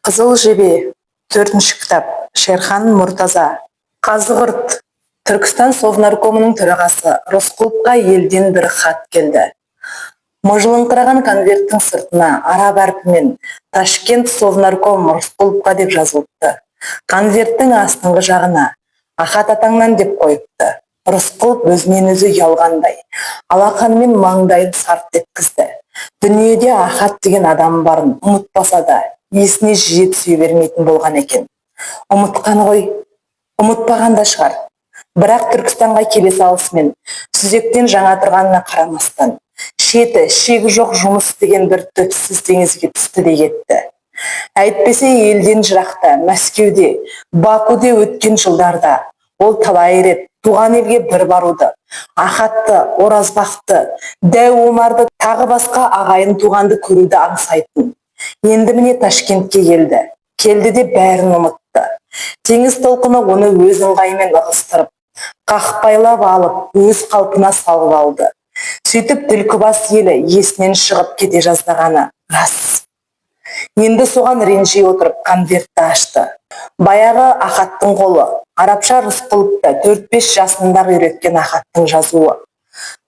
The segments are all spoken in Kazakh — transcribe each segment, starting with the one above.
Қызыл жебе, 4-ші кітап, Шерхан Мұртаза. Қазығұрт, Түркістан Совнаркомының төрағасы Рысқұловқа елден бір хат келді. Мұжылыңқыраған конверттің сыртына араб әрпімен Ташкент Совнарком Рысқұловқа деп жазылыпты. Конверттің астыңғы жағына Ахат атаңнан деп қойыпты. Рысқұлов өзінен өзі ұялғандай, алақанымен маңдайын сарт еткізді. Дүниеде Ахат деген адам барын ұмытпаса да, есіне жиі түсе бермейтін болған екен. Ұмытқан ғой, ұмытпаған да шығар. Бірақ Түркістанға келе салысымен сүзектен жаңа тұрғанына қарамастан, шеті, шегі жоқ жұмыс деген бір түпсіз теңізге түсті де кетті. Әйтпесе елден жырақта, Мәскеуде, Бакуде өткен жылдарда ол талай рет туған елге бір баруды, Ахатты, Оразбақты, Дәу Омарды тағы басқа ағайын туғанды көруді аңсайтын. Енді міне Ташкентке келді. Келді де бәрін ұмытты. Теңіз толқыны оны өз ыңғайымен ығыстырып, қақпайлап алып, өз қалпына салып алды. Сөйтіп Түлкібас елі есінен шығып кете жаздағаны рас. Енді соған ренжи отырып конвертті ашты. Баяғы Ахаттың қолы, арабша Рысқұловты 4-5 жасындағы үйреткен Ахаттың жазуы.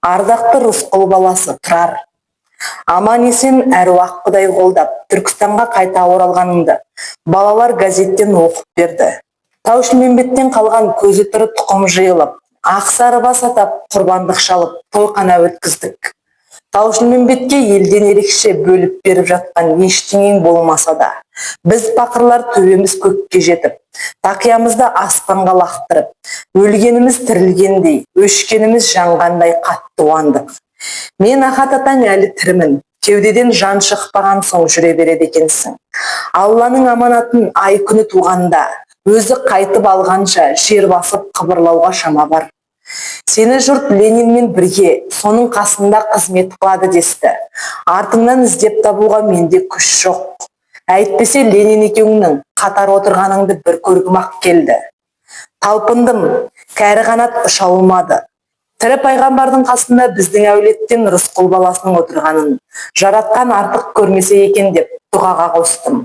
Ардақты Рысқұл баласы Тұрар. Аман есен әруақ Құдай қолдап, Түркістанға қайта оралғаныңды балалар газеттен оқып берді. Тау-Шілмембеттен қалған көзі тірі тұқым жиылып, ақсары бас атап, құрбандық шалып, тойхана өткіздік. Тау-Шілмембетке елден ерекше бөліп беріп жатқан ештеңең болмаса да, біз пақырлар төбеміз көкке жетіп, тақиямызды аспанға лақтырып, өлгеніміз тірілгендей, өшкеніміз жанғандай қатты қуандық. Мен Ахат атаң әлі тірімін, кеудеден жан шықпаған соң жүре береді екенсің. Алланың аманатын ай күні туғанда, өзі қайтып алғанша жер басып қыбырлауға шама бар. Сені жұрт Ленинмен бірге, соның қасында қызмет қылады десті. Артыңнан іздеп табуға менде күш жоқ. Әйтпесе Ленин екеуіңнің қатар отырғаныңды бір көргім ақ келді. Талпындым, кәрі қанат ұша алмады. Тірі пайғамбардың қасында біздің әулеттен Рысқұл баласының отырғанын жаратқан артық көрмесе екен деп дұғаға қостым.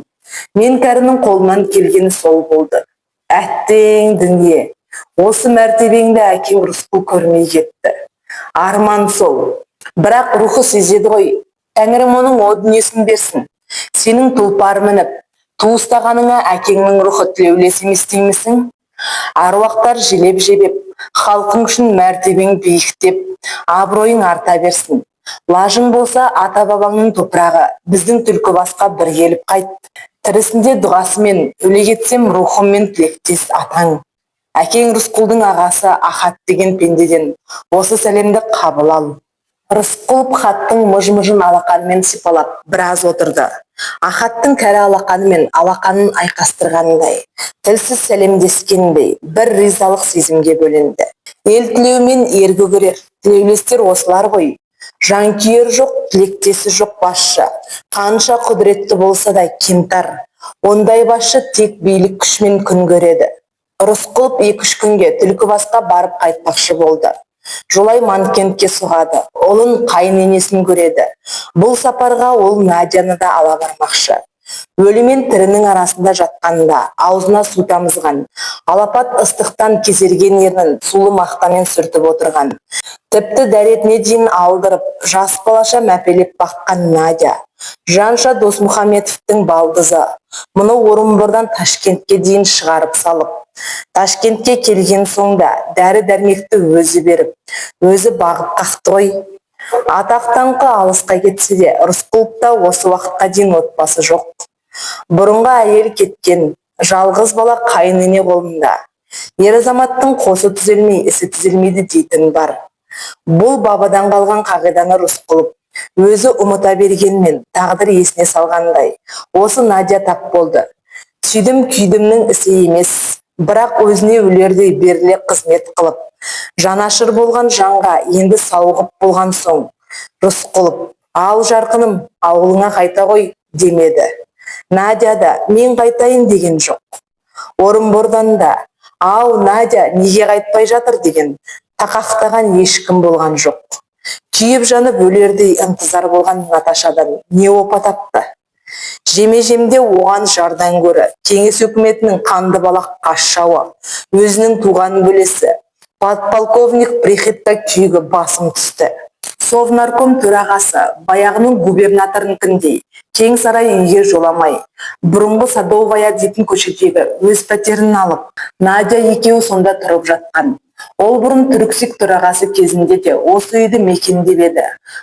Мен кәрінің қолынан келгені сол болды. Әттең дүние, осы мәртебеңді әкең Рысқұл көрмей кетті. Арман сол. Бірақ рухы сезеді ғой, Тәңірім оның о дүниесін берсін. Сенің тұлпар мініп, туыстағаныңа әкеңнің рухы тілеулес емес деймісің? Аруақтар желеп-жебеп, халқың үшін мәртебең биіктеп, абыройың арта берсін. Лажың болса ата-бабаңның топырағы, біздің Түлкібасқа бір келіп қайт. Тірісінде дұғасымен, өле кетсем рухыммен тілектес атаң. Әкең Рысқұлдың ағасы Ахат деген пендеден осы сәлемді қабыл ал. Рысқұлов хаттың мұж-мұжын алақанымен сипалап біраз отырды. Ахаттың кәрі алақанымен алақанын айқастырғандай, тілсіз сәлемдескендей бір ризалық сезімге бөленді. Ел тілеумен ер көгерер, тілеулестер осылар ғой. Жанкүйер жоқ, тілектесі жоқ басшы, қанша құдіретті болса да кемтар. Ондай басшы тек билік күшімен күн көреді. Рысқұлов 2-3 күнге Түлкібасқа барып қайтпақшы болды. Жолай Манкентке соғады, олын қайын-енесін көреді. Бұл сапарға ол Надяны да ала бармақшы. Өлі мен тірінің арасында жатқанда аузына су тамызған, алапат ыстықтан кезерген ернін сулы мақтамен сүртіп отырған. Тіпті дәретіне дейін алдырып, жас балаша мәпелеп баққан Надя, Жанша Досмұхаметовтің балдызы, мұны Орынбордан Ташкентке дейін шығарып салып, Ташкентке келген соңда дәрі-дәрмекті өзі беріп, өзі бағып қақты ғой. Атақтаңқы алысқа кетсе де, Рысқұловта осы уақытқа дейін отбасы жоқ. Бұрынғы әйел кеткен, жалғыз бала қайын-ене қолында. Ер азаматтың қосы түзелмей, ісі түзелмейді дейтін бар. Бұл бабадан қалған қағиданы Рысқұлов өзі ұмыта бергенмен тағдыр есіне салғандай, осы Надя тап болды. Сүйдім күйдімнің ісі емес, бірақ өзіне өлердей беріле қызмет қылып, жанашыр болған жанға енді сауығып болған соң, Рысқұлов, ал жарқыным, ауылыңа қайта ғой, демеді. Надя да мен қайтайын деген жоқ. Орынбордан да, ау Надя неге қайтпай жатыр деген тақақтаған ешкім болған жоқ. Күйіп жанып өлердей ынтызар болған Наташадан не опа тапты. Жеме-жемде оған жардан гөрі кеңес үкіметінің қанды балақ қасшауы, өзінің туған бөлесі, подполковник Приходько күйігі басым түсті. Совнарком төрағасы баяғының губернаторыныкіндей кең сарай үйге жоламай, бұрынғы Садовая дейтін көшедегі өз пәтерін алып, Надя екеуі сонда тұрып жатқан. Ол бұрын түріксік төрағасы кезінде де осы үйді мекендеп еді.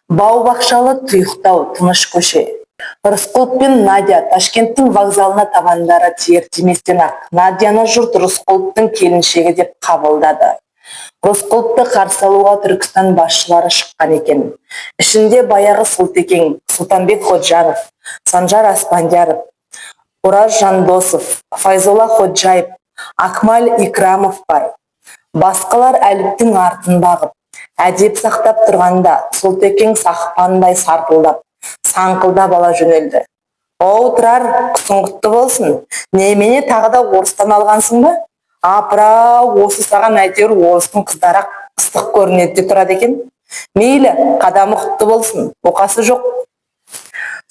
Бау-бақшалы, тұйықтау, тыныш көше. Рысқұлов пен Надя Ташкенттің вокзалына табандары тиер-тиместен-ақ Надяны жұрт Рысқұловтың келіншегі деп қабылдады. Рысқұловты қарсы алуға Түркістан басшылары шыққан екен. Ішінде баяғы Сұлтекең, Сұлтанбек Ходжанов, Санжар Аспандияров, Ораз Жандосов, Файзолла Ходжаев, Акмал Икрамов бар. Басқалар әліптің артын бағып, әдеп сақтап тұрғанда Сұлтекең сақпандай сарпылдап, саңқылдап ала жөнелді. Оу, тұрар, құсың құтты болсын. Немене тағы да орыстан алғансың ба? Апыра, осы саған әйтеуір орыстың қыздарақ ыстық көрінеді деп тұрады екен. Мейлі, қадамы құтты болсын, оқасы жоқ.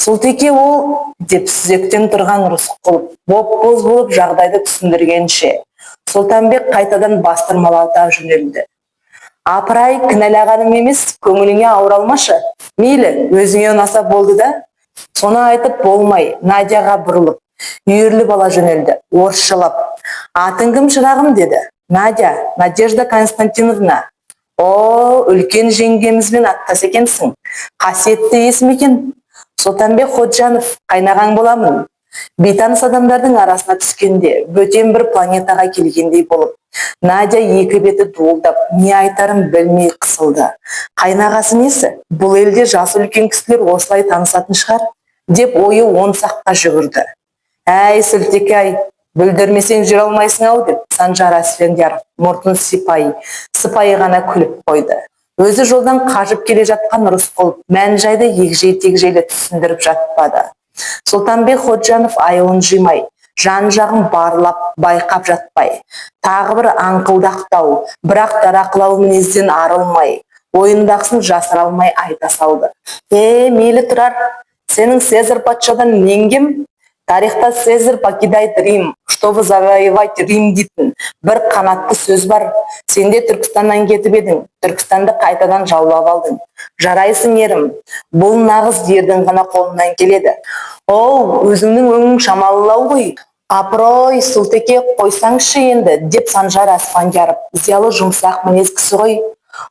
Сұлтеке ол, деп сүзектен тұрған Рысқұлов, боп-боз болып жағдайды түсіндіргенше, Сұлтанбек қайтадан бастырмалата жөнелді. Апырай, кінәлағаным емес, көңіліңе ауыр алмашы. Мейлі, өзіңе ұнаса болды да. Соны айтып болмай, Надяға бұрылып, үйірліп ала жөнелді, орысшалап. Атың кім, шырағым, деді. Надя, Надежда Константиновна. О, үлкен жеңгемізбен аттас екенсің. Қасиетті есім екен. Сұлтанбек Ходжанов, қайнаған боламын. Бейтаныс адамдардың арасына түскенде, бөтен бір планетаға келгендей болып, Надя екі беті дуылдап, не айтарын білмей қысылды. Қайнағасы несі? Бұл елде жасы үлкен кісілер осылай танысатын шығар, деп ойы он саққа жүгірді. Әй, Сұлтеке-ай, бүлдірмесең жүре алмайсың ау, деп Санжар Аспандияров мұртын сыпайы ғана күліп қойды. Өзі жолдан қажып келе жатқан Рысқұлов мән-жайды егжей-тегжейлі түсіндіріп жатпады. Сұлтанбек Ходжанов айылын жимай, жан-жағын барлап, байқап жатпай, тағы бір аңқылдақтау, бірақ дарақылау мінезден арылмай, ойындақсын жасыра алмай айта салды. Мейлі, тұрар, сенің Цезарь патшадан нең кем? Тарихта Цезарь покидает Рим, чтобы завоевать Рим дейтін бір қанатты сөз бар. Сенде Түркістаннан кетіп едің, Түркістанды қайтадан жаулап алдың. Жарайсың, ерім, бұл нағыз ердің ғана қолынан келеді. Оу, өзіңнің өңің шамалылау ғой. Апырой, Сұлтеке, қойсаңшы енді, деп Санжар Аспандияров, зиялы жұмсақ мінез кісі ғой.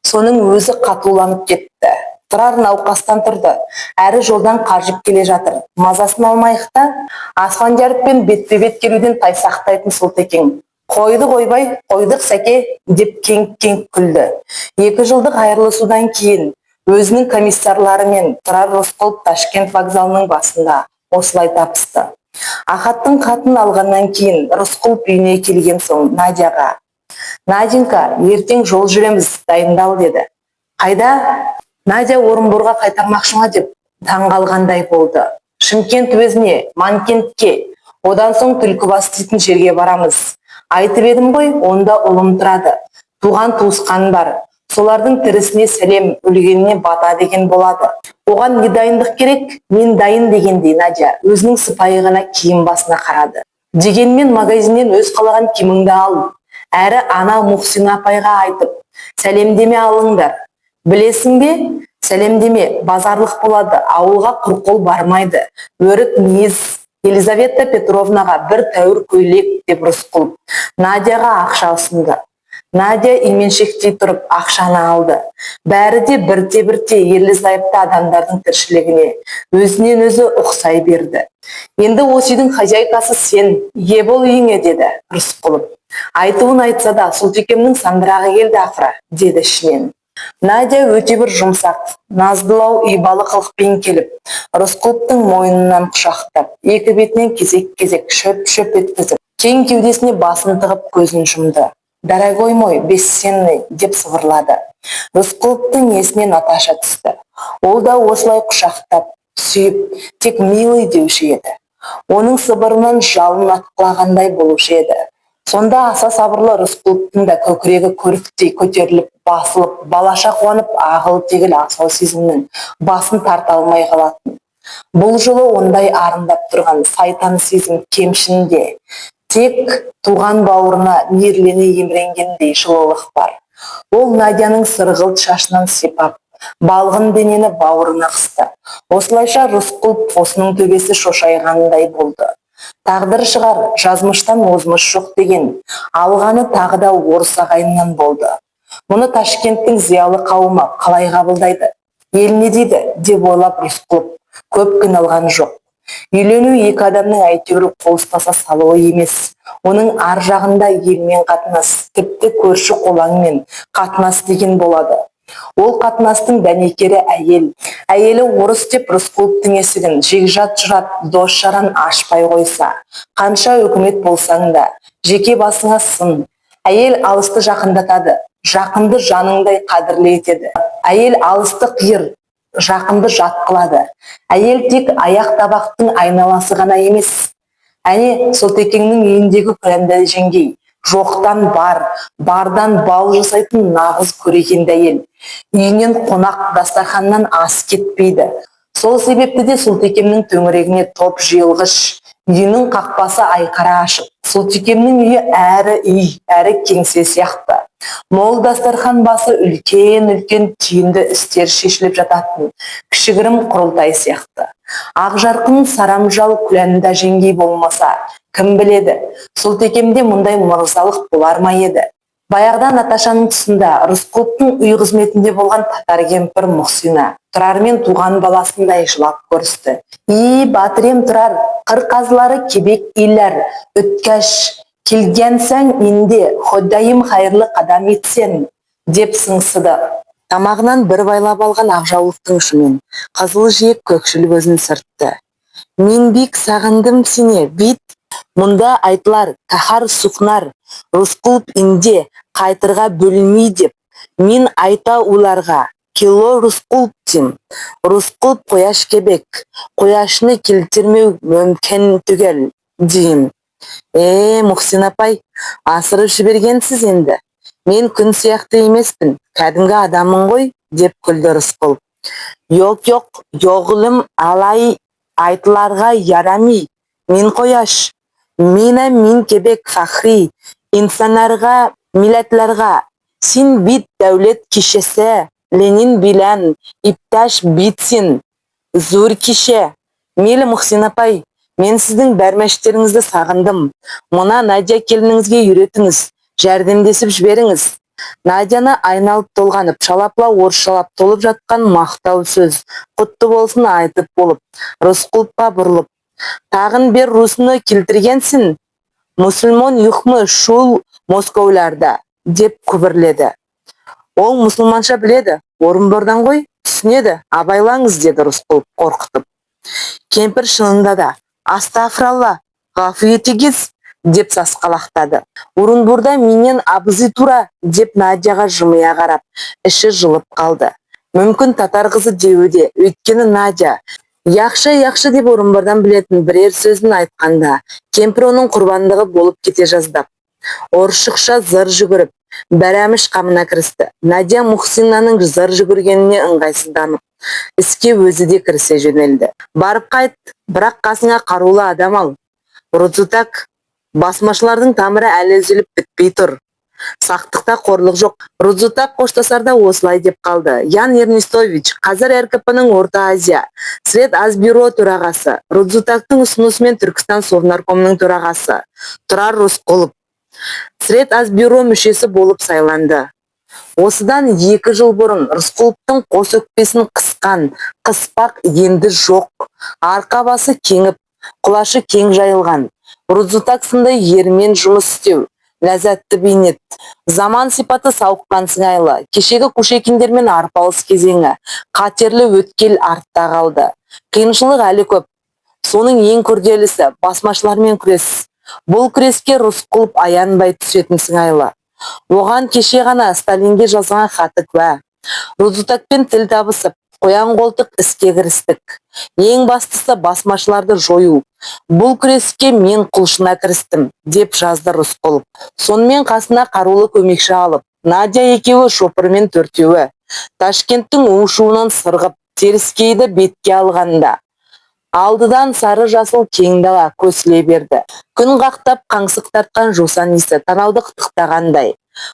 Соның өзі қатуланып кетті. Тұрар науқастан тұрды, әрі жолдан қажып келе жатыр. Мазасын алмайық та, Аспандияровпен бетпе-бет келуден тайсақтайтын Сұлтекең. Қойды қойбай, қойдық сәке, деп кеңк-кеңк күлді. 2 жылдық айырылысудан кейін өзінің комиссарларымен Тұрар Рысқұлов Ташкент вокзалының басында осылай табысты. Ахаттың хатын алғаннан кейін Рысқұлов үйіне келген соң Надяға: Наденька, ертең жол жүреміз, дайындал, деді. Қайда? Надя Орынборға қайтармақшы ма деп таңғалғандай болды. Шымкент өзіне, Манкентке, одан соң Түлкібас дейтін жерге барамыз. Айтып едім ғой, онда ұлым тұрады. Туған туысқан бар. Солардың тірісіне сәлем, өлгеніне бата деген болады. Оған не дайындық керек? Мен дайын дегендей Надя өзінің сыпайы ғана киім басына қарады. Дегенмен магазиннен өз қалаған киіміңді ал. Әрі ана Мұхсина апайға айтып, сәлемдеме алыңдар. Білесің бе? Сәлемдеме, базарлық болады, ауылға құр бармайды. Өрік мейіз. Елизавета Петровнаға бір тәуір көйлек, деп Рысқұлов Надяға ақша ұсынды. Надя именшектей тұрып ақшаны алды. Бәрі де бірте-бірте ерлі-зайыпты адамдардың тіршілігіне өзінен өзі ұқсай берді. Енді осы үйдің хозяйкасы сен, ие бол үйіңе, деді Рысқұлов. Айтуын айтса да, Сұлтекемнің сандырағы келді ақыра, деді ішінен. Надя өте бір жұмсақ, наздылау ибалы қылықпен келіп, Рысқұловтың мойнынан құшақтап, екі бетінен кезек-кезек шөп-шөп еткізіп, кең кеудесіне басын тығып көзін жұмды. Дорогой мой, бессенный, деп сыбырлады. Рысқұловтың есіне Наташа түсті. Ол да осылай құшақтап, сүйіп, тек милый деуші еді. Оның сыбырынан жалын атқылағандай болушы еді. Сонда аса сабырлы Рысқұловтың да көкірегі көріктей көтеріліп, басылып, балаша қуанып, ағыл тегіл асау сезімнің басын тарта алмай қалатын. Бұл жолы ондай арындап тұрған сайтан сезім кемшінде, тек туған бауырына мейірлене еміренгендей жылылық бар. Ол Надяның сырғылт шашынан сипап, балғын денені бауырына қысты. Осылайша Рысқұл осының төбесі шошайғандай болды. Тағдыр шығар, жазмыштан озмыш жоқ деген, алғаны тағы да орыс ағайыннан болды. Мұны Ташкенттің зиялы қауымы қалай қабылдайды? Ел не дейді деп ойлап Рысқұлов көп қиналған жоқ. Үйлену екі адамның әйтеуір қол ұстаса салуы емес. Оның ар жағында елмен қатынас, тіпті көрші қолаңмен қатынас деген болады. Ол қатынастың дәнекері әйел. Әйелі орыс деп Рысқұловтың есігін жекжат жұрат дос жаран ашпай қойса, қанша үкімет болсаң да, жеке басыңа сын. Әйел алысты жақындатады, жақынды жаныңдай қадірлі етеді. Әйел алысты қиыр, жақынды жат қылады. Әйел тек аяқ табақтың айналасы ғана емес. Әне Сотекеңнің үйіндегі күләнді жеңгей, жоқтан бар, бардан бал жасайтын нағыз көреген әйел. Үйінен қонақ, дастарханнан ас кетпейді. Сол себепті де Сұлтекемнің төңірегіне топ жиылғыш, үйінің қақпасы айқара ашық. Сұлтекемнің үйі әрі үй, әрі кеңсе сияқты. Мол дастархан басы үлкен-үлкен түйінді істер шешіліп жататын кішігірім құрылтай сияқты. Ақжарқын сарамжал күләнда жеңгей болмаса, кім біледі, Сұлтекемде мұндай мырзалық болар ма еді? Баяғыда Наташаның тұсында Рысқұловтың үй қызметінде болған татар кемпір Мұхсина Тұрармен туған баласындай жылап көрісті. Батырем Тұрар, қыр қазылары кебек үйлер, өткәш, келгенсәң инде, Ходайым хайырлы қадам етсен, деп сыңсыды. Тамағынан бір байлап алған Ақжаулықтың ұшымен қызыл жиек көкшіл көзін сыртты. Мен бик сағындым сене, бит. Мұнда айтылар, кахар сухнар, Рысқұлов инде қайтырға бөлмей деп. Мен айта уларға, кило Рысқұлов тем. Рысқұлов қояш кебек, қояшыны келтірмеу мүмкін түгел, дейім. Мұхсин апай, асырып жібергенсіз енді. Мен күн сияқты емеспін, кәдімгі адамын ғой, деп күлді Рысқұлов. Жоқ, жоғылым алай айтыларға ярамей. Мен қояш, мен кебек фахри, инсанарға, милләтларға. Сен бит дәулет кешесі, Ленин билән, иптәш битсин, зур кеше. Мейлі Мұхсин апай, мен сіздің бәрмәштеріңізді сағындым. Мұна Надя келініңізге үйретіңіз, жәрдемдесіп жіберіңіз. Надяны айналып толғанып, шалапла орысшалап толып жатқан мақтау сөз, құтты болсын айтып болып, Рысқұловқа бұрылып, тағын бер русыны келтіргенсін, мұсылман юхмы шул Московларда, деп күбірледі. Ол мұсылманша біледі, Орынбордан ғой, түсінеді, абайлаңыз, деді Рысқұлов қорқытып. Кемпір шынында да, астағфиралла, ғафу етегіз, деп сасқалақтады. Орынборда менен абызы тура, деп Надяға жымия қарап, іші жылып қалды. Мүмкін татар қызы деуде, өйткені Надя, яқшы деп Орынбордан білетін бірер сөзін айтқанда, кемпір оның құрбандығы болып кете жаздап. Оршықша зыр жүгіріп, бәрәміш қамына кірісті. Надя Мұхсинаның зыр жүгіргеніне ыңғайсызданып, іске өзі де кірісе жөнелді. Барып қайт, бірақ қасыңа қарулы адам ал. Рудзутак, басмашылардың тамыры әлі үзіліп бітпей тұр. Сақтықта қорлық жоқ. Рудзутак қоштасарда осылай деп қалды. Ян Ернестович, қазір РКП-ның Орта Азия, Сред Азбюро төрағасы, Рудзутактың ұсынысымен Түркістан Совнаркомының төрағасы Тұрар Рысқұлов Сред Азбюро мүшесі болып сайланды. Осыдан 2 жыл бұрын Рысқұловтың қос өкпесін қысқан қыспақ енді жоқ. Арқа басы кеңіп, құлашы кең жайылған. Рудзутак сындай ермен жұмыс істеу, ләззатты бейнет. Заман сипаты сауыққан сыңайлы. Кешегі Кушекиндермен арпалыс кезеңі, қатерлі өткел артта қалды. Қиыншылық әлі көп. Соның ең күрделісі басмашылармен күрес. Бұл күреске Рысқұлов аянбай түсетін сыңайлы. Оған кеше ғана Сталинге жазған хаты куә. Рудзутакпен тіл табысып, қоян қолтық іске кірістік. Ең бастысы басмашыларды жою. Бұл күреске мен құлшына кірістім, деп жазды Рысқұлов. Сонымен қасына қарулы көмекші алып, Надя екеуі шопырмен төртеуі. Ташкенттің уышуынан сырғып, теріскейді бетке алғанда. Алдыдан сары жасыл кең дала көсіле берді. Күн қақтап қаңсық тартқан жусан иісі танауды қытықтағандай.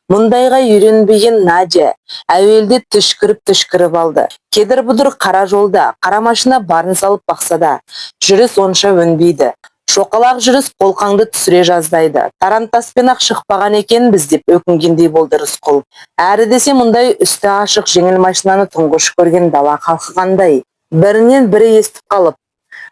Мұндайға үйренбеген Надя әуелде түшкіріп алды. Кедір-бұдыр қара жолда, қара машина барын салып бақса да, жүріс онша өнбейді. Шоқалақ жүріс қолқаңды түсіре жаздайды. Тарантаспен ақ шықпаған екенбіз деп өкінгендей болды Рысқұлов. Әрі десе мұндай үсті ашық жеңіл машинаны тұңғыш көрген дала халқы қандай. Бірінен бірі естіп қалып,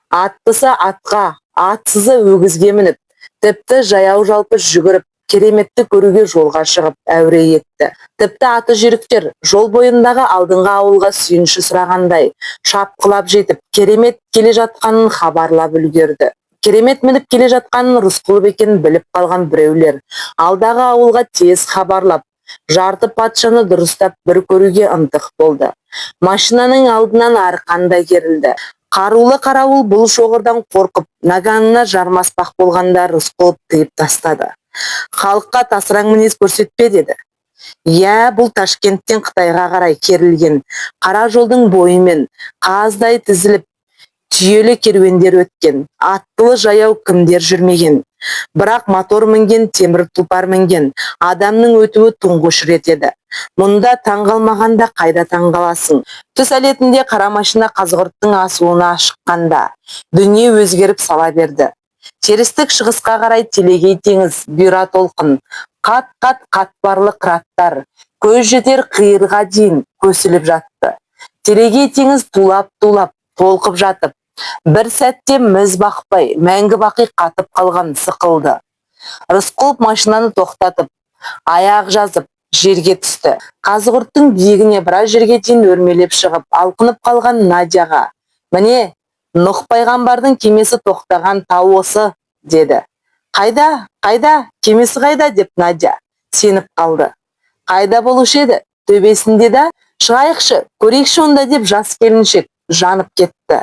аттыса атқа, атсызы өгізге мініп, тіпті жаяу жалпы жүгіріп, кереметті көруге жолға шығып әуре етті. Тіпті аты жүйріктер жол бойындағы алдыңғы ауылға сүйінші сұрағандай, шапқылап жетіп, керемет келе жатқанын хабарлап үлгерді. Керемет мініп келе жатқанын Рысқұлов екенін біліп қалған біреулер алдағы ауылға тез хабарлап, жарты патшаны дұрыстап бір көруге ынтық болды. Машинаның алдынан арқандай керілді. Қарулы қарауыл бұл шоғырдан қорқып, наганына жармаспақ болғанда Рысқұлов тыйып тастады. Халыққа тасыраң мінез көрсетпе деді. Иә, бұл Ташкенттен Қытайға қарай керілген қара жолдың бойымен қаздай тізіліп, түйелі керуендер өткен, аттылы жаяу кімдер жүрмеген. Бірақ мотор мінген, темір тұлпар мінген адамның өтуі тұңғыш рет еді. Мұнда таңғалмағанда қайда таңғаласың? Түс әлетінде қара машина Қазығұрттың асуына шыққанда дүние өзгеріп сала берді. Терістік шығысқа қарай телегей теңіз, бұйра толқын, қат-қат қатпарлы қыраттар, көз жетер қиырға дейін көсіліп жатты. Телегей теңіз тулап-тулап, толқып жатып, бір сәтте міз бақпай, мәңгі бақи қатып қалған сықылды. Рысқұлов машинаны тоқтатып, аяқ жазып, жерге түсті. Қазығұрттың биігіне біраз жерге дейін өрмелеп шығып, алқынып қалған Надяға, «Міне, Нұх пайғамбардың кемесі тоқтаған тау осы», деді. «Қайда, қайда, кемесі қайда?» деп Надя сеніп қалды. «Қайда болушы еді? Төбесінде да, шығайықшы, көрейікші онда» деп жас келіншек жанып кетті.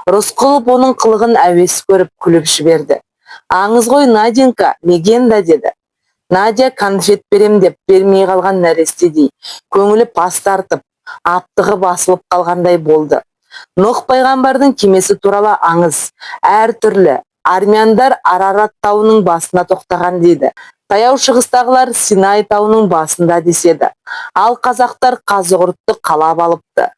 Рысқұлов оның қылығын әуес көріп күліп жіберді. «Аңыз ғой, Наденька, легенда» деді. Надя конфет берем деп бермей қалған нәрестедей, көңілі пас тартып, аптығы басылып қалғандай болды. Нұх пайғамбардың кемесі туралы аңыз әр түрлі. Армяндар Арарат тауының басына тоқтаған дейді. Таяу шығыстағылар Синай тауының басында деседі. Ал қазақтар Қазығұртты қалап алыпты.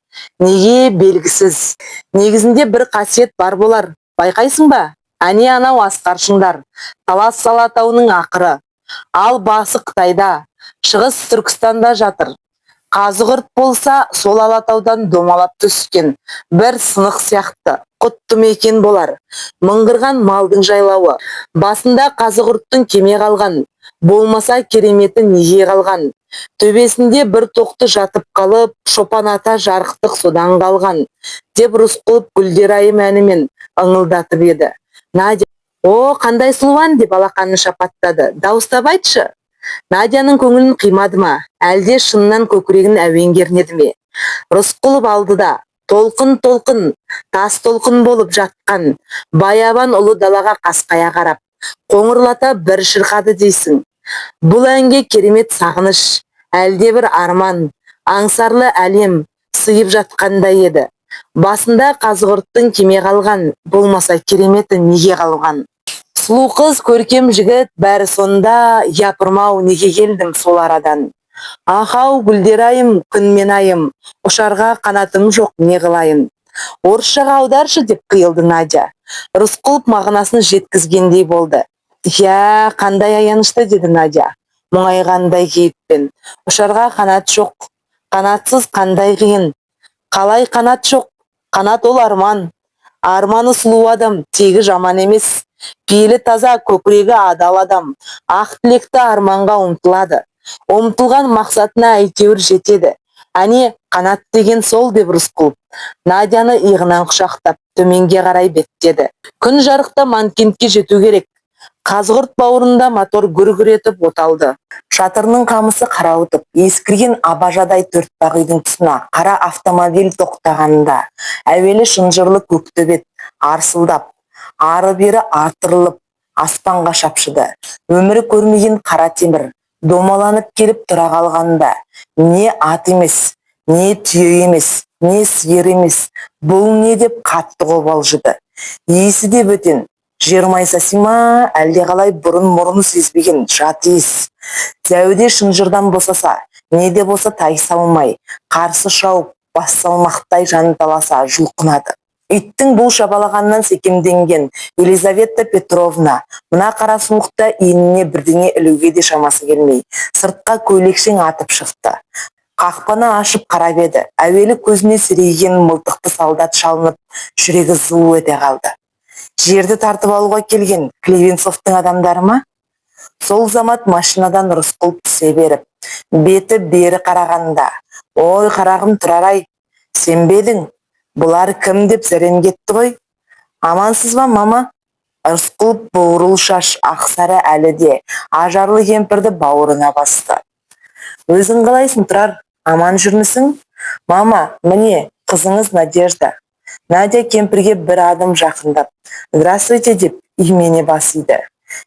Неге белгісіз. Негізінде бір қасиет бар болар. Байқайсың ба? Әне анау асқаршыңдар. Талас Алатауының ақыры. Ал басы Қытайда, шығыс Түркістанда жатыр. Қазығұрт болса сол Алатаудан домалап түскен бір сынық сияқты құтты мекен болар. Мыңғырған малдың жайлауы. Басында Қазығұрттың кеме қалған, болмаса кереметі неге қалған. Төбесінде бір тоқты жатып қалып, шопан ата жарықтық содан қалған, деп Рысқұлов Гүлдерайым әнімен ыңылдатып еді. Надя, «О, қандай сұлуан» деп алақанын шапаттады. «Дауыстап айтшы». Надяның көңілін қимады ма, әлде шыннан көкірегін әуен кернеді ме? Рысқұлов алдыда, толқын-толқын, тас толқын болып жатқан баябан ұлы далаға қасқая қарап, қоңырлата бір шырқады дейсің. Бұл әнге керемет сағыныш, әлде бір арман, аңсарлы әлем сыйып жатқандай еді. Басында Қазығұрттың кеме қалған, болмаса кереметі неге қалған? Сұлу қыз, көркем жігіт, бәрі сонда, япырмау, неге келдім сол арадан. Ахау, Гүлдерайым, күн мен айым, ұшарға қанатым жоқ, не қылайын. Орысшаға аударшы деп қиылды Надя. Рысқұлов мағынасын жеткізгендей болды. «Я, қандай аянышты» деді Надя, мұңайғандай кейіппен. «Ұшарға қанат жоқ, қанатсыз қандай қиын. Қалай қанат жоқ? Қанат ол арман. Арманы сұлу адам, тегі жаман емес. Пейілі таза, көкірегі адал адам. Ақ тілекті арманға ұмтылады. Ұмтылған мақсатына әйтеуір жетеді. Әне, қанат деген сол» деп Рысқұлов Надяны иығынан құшақтап төменге қарай беттеді. Күн жарықта Манкентке жету керек. Қазығұрт бауырында мотор гүр-гүр етіп оталды. Шатырының қамысы қарауытып, ескірген абажадай төртбақ үйдің тұсына қара автомобиль тоқтағанда, әуелі шынжырлы көктөбет арсылдап, ары-бері артырылып, аспанға шапшыды. Өмірі көрмеген қара темір домаланып келіп тұра қалғанда, не ат емес, не түйе емес, не сиыр емес, бұл не деп қатты қобалжыды. Иісі де бөтен. Жер майсасы ма, әлде қалай бұрын мұрын сезбеген жат иіс. Зәуде шынжырдан босаса, не де болса тайсалмай, қарсы шауып, бас салмақтай жанталаса жұлқынады. Иттің бұл шабалағаннан секемденген Елизавета Петровна мына қара суықта иініне бірдеңе ілуге де шамасы келмей, сыртқа көйлекшең атып шықты. Қақпаны ашып қарап еді. Әуелі көзіне сірейген мылтықты солдат шалынып, жүрегі зу ете қалды. Жерді тартып алуға келген Клевенцовтың адамдары ма? Сол замат машинадан Рысқұлов түсе беріп, беті бері қарағанда: «Ой, қарағым Тұрар-ай, сен бе едің? Бұлар кім?» деп зәрем кетті ғой. «Амансыз ба, мама?» Рысқұлов бурыл шаш ақсары әлі де ажарлы кемпірді бауырына басты. «Өзің қалайсың, Тұрар? Аман жүрмісің?» «Мама, міне, қызыңыз Надежда». Надя кемпірге бір адым жақындап: «Здравствуйте» деп имене басиды.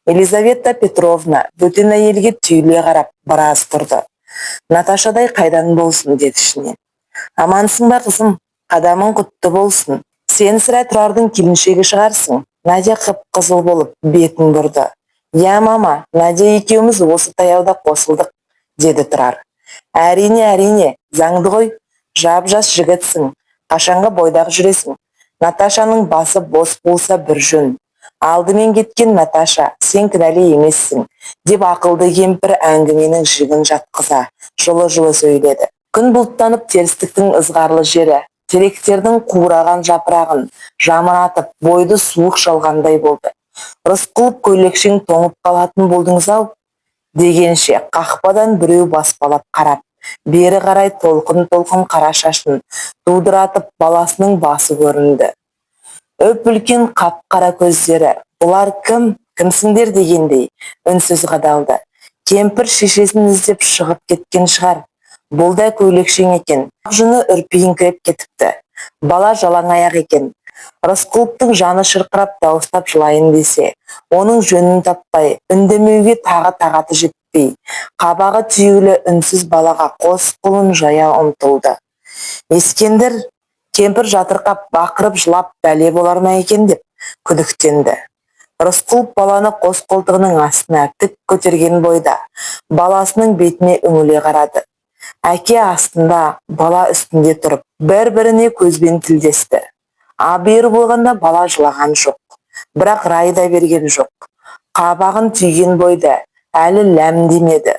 Елизавета Петровна бөтен әйелге түйіле қарап біраз тұрды. «Наташадай қайдан болсын?» деді ішінен. «Амансың ба, қызым? Қадамың құтты болсын. Сен сірә Тұрардың келіншегі шығарсың». Надя қып-қызыл болып бетін бұрды. «Я, мама, Надя екеуміз осы таяуда қосылдық», деді Тұрар. Әрине, заңды ғой. Жап-жас жігітсің. Қашанға бойдақ жүресің. Наташаның басы бос болса бір жөн. Алдымен кеткен Наташа, сен кінәлі емессің», деп ақылды кемпір әңгіменің жігін жатқыза, жылы-жылы сөйледі. Күн бұлттанып терістіктің ызғарлы жері, теректердің қураған жапырағын жамыратып, бойды суық шалғандай болды. «Рысқұлов көйлекшең тоңып қалатын болдыңыз-ау?» дегенше қақпадан біреу баспалап қарап, бері қарай толқын-толқын қара шашын тудыратып баласының басы көрінді. Өп үлкен қап-қара көздері: «Бұлар кім? Кімсіңдер?» дегендей үнсіз қадалды. Кемпір шешесін іздеп шығып кеткен шығар. Бұл да көйлекшең екен. Жүні үрпиіңкіреп кетіпті. Бала жалаң аяқ екен. Рысқұловтың жаны шырқырап дауыстап жылайын десе, оның жөнін таппай, үндемеуге тағаты жетпей, қабағы түйілі үнсіз балаға қос қолын жая ұмтылды. «Ескендір!» Кемпір жатырқап бақырып жылап бәле болар ма екен деп күдіктенді. Рысқұлов баланы қос қолтығының астына тік көтерген бойда баласының бетіне үңіле қарады. Әке астында, бала үстінде тұрып, бір-біріне көзбен тілдесті. Абайыр болғанда бала жылаған жоқ, бірақ райда берген жоқ. Қабағын түйген бойда әлі ләм демеді.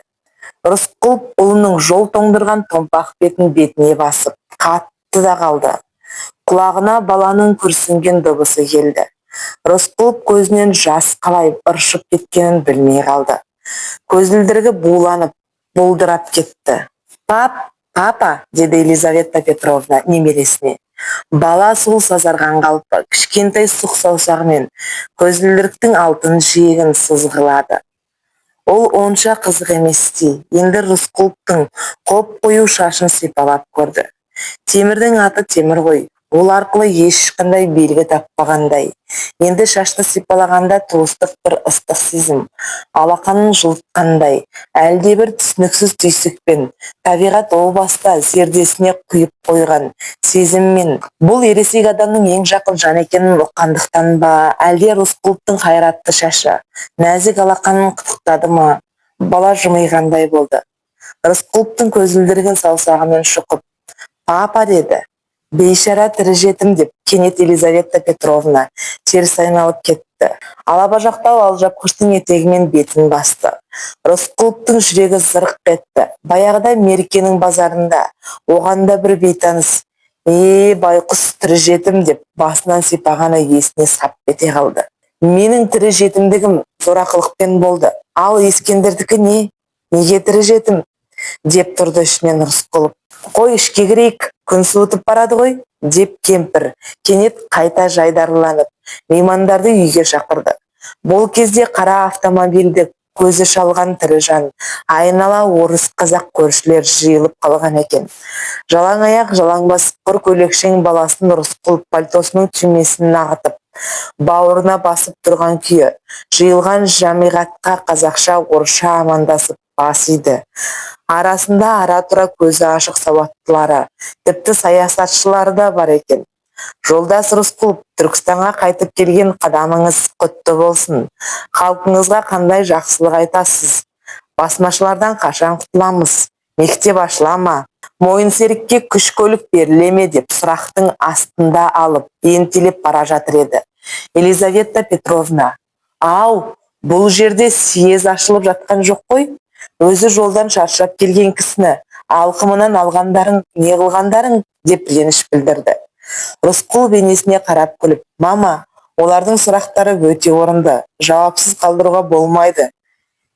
Рысқұлов ұлының жол тоңдырған томпақ бетін бетіне басып, қатты да қалды. Құлағына баланың күрсінген дыбысы келді. Рысқұлов көзінен жас қалай ыршып кеткенін білмей қалды. Көзілдіргі буланып, бұлдырап кетті. «Папа», деді Елизавета Петровна немересіне. Бала сол сазарған қалпы кішкентай сұқ саусағымен көзілдіріктің алтын жиегін сызғылады. Ол онша қызық еместей, енді Рысқұловтың қоп-қою шашын сипалап көрді. Темірдің аты темір ғой, ол арқылы ешқандай белгі таппағандай. Енді шашты сипалағанда туыстық бір ыстық сезім, алақанын жылытқандай, әлде бір түсініксіз түйсікпен, табиғат о баста зердесіне құйып қойған сезіммен, бұл ересек адамның ең жақын жан екенін ұққандықтан ба, әлде Рысқұловтың қайратты шашы нәзік алақанын қытықтады ма? Бала жымиғандай болды. Рысқұловтың көзілдірген саусағымен шұқып, «Папа» деді. «Бейшара тірі жетім» деп кенет Елизавета Петровна теріс айналып кетті. Алабажақтау алжапқыштың етегімен бетін басты. Рысқұловтың жүрегі зырқ етті. Баяғыда меркенің базарында оғанда бір бейтаныс «Байқұс тірі жетім» деп басынан сипағаны есіне сап ете қалды. «Менің тірі жетімдігім зорақылықпен болды. Ал Ескендірдікі не? Неге тірі жетім?» деп тұрды ішінен Рысқұлов. «Қой, ішке кірейік, күн суытып барады ғой», деп кемпір кенет қайта жайдарланып меймандарды үйге шақырды. Бұл кезде қара автомобильді көзі шалған тірі жан, айнала орыс қазақ көршілер жиылып қалған екен. Жалаң аяқ, жалаңбас құр көйлекшең баласын Рысқұлов пальтосының түймесін ағытып, бауырына басып тұрған күйі, жиылған жамиғатқа қазақша орысша амандасып басиды. Арасында ара-тұра көзі ашық сауаттылары, тіпті саясатшылары да бар екен. Жолдас Рысқұлов, Түркістанға қайтып келген қадамыңыз құтты болсын. Халқыңызға қандай жақсылық айтасыз? Басмашылардан қашан құтыламыз? Мектеп ашыла ма? Мойынсерікке күш көлік беріле ме деп сұрақтың астында алып, ентелеп бара жатыр еді. Елизавета Петровна, ау, бұл жерде съез ашылып жатқан жоқ қой? Өзі жолдан шаршап келген кісіні алқымынан алғандарың, не қылғандарың деп реніш білдірді. Рысқұл бейнесіне қарап күліп, мама, олардың сұрақтары өте орынды, жауапсыз қалдыруға болмайды.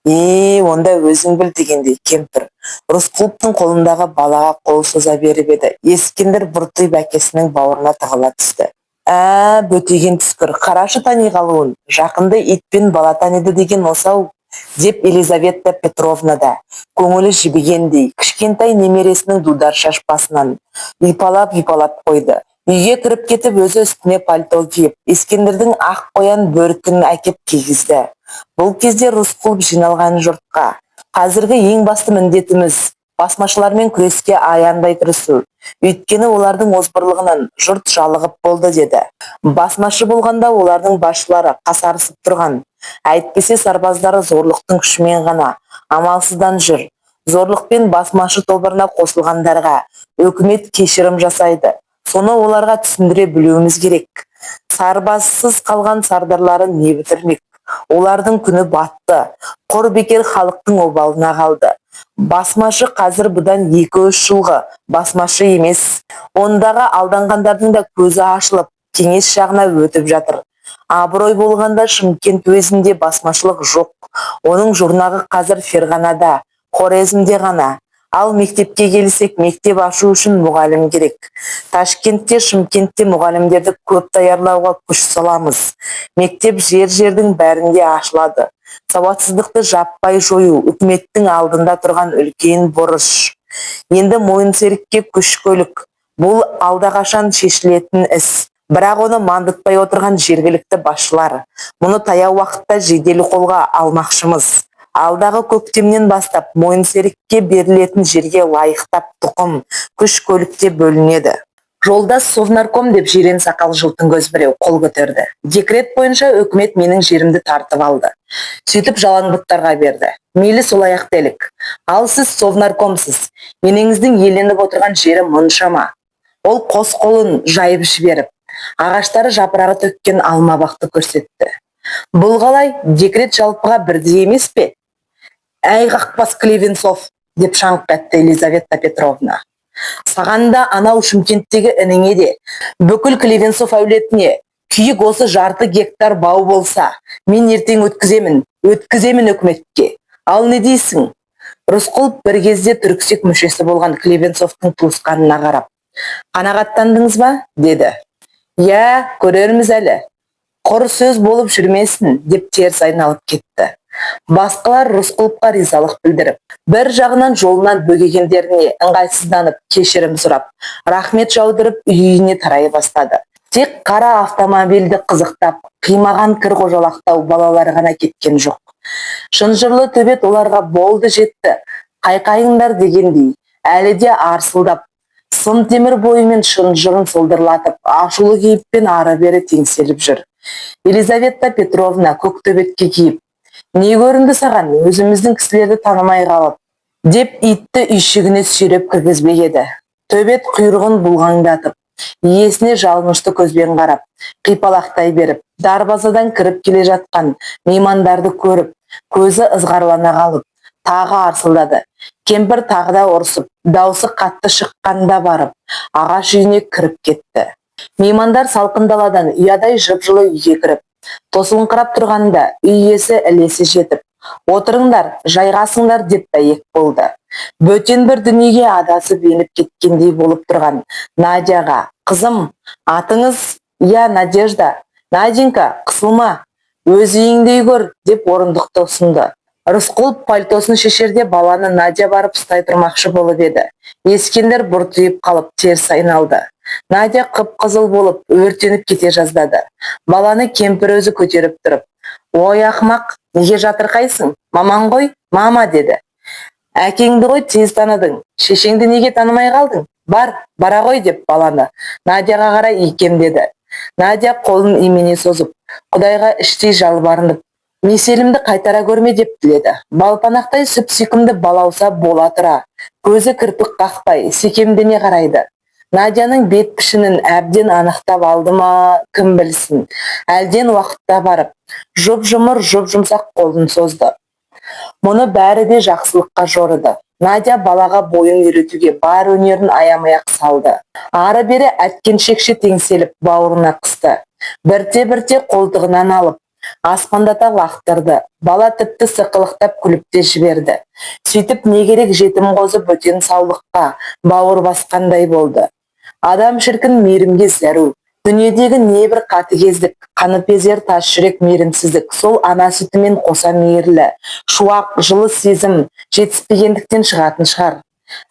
Онда өзің біл дегендей кемпір Рысқұловтың қолындағы балаға қол соза беріп еді. Ескендір бұртиып әкесінің бауырына тығыла түсті. Бөтеген түскір, қарашы тани қалуын, жақынды итпен бала таниды деген осау, деп Елизавета Петровна да көңілі жібігендей кішкентай немересінің дудар шашпасынан ұйпалап қойды. Үйге кіріп кетіп, өзі үстіне пальто киіп, Ескендірдің ақ қоян бөркін әкеп кигізді. Бұл кезде Рысқұлов жиналған жұртқа, қазіргі ең басты міндетіміз басмашылармен күреске аянбай кірісу. Өйткені олардың озбырлығынан жұрт жалығып болды деді. Басмашы болғанда олардың басшылары қасарысып тұрған. Әйтпесе сарбаздары зорлықтың күшімен ғана амалсыздан жүр. Зорлықпен басмашы тобырына қосылғандарға үкімет кешірім жасайды. Соны оларға түсіндіре білуіміз керек. Сарбазсыз қалған сардарлары не бітірмек? Олардың күні батты. Құр бекер халықтың обалына қалды. Басмашы қазір бұдан 2-3 жылғы басмашы емес. Ондағы алданғандардың да көзі ашылып, кеңес жағына өтіп жатыр. Абырой болғанда Шымкент уезінде басмашылық жоқ. Оның жұрнағы қазір Ферғанада, Хорезмде ғана. Ал мектепке келсек, мектеп ашу үшін мұғалім керек. Ташкентте, Шымкентте мұғалімдерді көп даярлауға күш саламыз. Мектеп жер-жердің бәрінде ашылады. Сауатсыздықты жаппай жою үкіметтің алдында тұрған үлкен борыш. Енді мойынсерікке күш көлік. Бұл алдақашан шешілетін іс. Бірақ оны мандытпай отырған жергілікті басшылар. Мұны таяу уақытта жедел қолға алмақшымыз. Алдағы көктемнен бастап мойынсерікке берілетін жерге лайықтап тұқым, күш көлікте бөлінеді. Жолдас Совнарком деп жирен сақал жылтың көз біреу қол көтерді. Декрет бойынша үкімет менің жерімді тартып алды. Сөйтіп жалаңбұттарға берді. Мейлі солай-ақ делік. Ал сіз Совнаркомсыз. Меніңіздің еленіп отырған жері мұншама. Ол қос қолын жайып жіберіп, ағаштары жапырағы төккен алмабақты көрсетті. Бұл қалай, декрет жалпыға бірдей емес пе? Әй қақпас Клевенцов, деп шаңқ етті Елизавета Петровна. Сағанда анау Шымкенттегі ініңе де, бүкіл Клевенцов әулетіне күйік осы 1/2 гектар бау болса, мен ертең өткіземін өкіметке. Ал не дейсің? Рысқұлов бір кезде түрксек мүшесі болған Клевенцовтың туысқанына қарап, қанағаттандыңыз ба? Деді. Көрерміз әлі. Құр сөз болып жүрмесін, деп теріс айналып кетті. Басқалар Рысқұловқа ризалық білдіріп, бір жағынан жолынан бөгегендеріне ыңғайсызданып, кешірім сұрап, рахмет жаудырып үйіне тарай бастады. Тек қара автомобильді қызықтап, қимаған кір қожалақтау балалар ғана кеткен жоқ. Шынжырлы төбет оларға болды жетті, қайқайыңдар дегендей, әлі де арсылдап, сым темір бойымен шынжырын солдырлатып, ашулы кейіппен ары-бері теңселіп жүр. Елизавета Петровна көк төбетке киіп, не көрінді саған, өзіміздің кісілерді танымай қалып, деп итті үйшігіне сүйреп кіргізбек еді. Төбет құйрығын бұлғаңдатып, иесіне жалынышты көзбен қарап, қипалақтай беріп, дарбазадан кіріп келе жатқан меймандарды көріп, көзі ызғарлана қалып, тағы арсылдады. Кемпір тағы да ұрсып, даусы қатты шыққанда барып, ағаш үйіне кіріп кетті. Меймандар салқын даладан ұядай жып-жылы үйге кіріп, тосылыңқырап тұрғанда үй иесі ілесі жетіп, отырыңдар, жайғасыңдар деп бәйек болды. Бөтен бір дүниеге адасып еніп кеткендей болып тұрған Надяға, қызым, атыңыз? Надежда. Наденька, қысылма, өз үйіңдей көр, деп орындықты ұсынды. Рысқұлов пальтосын шешерде баланы Надя барып ұстай тұрмақшы болып еді. Ескендір бұртиып қалып теріс айналды. Надя қып-қызыл болып өртеніп кете жаздады. Баланы кемпір өзі көтеріп тұрып, ой ақымақ, неге жатырқайсың? Маман ғой, мама, деді. Әкеңді ғой тез таныдың, шешеңді неге танымай қалдың? бара ғой деп баланы Надяға қарай икемдеді. Надя қолын имене созып, Құдайға іштей жалбарынып, меселімді қайтара көрме деп тіледі. Балпанақтай сүп-сүйкімді балауса бола тұра, көзі кірпік қақпай, секемдене қарайды. Надяның бет пішінін әбден анықтап алды ма, кім білсін. Әлден уақытта барып, жұп-жұмыр, жұп-жұмсақ қолын созды. Мұны бәрі де жақсылыққа жорыды. Надя балаға бойын үйретуге бар өнерін аямай-ақ салды. Ары-бері әткеншекше теңселіп, бауырына қысты. Бірте-бірте қолтығынан алып, аспандата лақтырды. Бала тіпті сықылықтап күліп те жіберді. Сөйтіп не керек жетім қозы бөтен саулыққа бауыр басқандай болды. Адам шіркін мейірімге зәру. Дүниедегі небір қатыгездік, қаныпезер тас жүрек мейірімсіздік, сол ана сүтімен қоса мейірлі, шуақ, жылы сезім жетіспегендіктен шығатын шығар.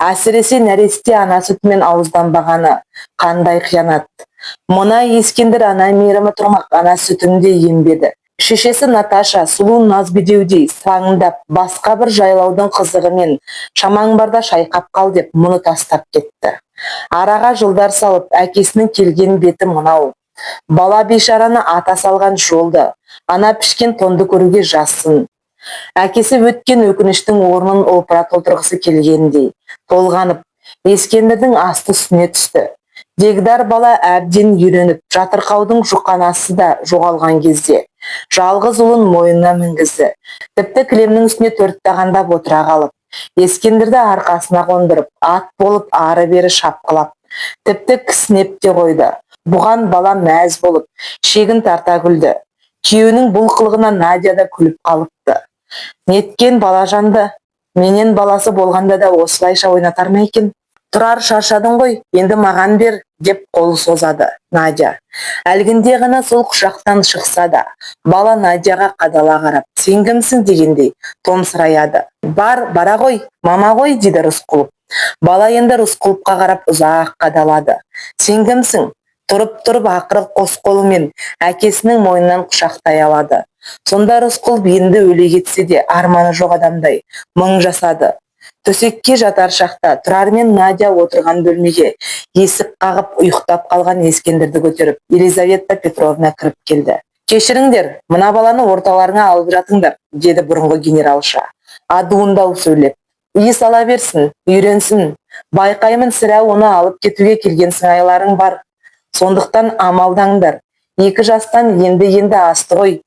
Әсіресе нәресте ана сүтімен ауызданбағаны қандай қиянат. Мұна Ескендір ана мейірімі тұрмақ ана сүтінде ембеді. Шешесі Наташа сұлу наз бедеудей саңындап, басқа бір жайлаудың қызығымен шамаң барда шайқап қал деп мұны тастап кетті. Араға жылдар салып, әкесінің келген беті мынау. Бала бейшараны ата салған жолды, ана пішкен тонды көруге жазсын. Әкесі өткен өкініштің орнын опыра толтырғысы келгендей, толғанып, Ескендірдің асты үстіне түсті. Дегдар бала әбден үйреніп, жатырқаудың жұқанасы да жоғалған кезде, жалғыз ұлын мойнына мінгізді. Тіпті кілемнің үстіне төрттағандап отыра қалып, Ескендірді арқасына қондырып, ат болып ары-бері шапқылап, тіпті кісінеп те қойды. Бұған бала мәз болып, шегін тарта күлді. Күйеуінің бұл қылығына Надя да күліп қалыпты. Неткен балажанды, менен баласы болғанда да осылайша ойнатар ма екен? Тұрар, шаршадың ғой, енді маған бер, деп қол созады Надя. Әлгінде ғана сол құшақтан шықса да, бала Надяға қадала қарап, сен кімсің дегендей томсыраяды. Бара ғой, мама ғой, дейді Рысқұлов. Бала енді Рысқұловқа қарап ұзақ қадалады. Сен кімсің? Тұрып ақыры қос қолымен әкесінің мойнынан құшақтай алады. Сонда Рысқұлов енді өле кетсе де арманы жоқ адамдай мың жасады. Төсекке жатар шақта Тұрар мен Надя отырған бөлмеге есік қағып ұйықтап қалған Ескендірді көтеріп, Елизавета Петровна кіріп келді. Кешіріңдер, мына баланы орталарыңа алып жатыңдар, деді бұрынғы генералша, адуындау сөйлеп. Иіс ала берсін, үйренсін. Байқаймын, сірә оны алып кетуге келген сыңайларың бар. Сондықтан амалдаңдар. 2 жастан енді асты ғой.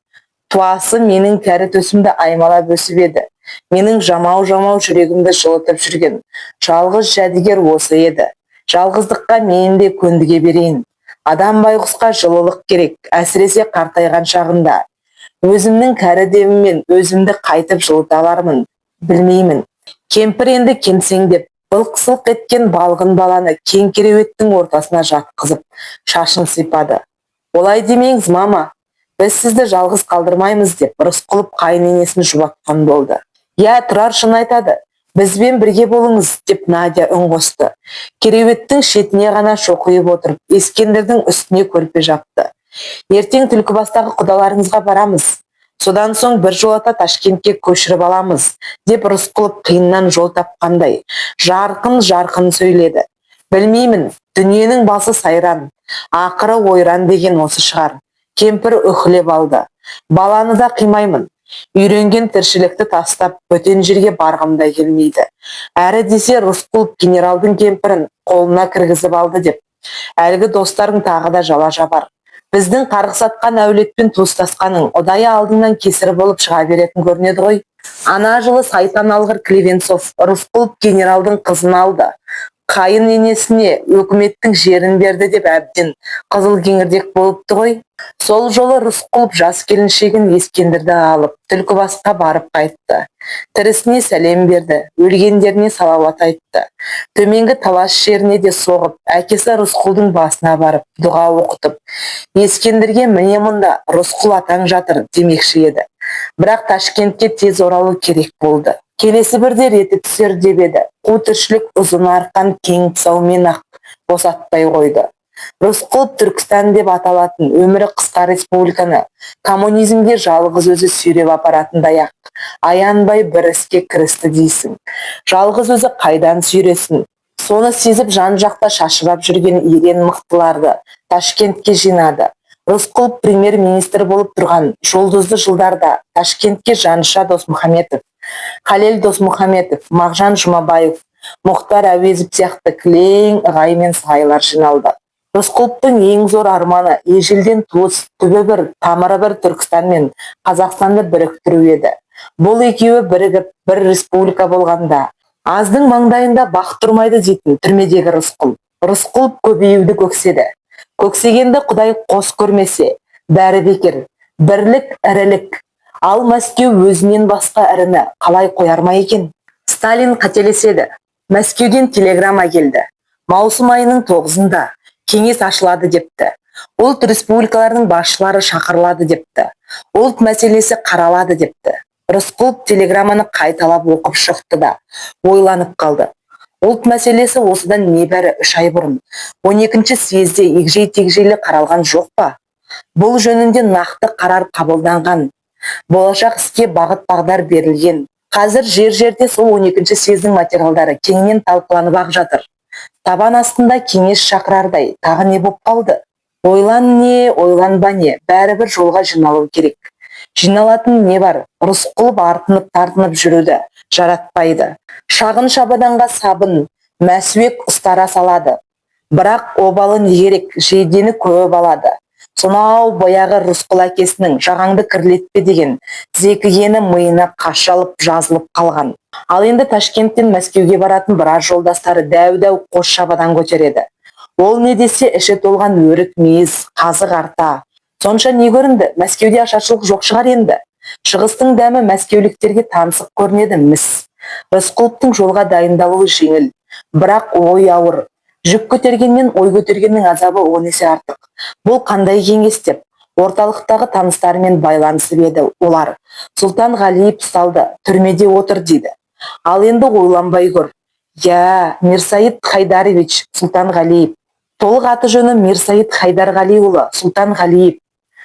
Туасы менің кәрі төсімді аймалап өсіп еді. Менің жамау жүрегімді жылытып жүрген жалғыз жәдігер осы еді. Жалғыздыққа мен де көндіге берейін. Адам байғұсқа жылылық керек, әсіресе қартайған шағында. Өзімнің кәрі деміммен өзімді қайтып жылыта алармын, білмеймін. Кемпір енді кемсеңдеп, былқ-сылқ еткен балғын баланы кең кереуеттің ортасына жатқызып, шашын сипады. Олай демеңіз, мама, біз сізді жалғыз қалдырмаймыз деп Рысқұлов қайыненесін жұбатқан болды. Я, Тұрар шын айтады, бізбен бірге болыңыз, деп Надя үн қосты. Кереуеттің шетіне ғана шоқиып отырып, Ескендірдің үстіне көрпе жапты. Ертең Түлкібастағы құдаларыңызға барамыз. Содан соң бір жолата Ташкентке көшіріп аламыз, деп Рысқұлов қиыннан жол тапқандай жарқын сөйледі. Білмеймін, дүниенің басы сайран, ақыры ойран деген осы шығар. Кемпір үхілеп алды. Баланы да қимаймын. Үйренген тіршілікті тастап, бөтен жерге барғымда келмейді. Әрі десе Рысқұлов генералдың кемпірін қолына кіргізіп алды деп. Әлгі достарың тағы да жала жабар. Біздің қарғысатқан әулетпен туыстасқаның ұдайы алдыңнан кесір болып шыға беретін көрінеді ғой. Ана жылы сайтан алғыр Клевенцов Рысқұлов генералдың қызын алды. Қайын енесіне өкіметтің жерін берді деп әбден қызыл кеңірдек болыпты ғой. Сол жолы Рысқұлов жас келіншегін Ескендірді алып Түлкібасқа барып қайтты. Тірісіне сәлем берді, өлгендеріне салауат айтты. Төменгі талас жеріне де соғып, әкесі Рысқұлдың басына барып дұға оқытып, Ескендірге міне мұнда Рысқұл атаң жатыр демекші еді. Бірақ Ташкентке тез оралу керек болды. Келесі бірде реті түсер деп еді. Қу тіршілік ұзын арқан кең тұсаумен ақ босатпай қойды. Рысқұлов Түркістан деп аталатын өмірі қысқа республиканы коммунизмге жалғыз өзі сүйреп апаратындай ақ аянбай бір іске кірісті дейсің. Жалғыз өзі қайдан сүйресін? Соны сезіп жан-жақта шашырап жүрген ерен мықтыларды Ташкентке жинады. Рысқұлов премьер-министр болып тұрған жұлдызды жылдарда Ташкентке Жанша Досмұхаметов, Халел Досмұхаметов, Мағжан Жұмабаев, Мұхтар Әуезов сияқты кілең ығай мен сығайлар жиналды. Рысқұловтың ең зор арманы ежелден туыс, түбі бір, тамыры бір Түркістан мен Қазақстанды біріктіру еді. Бұл екеуі бірігіп, бір республика болғанда, аздың маңдайында бақ тұрмайды дейтін түрмедегі Рысқұл. Рысқұлов көбеюді көкседі. Көксегенді Құдай қос көрмесе, бәрі бекер, бірлік, ірілік. Ал Мәскеу өзінен басқа іріні қалай қояр ма екен? Сталин қателеседі. Мәскеуден телеграмма келді. Маусым айының 9-ында кеңес ашылады депті. Ұлт республикаларының басшылары шақырылады депті. Ұлт мәселесі қаралады депті. Рысқұлов телеграмманы қайталап оқып шықты да ойланып қалды. Ұлт мәселесі осыдан небәрі 3 ай бұрын 12-ші съезде егжей-тегжейлі қаралған жоқ па? Бұл жөнінде нақты қарар қабылданған. Болашақ іске бағыт-бағдар берілген. Қазір жер-жерде сол 12-ші съездің материалдары кеңінен талқыланып ақ жатыр. Табан астында кеңес шақырардай тағы не боп қалды? Ойлан не, ойланба не, бәрібір жолға жиналу керек. Жиналатын не бар? Рысқұлов артынып-тартынып жүруді жаратпайды. Шағын шабаданға сабын, мәсуек ұстара салады. Бірақ обалы не керек, жейдені көп алады. Сонау баяғы Рысқұл әкесінің жағаңды кірлетпе деген зекігені миына қашалып жазылып қалған. Ал енді Ташкенттен Мәскеуге баратын біраз жолдастары дәу-дәу қос шабадан көтереді. Ол не десе іші толған өрік мейіз, қазық арта. Сонша не көрінді? Мәскеуде ашаршылық жоқ шығар енді. Шығыстың дәмі мәскеуліктерге таңсық көрінеді міс. Рысқұловтың жолға дайындалуы жеңіл, бірақ ой ауыр. Жүк көтергенмен ой көтергеннің азабы 10 есе артық. Бұл қандай кеңес деп орталықтағы таныстарымен байланысып еді олар. Сұлтан Ғалиев ұсталды, түрмеде отыр дейді. Ал енді ойланбай көр. Я, Мирсаид Хайдарович Сұлтан Ғалиев. Толық аты жөні Мирсаид Хайдарғалиұлы Сұлтан Ғалиев.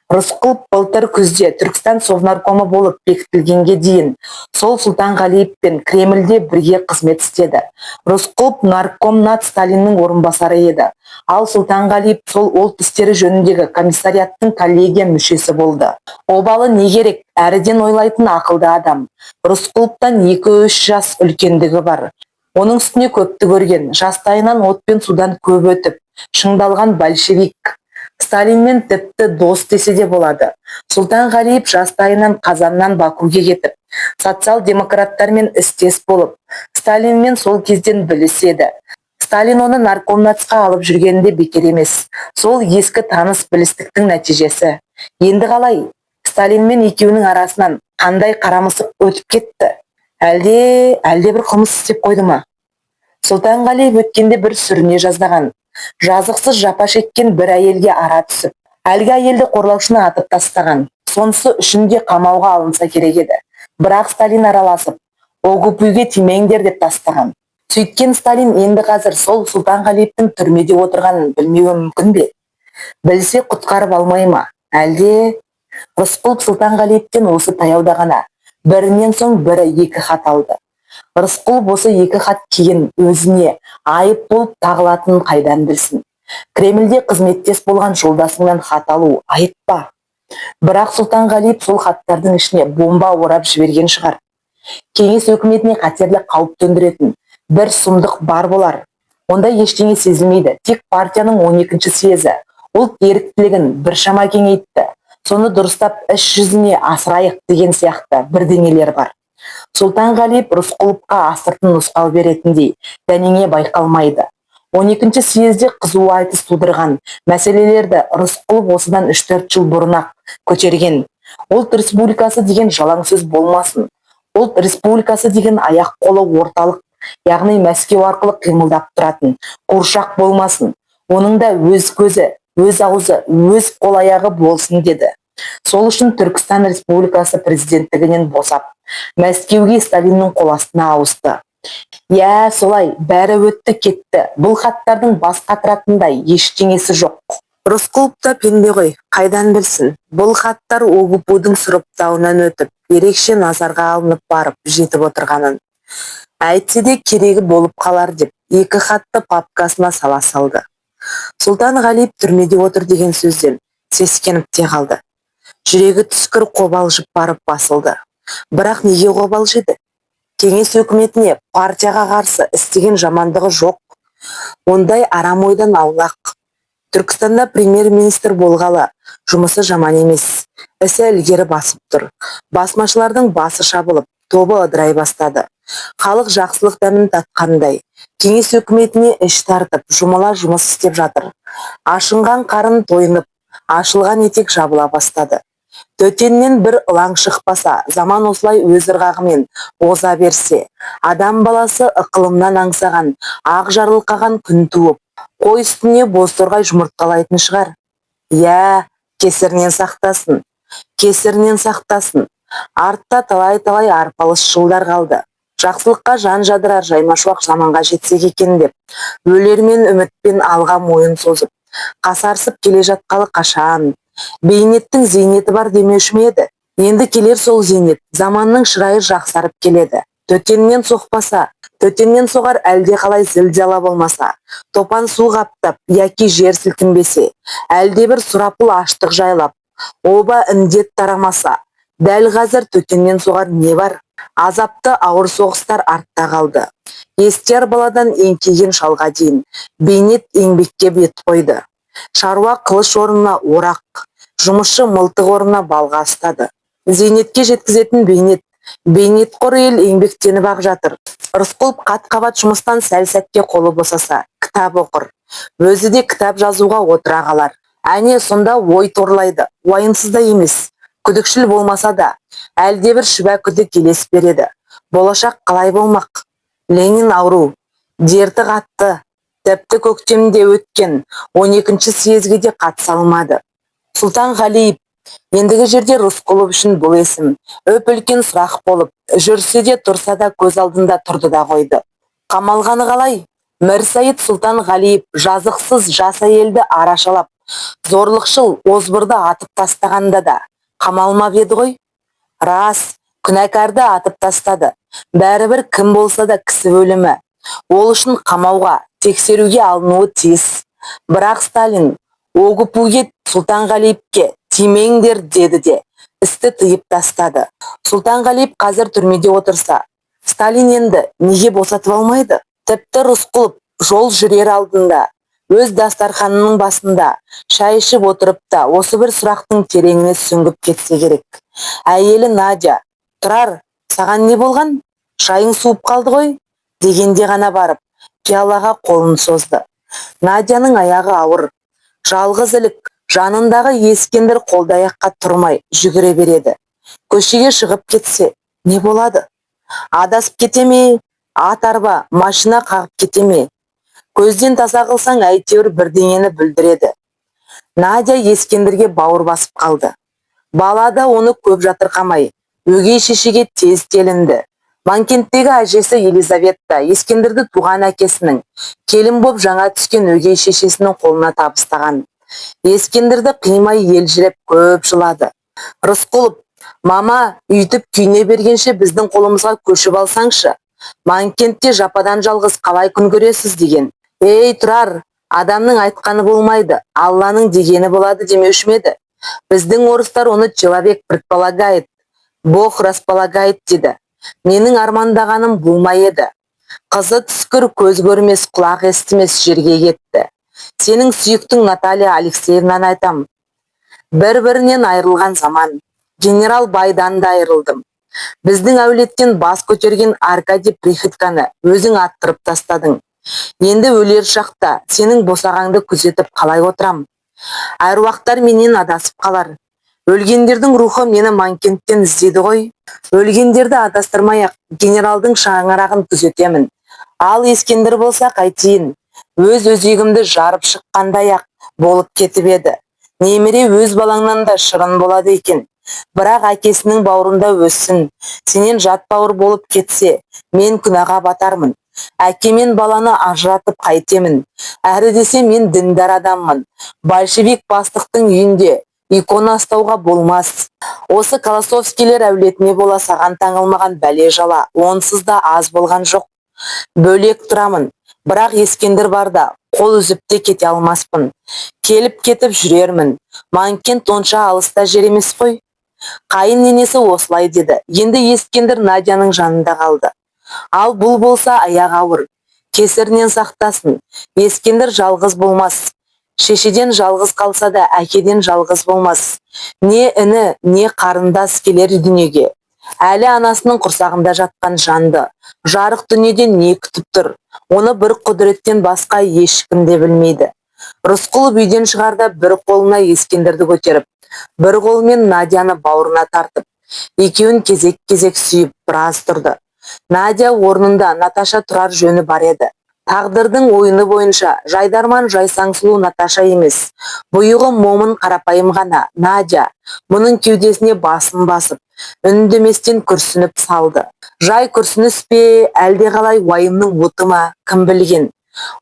Рысқұлов былтыр күзде Түркістан совнаркомы болып бекітілгенге дейін сол Сұлтан Ғалиевпен Кремльде бірге қызмет істеді. Рысқұлов наркомнат Сталиннің орынбасары еді. Ал Сұлтан Ғалиев сол ұлт істері жөніндегі комиссариаттың коллегия мүшесі болды. Обалы не керек? Әріден ойлайтын ақылды адам. Рысқұловтан 2-3 жас үлкендігі бар. Оның үстіне көпті көрген, жастайынан от пен судан көп өтіп, шыңдалған большевик. Сталинмен тіпті дос десе де болады. Сұлтан Ғалиев жастайынан Қазаннан Бакуге кетіп, социал-демократтармен істес болып, Сталинмен сол кезден біліседі. Сталин оны наркомнатқа алып жүргенде бекер емес. Сол ескі таныс білістіктің нәтижесі. Енді қалай? Сталинмен екеуінің арасынан қандай қарамысып өтіп кетті? Әлде бір қылмыс істеп қойды ма? Сұлтан Ғалиев өткенде бір сүріне жаздаған. Жазықсыз жапа шеккен бір әйелге ара түсіп, әлгі әйелді қорлаушыны атып тастаған. Сонысы үшін де қамауға алынса керек еді. Бірақ Сталин араласып, огупүйге тимеңдер деп тастаған. Сөйткен Сталин енді қазір сол Сұлтан Ғалиевтің түрмеде отырғанын білмеуі мүмкін бе? Білсе құтқарып алмай ма? Әлде Рысқұлов Сұлтан Ғалиевтен осы таяуда ғана бірінен соң бірі 2 хат алды. Рысқұлов осы 2 хат кейін өзіне айып болып тағылатынын қайдан білсін? Кремльде қызметтес болған жолдасыңнан хат алу айып па? Бірақ Сұлтан Ғалиев сол хаттардың ішіне бомба орап жіберген шығар. Кеңес өкіметіне қатерлі қауіп төндіретін бір сұмдық бар болар. Онда ештеңе сезілмейді. Тек партияның 12-ші съезі ұлт еріктілігін біршама кеңейтті. Соны дұрыстап іс жүзіне асырайық деген сияқты бірдеңелер бар. Сұлтан Ғалиев Рысқұловқа астыртын нұсқау беретіндей дәнеңе байқалмайды. 12-ші съезде қызу айтыс тудырған мәселелерді Рысқұлов осыдан 3-4 жыл бұрын-ақ көтерген. Ұлт республикасы деген жалаң сөз болмасын. Ұлт республикасы деген аяқ қолы орталық, яғни Мәскеу арқылы қимылдап тұратын қуыршақ болмасын. Оның да өз көзі, өз аузы, өз қол аяғы болсын деді. Сол үшін Түркістан Республикасы президенттігінен босап, Мәскеуге Сталиннің қол астына ауысты. Я, солай, бәрі өтті кетті. Бұл хаттардың бас қатыратындай ештеңесі жоқ. Рысқұлов та пенде ғой, қайдан білсін? Бұл хаттар ОГПУ-дың сұрыптауынан өтіп, ерекше назарға алынып барып жетіп отырғанын. Әйтсе де керегі болып қалар деп екі хатты папкасына сала салды. Сұлтан Ғалиев түрмеде отыр деген сөзден сескеніп те қалды. Жүрегі түскір қобалжып барып басылды. Бірақ неге қобалжыды? Кеңес өкіметіне, партияға қарсы істеген жамандығы жоқ. Ондай арам ойдан аулақ. Түркістанда премьер-министр болғалы жұмысы жаман емес. Ісі ілгері басып тұр. Басмашылардың басы шабылып, тобы ыдырай бастады. Халық жақсылық дәмін татқандай. Кеңес өкіметіне іш тартып, жұмыла жұмыс істеп жатыр. Ашынған қарын тойынып, ашылған етек жабыла бастады. Төтеннен бір ылаң шықпаса, заман осылай өз ырғағымен оза берсе, адам баласы ықылымнан аңсаған, ақ жарылқаған күн туып, қой үстіне бозторғай жұмыртқалайтын шығар. Иә, кесірінен сақтасын, кесірінен сақтасын. Артта талай-талай арпалыс жылдар қалды. Жақсылыққа жан жадырар жаймашуақ заманға жетсек екен деп, өлермен үмітпен алға мойын созып, қасарсып келе жатқалы қашан. Бейнеттің зейнеті бар демеуші ме еді? Енді келер сол зейнет, заманның шырайы жақсарып келеді. Төтеннен соқпаса, төтеннен соғар әлде қалай зілзала болмаса, топан су қаптап, яки жер сілкінбесе, әлде бір сұрапыл аштық жайлап, оба індет тарамаса, дәл қазір төтеннен соғар не бар? Азапты ауыр соғыстар артта қалды. Естияр баладан еңкейген шалға дейін бейнет еңбекке бет қойды. Шаруа қылыш орнына орақ, жұмысшы мылтық орнына балға ұстады. Зейнетке жеткізетін бейнет қор ел еңбектеніп ақ жатыр. Рысқұлов қат-қабат жұмыстан сәл-сәтке қолы босаса, кітап оқыр. Өзі де кітап жазуға отыра қалар. Әне сонда ой торлайды, уайымсыз да емес. Күдікшіл болмаса да, әлде бір шүбә күдік елес береді. Болашақ қалай болмақ? Ленин ауру, дерті қатты. Тіпті көктемде өткен 12-ші съезге де қатыса алмады. Сұлтан Ғалиев, ендігі жерде Рысқұлов үшін бұл есім өп үлкен сұрақ болып, жүрсе де тұрса да көз алдында тұрды да қойды. Қамалғаны қалай? Мірсайыт Сұлтан Ғалиев жазықсыз жас әйелді арашалап, зорлықшыл озбырды атып тастағанда да қамалмап еді ғой? Рас, күнәкарды атып тастады. Бәрібір кім болса да кісі өлімі. Ол үшін қамауға, тексеруге алынуы тиіс. Бірақ Сталин Огупуге Сұлтан Ғалиевке тимеңдер деді де, істі тыйып тастады. Сұлтан Ғалиев қазір түрмеде отырса, Сталин енді неге босатып алмайды? Тіпті Рысқұлов жол жүрер алдында, өз дастарханының басында, шай ішіп отырып та, осы бір сұрақтың тереңіне сүңгіп кетсе керек. Әйелі Надя, тұрар, саған не болған? Шайың суып қалды ғой? Дегенде ғана барып, пиалаға қолын созды. Надяның аяғы ауыр, жалғыз ілік, жанындағы ескендір қолды-аяққа тұрмай жүгіре береді. Көшеге шығып кетсе, не болады? Адасып кете ме? Ат арба, машина қағып кете ме? Көзден таса қылсаң әйтеуір бірдеңені бүлдіреді. Надя ескендірге бауыр басып қалды. Бала да оны көп жатырқамай, өгей шешеге тез телінді. Манкенттегі әжесі Елизавета ескендірді туған әкесінің, келін боп жаңа түскен өгей шешесінің қолына табыстаған. Ескендірді қимай елжіреп көп жылады. Рысқұлов, мама, үйтіп күйне бергенше біздің қолымызға көшіп алсаңшы. Манкентте жападан жалғыз қалай күн көресіз деген. Ей, тұрар, адамның айтқаны болмайды, Алланың дегені болады демеуші ме еді? Біздің орыстар оны человек предполагает, Бог располагает деді. Менің армандағаным болмай еді. Қызы түскір, көз көрмес, құлақ естімес жерге кетті. Сенің сүйіктің Наталья Алексеевнан айтам. Бір-бірінен айырылған заман. Генерал Байдан да айырылдым. Біздің әулеттен бас көтерген Аркадий Приходьконы өзің аттырып тастадың. Енді өлер шақта сенің босағаңды күзетіп қалай отырам? Әруақтар менен адасып қалар. Өлгендердің рухы мені Манкенттен іздеді ғой. Өлгендерді адастырмай-ақ генералдың шаңырағын күзетемін. Ал Ескендір болса қайтейін? Өз өзегімді жарып шыққандай-ақ болып кетіп еді. Немере өз балаңнан да шырын болады екен. Бірақ әкесінің бауырында өссін. Сенен жат бауыр болып кетсе, мен күнәға батармын. Әкемен баланы ажыратып қайтемін. Әрі десе мен діндар адаммын. Большевик бастықтың үйінде икона ұстауға болмас. Осы Колосовскийлер әулетіне бола саған таңылмаған бәле жала, онсыз да аз болған жоқ. Бөлек тұрамын. Бірақ Ескендір барда қол үзіп те кете алмаспын. Келіп кетіп жүрермін. Манкент онша алыста жер емес қой. Қайын ненесі осылай деді. Енді Ескендір Надяның жанында қалды. Ал бұл болса аяқ ауыр. Кесірінен сақтасын. Ескендір жалғыз болмас. Шешеден жалғыз қалса да әкеден жалғыз болмас. Не іні, не қарындас келер дүниеге. Әлі анасының құрсағында жатқан жанды. Жарық дүниеден не күтіп тұр? Оны бір құдіреттен басқа ешкім де білмейді. Рысқұлов үйден шығарда бір қолына Ескендірді көтеріп, бір қолымен Надяны бауырына тартып, екеуін кезек-кезек сүйіп біраз тұрды. Надя орнында, Наташа тұрар жөні бар еді. Тағдырдың ойыны бойынша жайдарман жайсаң сұлу Наташа емес, бұйығы момын қарапайым ғана Надя мұның кеудесіне басын басып, үндеместен күрсініп салды. Жай күрсініс пе, әлде қалай уайымның оты ма, кім білген.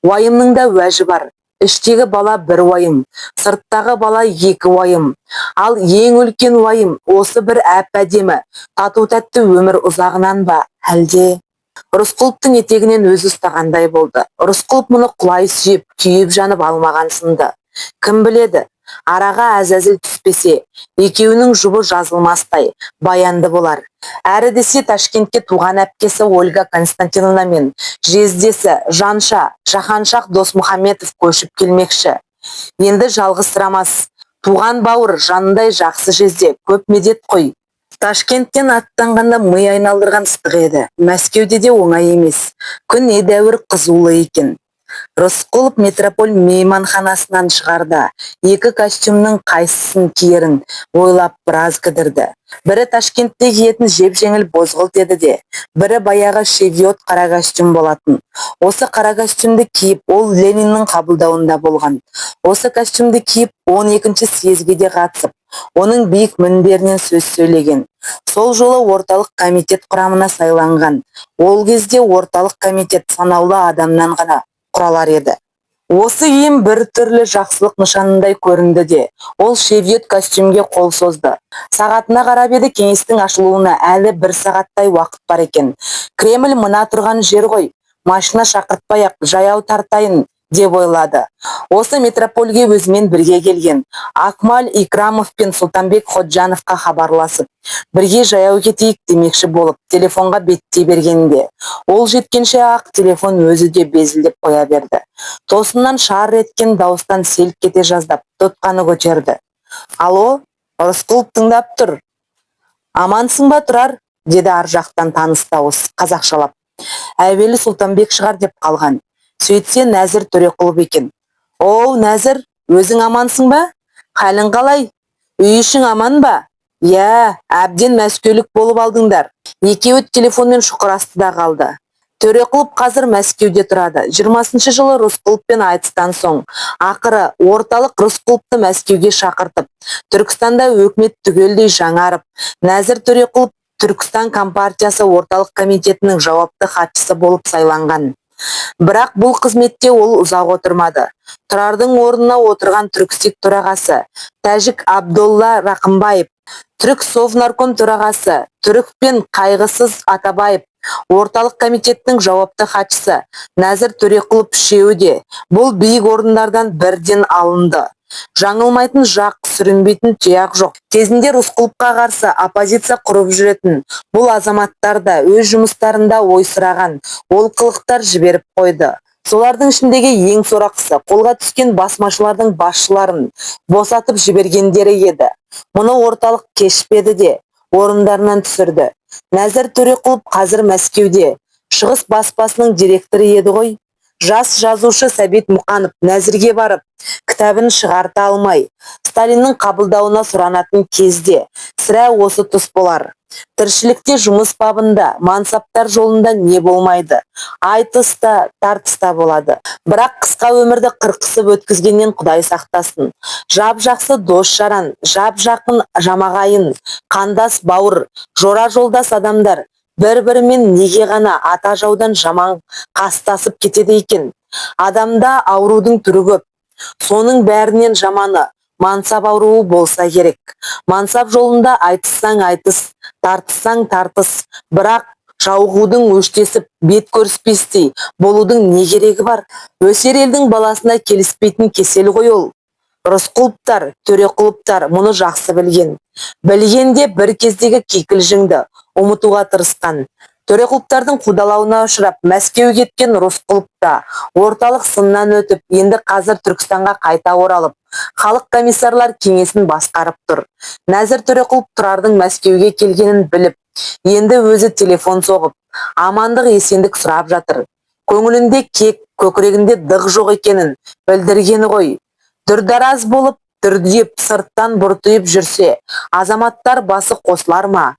Уайымның да уәжі бар. Іштегі бала бір уайым, сырттағы бала екі уайым. Ал ең үлкен уайым осы бір әп-әдемі, тату-тәтті өмір ұзағынан ба, әлде? Рысқұловтың етегінен өзі ұстағандай болды. Рысқұлов мұны құлай сүйіп, күйіп жанып алмаған сынды. Кім біледі, араға әзәзіл түспесе, екеуінің жұбы жазылмастай, баянды болар. Әрі десе Ташкентке туған әпкесі Ольга Константиновна мен жездесі Жанша, Жаһаншақ Досмұхаметов көшіп келмекші. Енді жалғызсырамас. Туған бауыр жанындай жақсы жезде, көп медет қой. Ташкенттен аттанғанда ми айналдырған ыстық еді. Мәскеуде де оңай емес. Күн едәуір қызулы екен. Рысқұлов метрополь мейманханасынан шығарда, екі костюмнің қайсысын киерін ойлап біраз кідірді. Бірі Ташкентте киетін жеп-жеңіл бозғылт еді де, бірі баяғы шевиот қара костюм болатын. Осы қара костюмді киіп, ол Лениннің қабылдауында болған. Осы костюмді киіп, 12-ші съезге де қатысып, оның биік мінберінен сөз сөйлеген. Сол жолы орталық комитет құрамына сайланған. Ол кезде орталық комитет санаулы адамнан ғана құралар еді. Осы ем бір түрлі жақсылық нышанындай көрінді де, ол шевиот костюмге қол созды. Сағатына қарап еді, кеңестің ашылуына әлі 1 сағаттай уақыт бар екен. Кремль мына тұрған жер ғой, машина шақыртпай-ақ жаяу тартайын деп ойлады. Осы метропольге өзімен бірге келген Акмал Икрамов пен Сұлтанбек Ходжановқа хабарласып, бірге жаяу кетейік демекші болып, телефонға беттей бергенде, ол жеткенше ақ телефон өзі де безілдеп қоя берді. Тосыннан шар еткен дауыстан селк кете жаздап, тұтқаны көтерді. Алло, Рысқұлов тыңдап тұр. Амансың ба, тұрар? Деді ар жақтан таныс дауыс, қазақшалап. Әуелі Сұлтанбек шығар деп қалған. Сөйтсе Нәзір Төреқұлов екен. Оу, Нәзір, өзің амансың ба? Қалың қалай? Үй ішің аман ба? Я, әбден мәскеулік болып алдыңдар. Екеуі телефонмен шұқырастыда қалды. Төреқұлов қазір Мәскеуде тұрады. 20-шы жылы Рысқұловпен айтыстан соң, ақыры орталық Рысқұловты Мәскеуге шақыртып, Түркістанда өкімет түгелдей жаңарып, Нәзір Төреқұлов Түркістан компартиясы орталық комитетінің жауапты хатшысы болып сайланған. Бірақ бұл қызметте ол ұзақ отырмады. Тұрардың орнына отырған Түркістек төрағасы Тәжік Абдолла Рақымбаев, Түрік Совнарком төрағасы Түрік пен Қайғысыз Атабаев, орталық комитеттің жауапты хатшысы Нәзір Төреқұлов үшеуі де бұл биік орындардан бірден алынды. Жаңылмайтын жақ, сүрінбейтін тұяқ жоқ. Кезінде Рысқұловқа қарсы оппозиция құрып жүретін бұл азаматтар да өз жұмыстарында ойсыраған олқылықтар жіберіп қойды. Солардың ішіндегі ең сорақысы қолға түскен басмашылардың басшыларын босатып жібергендері еді. Мұны орталық кешпеді де орындарынан түсірді. Нәзір Төреқұлов қазір Мәскеуде, Шығыс баспасының директоры еді ғой. Жас жазушы Сәбит Мұқанов Нәзірге барып, кітабын шығарта алмай, Сталиннің қабылдауына сұранатын кезде сірә осы тұс болар. Тіршілікте жұмыс бабында, мансаптар жолында не болмайды. Айтыста, тартыста болады. Бірақ қысқа өмірді қырқысып өткізгеннен Құдай сақтасын. Жап-жақсы дос-жаран, жап-жақын жамағайын, қандас бауыр, жора жолдас адамдар бір-бірімен неге ғана ата жаудан жаман қастасып кетеді екен. Адамда аурудың түрі көп. Соның бәрінен жаманы мансап ауруы болса керек. Мансап жолында айтыссаң айтыс, тартыссаң тартыс, бірақ жауығудың өштесіп бет көріспестей болудың не керегі бар? Өсер елдің баласына келіспейтін кесел ғой ол. Рысқұловтар, Төреқұловтар мұны жақсы білген. Білгенде бір кездегі кикілжіңді ұмытуға тырысқан. Төреқұловтардың қудалауына ұшырап Мәскеуге кеткен Рысқұлов та орталық сыннан өтіп, енді қазір Түркістанға қайта оралып, халық комиссарлар кеңесін басқарып тұр. Нәзір Төреқұлов Тұрардың Мәскеуге келгенін біліп, енді өзі телефон соғып, амандық есендік сұрап жатыр. Көңілінде кек, көкірегінде дық жоқ екенін білдіргені ғой. Дүрдараз болып, дүрдиіп, сырттан бұртиып жүрсе, азаматтар басы қосылар ма?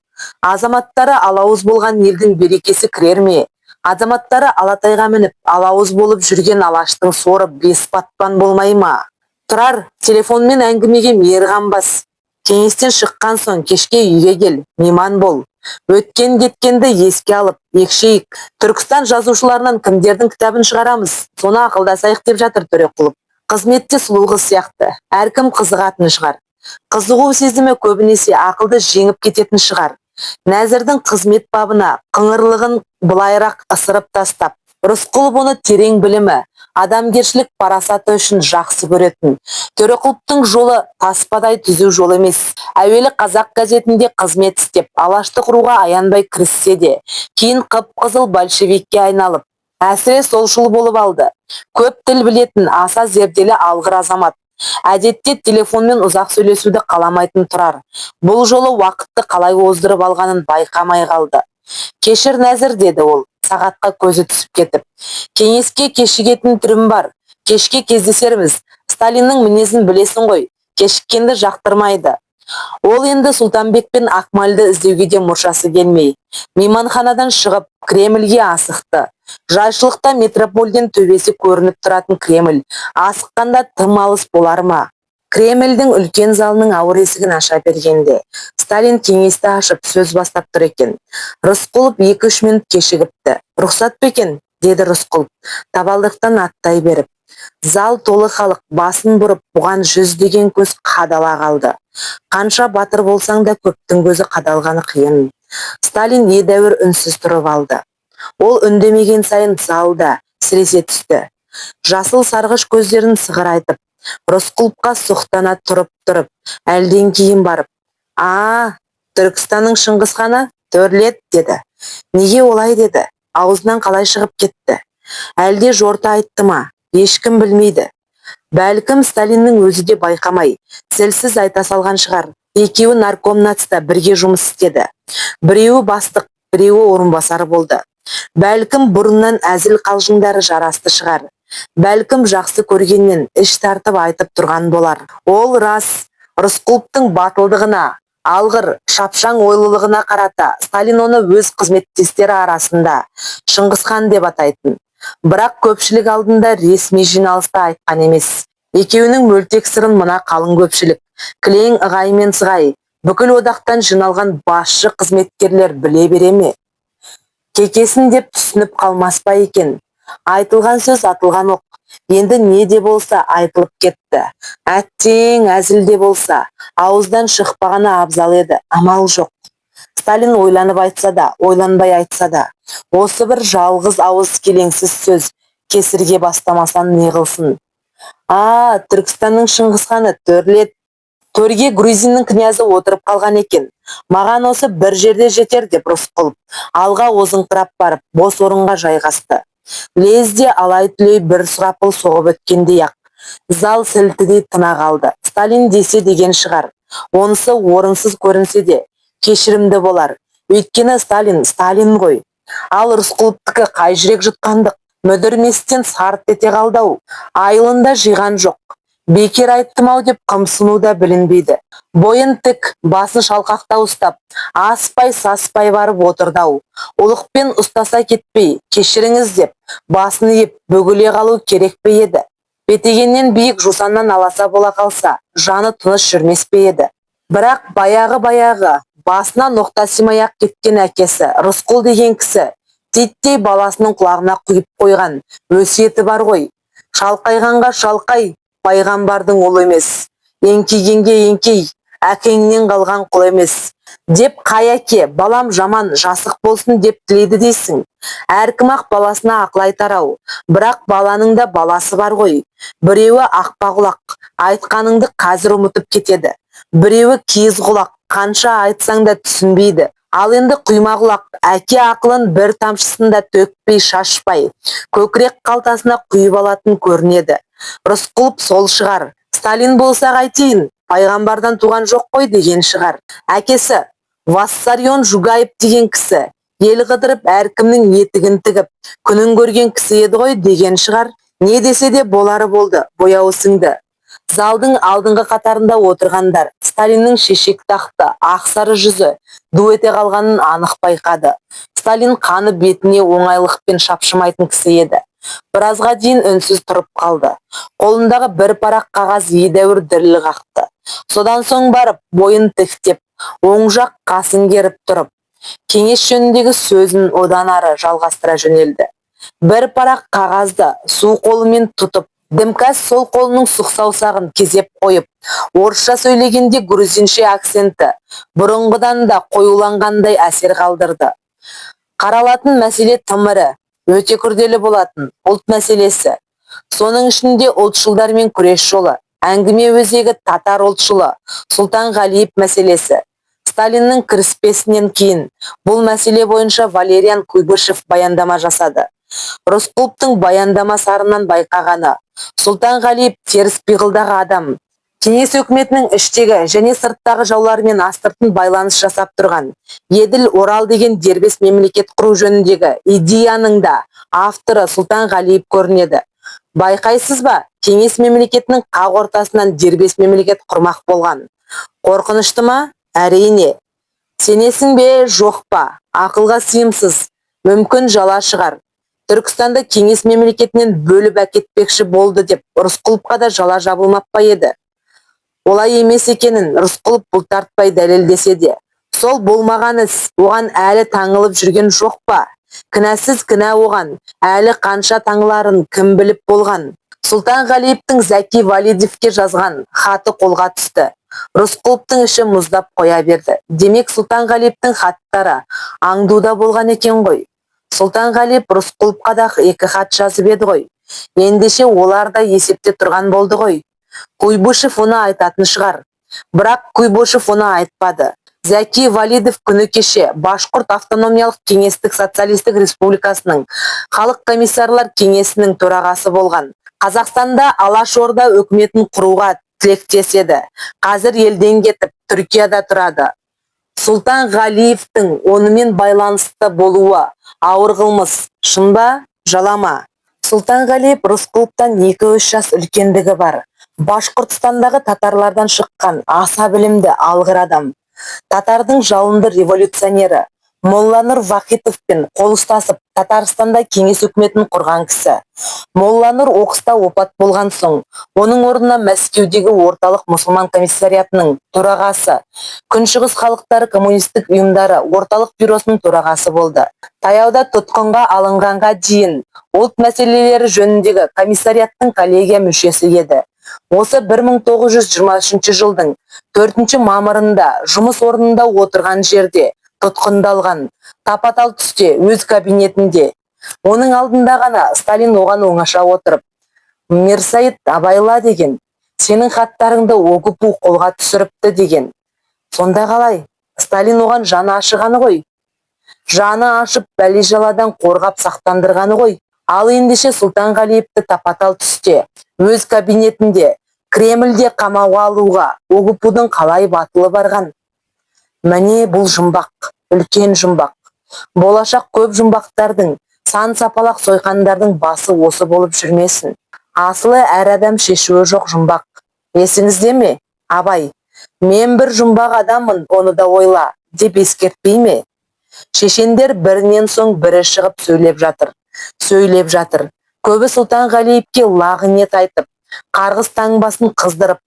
Азаматтары алауыз болған елдің берекесі кірер ме? Азаматтары алатайға мініп, алауыз болып жүрген алаштың соры бес батпан болмай ма? Тұрар, телефонмен әңгімеге мейірған бас. Кеңестен шыққан соң кешке үйге кел, мейман бол. Өткен кеткенді еске алып, екшейік. Түркістан жазушыларынан кімдердің кітабын шығарамыз? Соны ақылдасайық деп жатыр Төреқұлов. Қызметте сұлу қыз сияқты, әркім қызығатын шығар. Қызығу сезімі көбінесе ақылды жеңіп кететін шығар. Нәзірдің қызмет бабына қыңырлығын былайырақ ысырып тастап, Рысқұлов оны терең білімі, адамгершілік парасаты үшін жақсы көретін. Төреқұловтың жолы таспадай түзу жол емес. Әуелі Қазақ газетінде қызмет істеп, алашты құруға аянбай кіріссе де, кейін қып-қызыл большевикке айналып, әсіре солшыл болып алды. Көп тіл білетін, аса зерделі алғыр азамат. Әдетте телефонмен ұзақ сөйлесуді қаламайтын Тұрар. Бұл жолы уақытты қалай оздырып алғанын байқамай қалды. Кешір Нәзір, деді ол, сағатқа көзі түсіп кетіп. Кеңеске кешігетін түрім бар. Кешке кездесерміз. Сталиннің мінезін білесің ғой. Кешіккенді жақтырмайды. Ол енді Сұлтанбек пен Ақмалды іздеуге де мұршасы келмей, мейманханадан шығып Кремльге асықты. Жайшылықта метрополден төбесі көрініп тұратын Кремль асыққанда тым алыс болар ма? Кремльдің үлкен залының ауыр есігін аша бергенде Сталин кеңесті ашып сөз бастап тұр екен. Рысқұлов 2-3 минут кешігіпті. Рұқсат па екен? Деді Рысқұлов, табалдырықтан аттай беріп. Зал толы халық басын бұрып, бұған жүздеген көз қадала қалды. Қанша батыр болсаң да көптің көзі қадалғаны қиын. Сталин едәуір үнсіз тұрып алды. Ол үндемеген сайын залда сіресе түсті. Жасыл сарғыш көздерін сығырайтып, Рысқұловқа сұқтана тұрып, әлден кейін барып, Түркістанның Шыңғысханы Төрлет, деді. Неге олай, деді. Аузынан қалай шығып кетті? Әлде жорта айтты ма? Ешкім білмейді. Бәлкім Сталиннің өзі де байқамай, сілсіз айта салған шығар. Екеуі наркомнатста бірге жұмыс істеді. Біреуі бастық, біреуі орынбасар болды. Бәлкім бұрыннан әзіл қалжыңдары жарасты шығар. Бәлкім жақсы көргеннен іш тартып айтып тұрған болар. Ол рас. Рысқұловтың батылдығына, алғыр, шапшаң ойлылығына қарата Сталин оны өз қызметтестері арасында Шыңғысхан деп атайтын. Бірақ көпшілік алдында ресми жиналыста айтқан емес. Екеуінің мөлтек сырын мына қалың көпшілік, кілең ығай мен сығай, бүкіл одақтан жиналған басшы қызметкерлер біле бере ме? Кекесін деп түсініп қалмас па екен? Айтылған сөз атылған оқ. Енді не де болса айтылып кетті. Әттең әзіл де болса, ауыздан шықпағаны абзал еді, амал жоқ. Сталин ойланып айтса да, ойланбай айтса да, осы бір жалғыз ауыз келеңсіз сөз кесірге бастамасан не қылсын? Түркістанның Шыңғысханы Төрлет. Төрге грузиннің князы отырып қалған екен. Маған осы бір жерде жетер, деп Рысқұлов алға озыңқырап барып, бос орынға жайғасты. Лезде алай-түлей бір сұрапыл соғып өткендей ақ зал сілтідей тына қалды. Сталин десе деген шығар. Онысы орынсыз көрінсе де кешірімді болар. Өйткені Сталин ғой. Ал Рысқұловтікі қай жүрек жұтқандық, мүдірместен сарт ете қалды-ау. Айылында жиған жоқ. Бекер айттым-ау деп қымсыну да білінбейді. Бойын тік, басын шалқақта ұстап, аспай-саспай барып отырды-ау. Ұлықпен ұстаса кетпей, кешіріңіз деп, басын иіп, бөгіле қалу керек пе еді? Бетегеннен биік жусаннан аласа бола қалса, жаны тыныш жүрмес пе еді? Бірақ баяғы, басына ноқта симай-ақ кеткен әкесі, Рысқұл деген кісі, титтей баласының құлағына құйып қойған өсиеті бар ғой. Шалқайғанға шалқай, пайғамбардың ұлы емес. Еңкейгенге еңкей, әкеңнен қалған құл емес. Деп қай әке, балам жаман, жасық болсын деп тілейді дейсің. Әркім-ақ баласына ақыл айтар-ау, бірақ баланың да баласы бар ғой. Біреуі ақпа-құлақ, айтқаныңды қазір ұмытып кетеді. Біреуі киіз құлақ, қанша айтсаң да түсінбейді. Ал енді құйма-құлақ, әке ақылын бір тамшысында төкпей шашпай, көкірек қалтасына құйып алатын көрінеді. Рысқұлов сол шығар. Сталин болса қайтейін, пайғамбардан туған жоқ қой деген шығар. Әкесі Вассарион Жугаев деген кісі, ел қыдырып әркімнің етігін тігіп, күнін көрген кісі еді ғой деген шығар. Не десе де болары болды, бояуы сіңді. Залдың алдыңғы қатарында отырғандар Сталиннің шешек тақты, ақсары жүзі ду ете қалғанын анық байқады. Сталин қаны бетіне оңайлықпен шапшымайтын кісі еді. Біразға дейін үнсіз тұрып қалды. Қолындағы бір парақ қағаз едәуір діріл қақты. Содан соң барып, бойын тіктеп, оң жақ қасын керіп тұрып, кеңес жөніндегі сөзін одан ары жалғастыра жөнелді. Бір парақ қағазды су қолымен тұтып, дімкәс сол қолының сұқ саусағын кезеп қойып, орысша сөйлегенде грузинше акценті бұрынғыдан да қоюланғандай әсер қалдырды. Қаралатын мәселе тым ірі, өте күрделі болатын ұлт мәселесі. Соның ішінде ұлтшылдармен күрес жолы, әңгіме өзегі татар ұлтшылы Сұлтан Ғалиев мәселесі. Сталиннің кіріспесінен кейін бұл мәселе бойынша Валериан Куйбышев баяндама жасады. Рысқұловтың баяндама сарынан байқағаны, Сұлтан Ғалиев теріс пиғылдағы адам. Кеңес өкіметінің іштегі және сырттағы жауларымен астыртын байланыс жасап тұрған, Еділ Орал деген дербес мемлекет құру жөніндегі идеяның да авторы Сұлтан Ғалиев көрінеді. Байқайсыз ба, кеңес мемлекетінің қақ ортасынан дербес мемлекет құрмақ болған. Қорқынышты ма? Әрине. Сенесің бе, жоқ па? Ақылға сыйымсыз, мүмкін жала шығар. Түркістанда кеңес мемлекетінен бөліп әкетпекші болды деп Рысқұловқа да жала жабылмап па еді? Олай емес екенін Рысқұлов бұлтартпай дәлелдесе де, сол болмаған іс оған әлі таңылып жүрген жоқ па? Кінәсіз кінә оған, әлі қанша таңыларын кім біліп болған? Сұлтан Ғалиевтің Зәки Валидовке жазған хаты қолға түсті. Рысқұловтың іші мұздап қоя берді. Демек Сұлтан Ғалиевтің хаттары аңдуда болған екен ғой. Сұлтан Ғалиев Рысқұловқа да 2 хат жазып еді ғой. Ендеше олар да есепте тұрған болды ғой. Куйбышев оны айтатын шығар. Бірақ Куйбышев оны айтпады. Зәки Валидов күні кеше Башқұрт автономиялық кеңестік социалистік республикасының халық комиссарлар кеңесінің төрағасы болған. Қазақстанда Алашорда өкіметін құруға тілектес еді. Қазір елден кетіп, Түркияда тұрады. Сұлтан Ғалиевтің онымен байланысты болуы ауыр қылмыс, шын ба, жалама? Сұлтан Ғалиев Рысқұловтан 2-3 жас үлкендігі бар. Башқұртстандағы татарлардан шыққан аса білімді алғыр адам. Татардың жалынды революционері Молланұр Вахитовпен қол ұстасып Татарстанда кеңес үкіметін құрған кісі. Молланұр оқыста опат болған соң, оның орнына Мәскеудегі орталық мұсылман комиссариатының төрағасы, Күншығыс халықтары коммунистік ұйымдары орталық бюросының төрағасы болды. Таяуда тұтқынға алынғанға дейін ұлт мәселелері жөніндегі комиссариаттың коллегия мүшесі еді. Осы 1923 жылдың 4 мамырында жұмыс орнында отырған жерде тұтқындалған, тапатал түсте өз кабинетінде. Оның алдында ғана Сталин оған оңаша отырып, Мирсайыт абайла деген, сенің хаттарыңды оқып қолға түсіріпті деген. Сонда қалай? Сталин оған жаны ашығаны ғой. Жаны ашып бәле жаладан қорғап сақтандырғаны ғой. Ал ендеше Сұлтан Ғалиевті тапатал түсте өз кабинетінде Кремльде қамауға алуға ОГПУ-дың қалай батылы барған? Міне бұл жұмбақ, үлкен жұмбақ. Болашақ көп жұмбақтардың, сан сапалақ сойқандардың басы осы болып жүрмесін. Асылы әр адам шешуі жоқ жұмбақ. Есіңізде ме, Абай? Мен бір жұмбақ адаммын, оны да ойла, деп ескертпей ме? Шешендер бірінен соң бірі шығып сөйлеп жатыр. Көбі Сұлтан Ғалиевке лағынет айтып, қарғыс таңбасын қыздырып,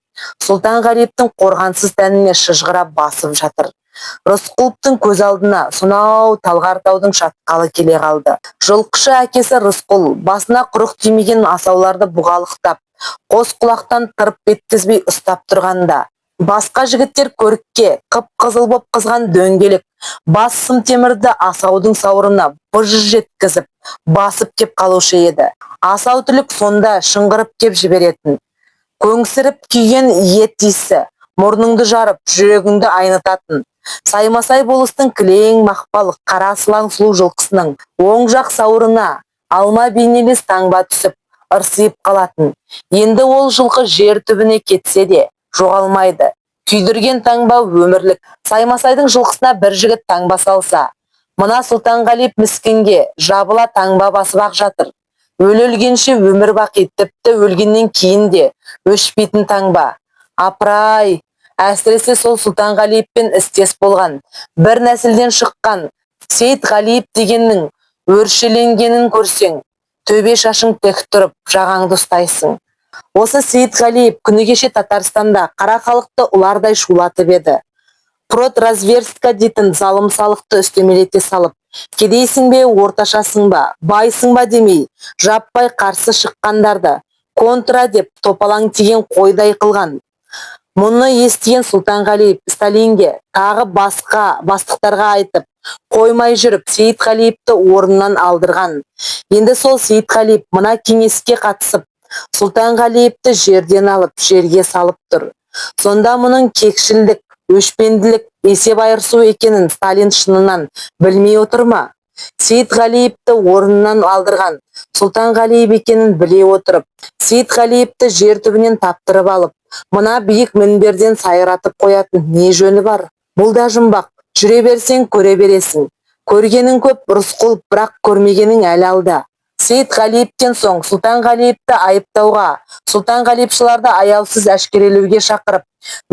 Сұлтан Ғалиевтің қорғансыз тәніне шыжғырап басып жатыр. Рысқұловтың көз алдына сонау Талғар-таудың шатқалы келе қалды. Жылқышы әкесі Рысқұл басына құрық тимеген асауларды бұғалықтап, қос құлақтан тырып еткізбей ұстап тұрғанда, Басқа жігіттер көрікке қып-қызыл боп қызған дөңгелек бас сым темірді асаудың сауырына быж жеткізіп басып кеп қалушы еді. Асау түлік сонда шыңғырып кеп жіберетін. Көңсіріп күйген ет иісі мұрныңды жарып жүрегіңді айнытатын. Саймасай болыстың кілең мақпал қара сылаң сұлу жылқысының оң жақ сауырына алма бейнелес таңба түсіп ырсиып қалатын. Енді ол жылқы жер түбіне кетсе де жоғалмайды. Күйдірген таңба өмірлік. Саймасайдың жылқысына бір жігіт таңба салса, мына Сұлтанғалиев міскінге жабыла таңба басып ақ жатыр. Өлгенше өмір бақи, тіпті өлгеннен кейін де өшпейтін таңба. Апырай, әсіресе сол Сұлтанғалиевпен істес болған, бір нәсілден шыққан Сейітғалиев дегеннің өршеленгенін көрсең, төбе шашың тік тұрып жағаңды ұстайсың. Осы Сейітғалиев күні кеше Татарстанда қара халықты ұлардай шулатып еді. Продразверстка дейтін залым салықты үстемелете салып, кедейсің бе, орташасың ба, байсың ба демей, жаппай қарсы шыққандарды контра деп топалаң тиген қойдай қылған. Мұны естіген Сұлтанғалиев Сталинге тағы басқа бастықтарға айтып, қоймай жүріп Сейітғалиевті орнынан алдырған. Енді сол Сейітғалиев мына кеңеске қатысып, Сұлтанғалиевті жерден алып, жерге салып тұр. Сонда мұның кекшілдік, өшпенділік, есеп айырысу екенін Сталин шынынан білмей отыр ма? Сейітғалиевті орнынан алдырған Сұлтанғалиев екенін біле отырып, Сейітғалиевті жер түбінен таптырып алып, мына биік мінберден сайратып қоятын не жөні бар? Бұл да жұмбақ. Жүре берсең көре бересің. Көргенің көп, Рысқұлов, бірақ көрмегенің әлі алда. Сейітғалиевтен соң Сұлтанғалиевті айыптауға, Сұлтанғалиевшыларды аяусыз әшкерелеуге шақырып,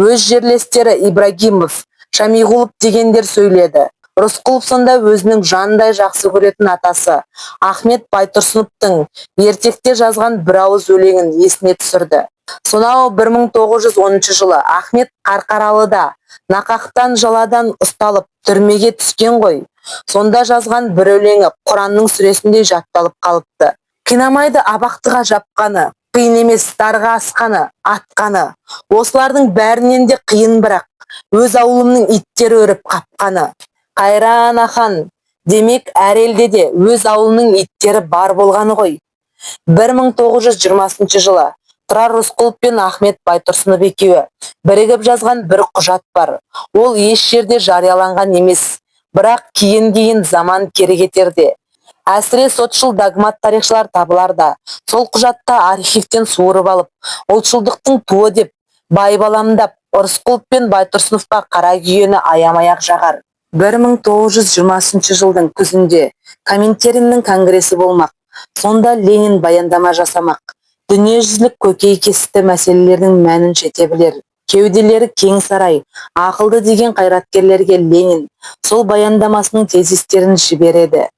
өз жерлестері Ибрагимов, Шамиғұлов дегендер сөйледі. Рысқұлов сонда өзінің жандай жақсы көретін атасы Ахмет Байтұрсыновтың ертекте жазған бір ауыз өлеңін есіне түсірді. Сонау 1910 жылы Ахмет Қарқаралыда нақақтан жаладан ұсталып түрмеге түскен ғой. Сонда жазған бір өлеңі Құранның сүресіндей жатталып қалыпты. Қинамайды абақтыға жапқаны, қиын емес дарға асқаны, атқаны. Осылардың бәрінен де қиын, бірақ өз ауылымның иттері өріп қапқаны. Қайран ахан, демек әр елде де өз ауылының иттері бар болғаны ғой. 1920 жылы Тұрар Рысқұлов пен Ахмет Байтұрсынов екеуі бірігіп жазған бір құжат бар. Ол еш жерде жарияланған емес, бірақ кейін заман кері кетерде. Әсіре сотшыл догмат тарихшылар табыларда, сол құжатта архивтен суырып алып, ұлтшылдықтың туы деп байбаламдап, Рысқұлов пен Байтұрсыновқа қара күйені аямай-ақ жағар. 1920 жылдың күзінде Коминтерннің конгресі болмақ. Сонда Ленин баяндама жасамақ. Дүниежүзілік көкейкесті мәселелердің мәнін жете білер, кеуделері кең сарай, ақылды деген қайраткерлерге Ленин сол баяндамасының тезистерін жібереді.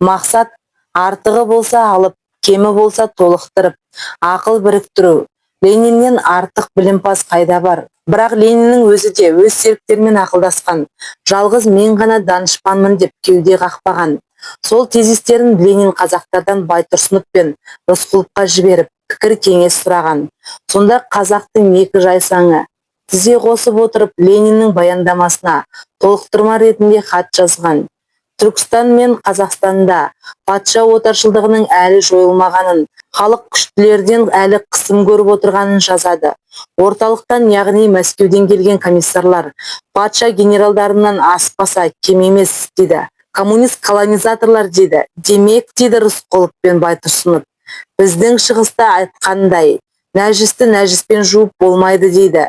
Мақсат артығы болса алып, кемі болса толықтырып, ақыл біріктіру. Лениннен артық білімпаз қайда бар? Бірақ Лениннің өзі де өз серіктерімен ақылдасқан, жалғыз мен ғана данышпанмын деп кеуде қақпаған. Сол тезистерін Ленин қазақтардан Байтұрсынов пен Рысқұловқа жіберіп, пікір кеңес сұраған. Сонда қазақтың екі жайсаңы тізе қосып отырып Лениннің баяндамасына толықтырма ретінде хат жазған. Түркістан мен Қазақстанда патша отаршылдығының әлі жойылмағанын, халық күштілерден әлі қысым көріп отырғанын жазады. Орталықтан, яғни Мәскеуден келген комиссарлар патша генералдарынан аспаса кем емес дейді. Коммунист колонизаторлар дейді. Демек, дейді Рысқұлов пен Байтұрсынов, біздің шығыста айтқандай, нәжісті нәжіспен жуып болмайды дейді.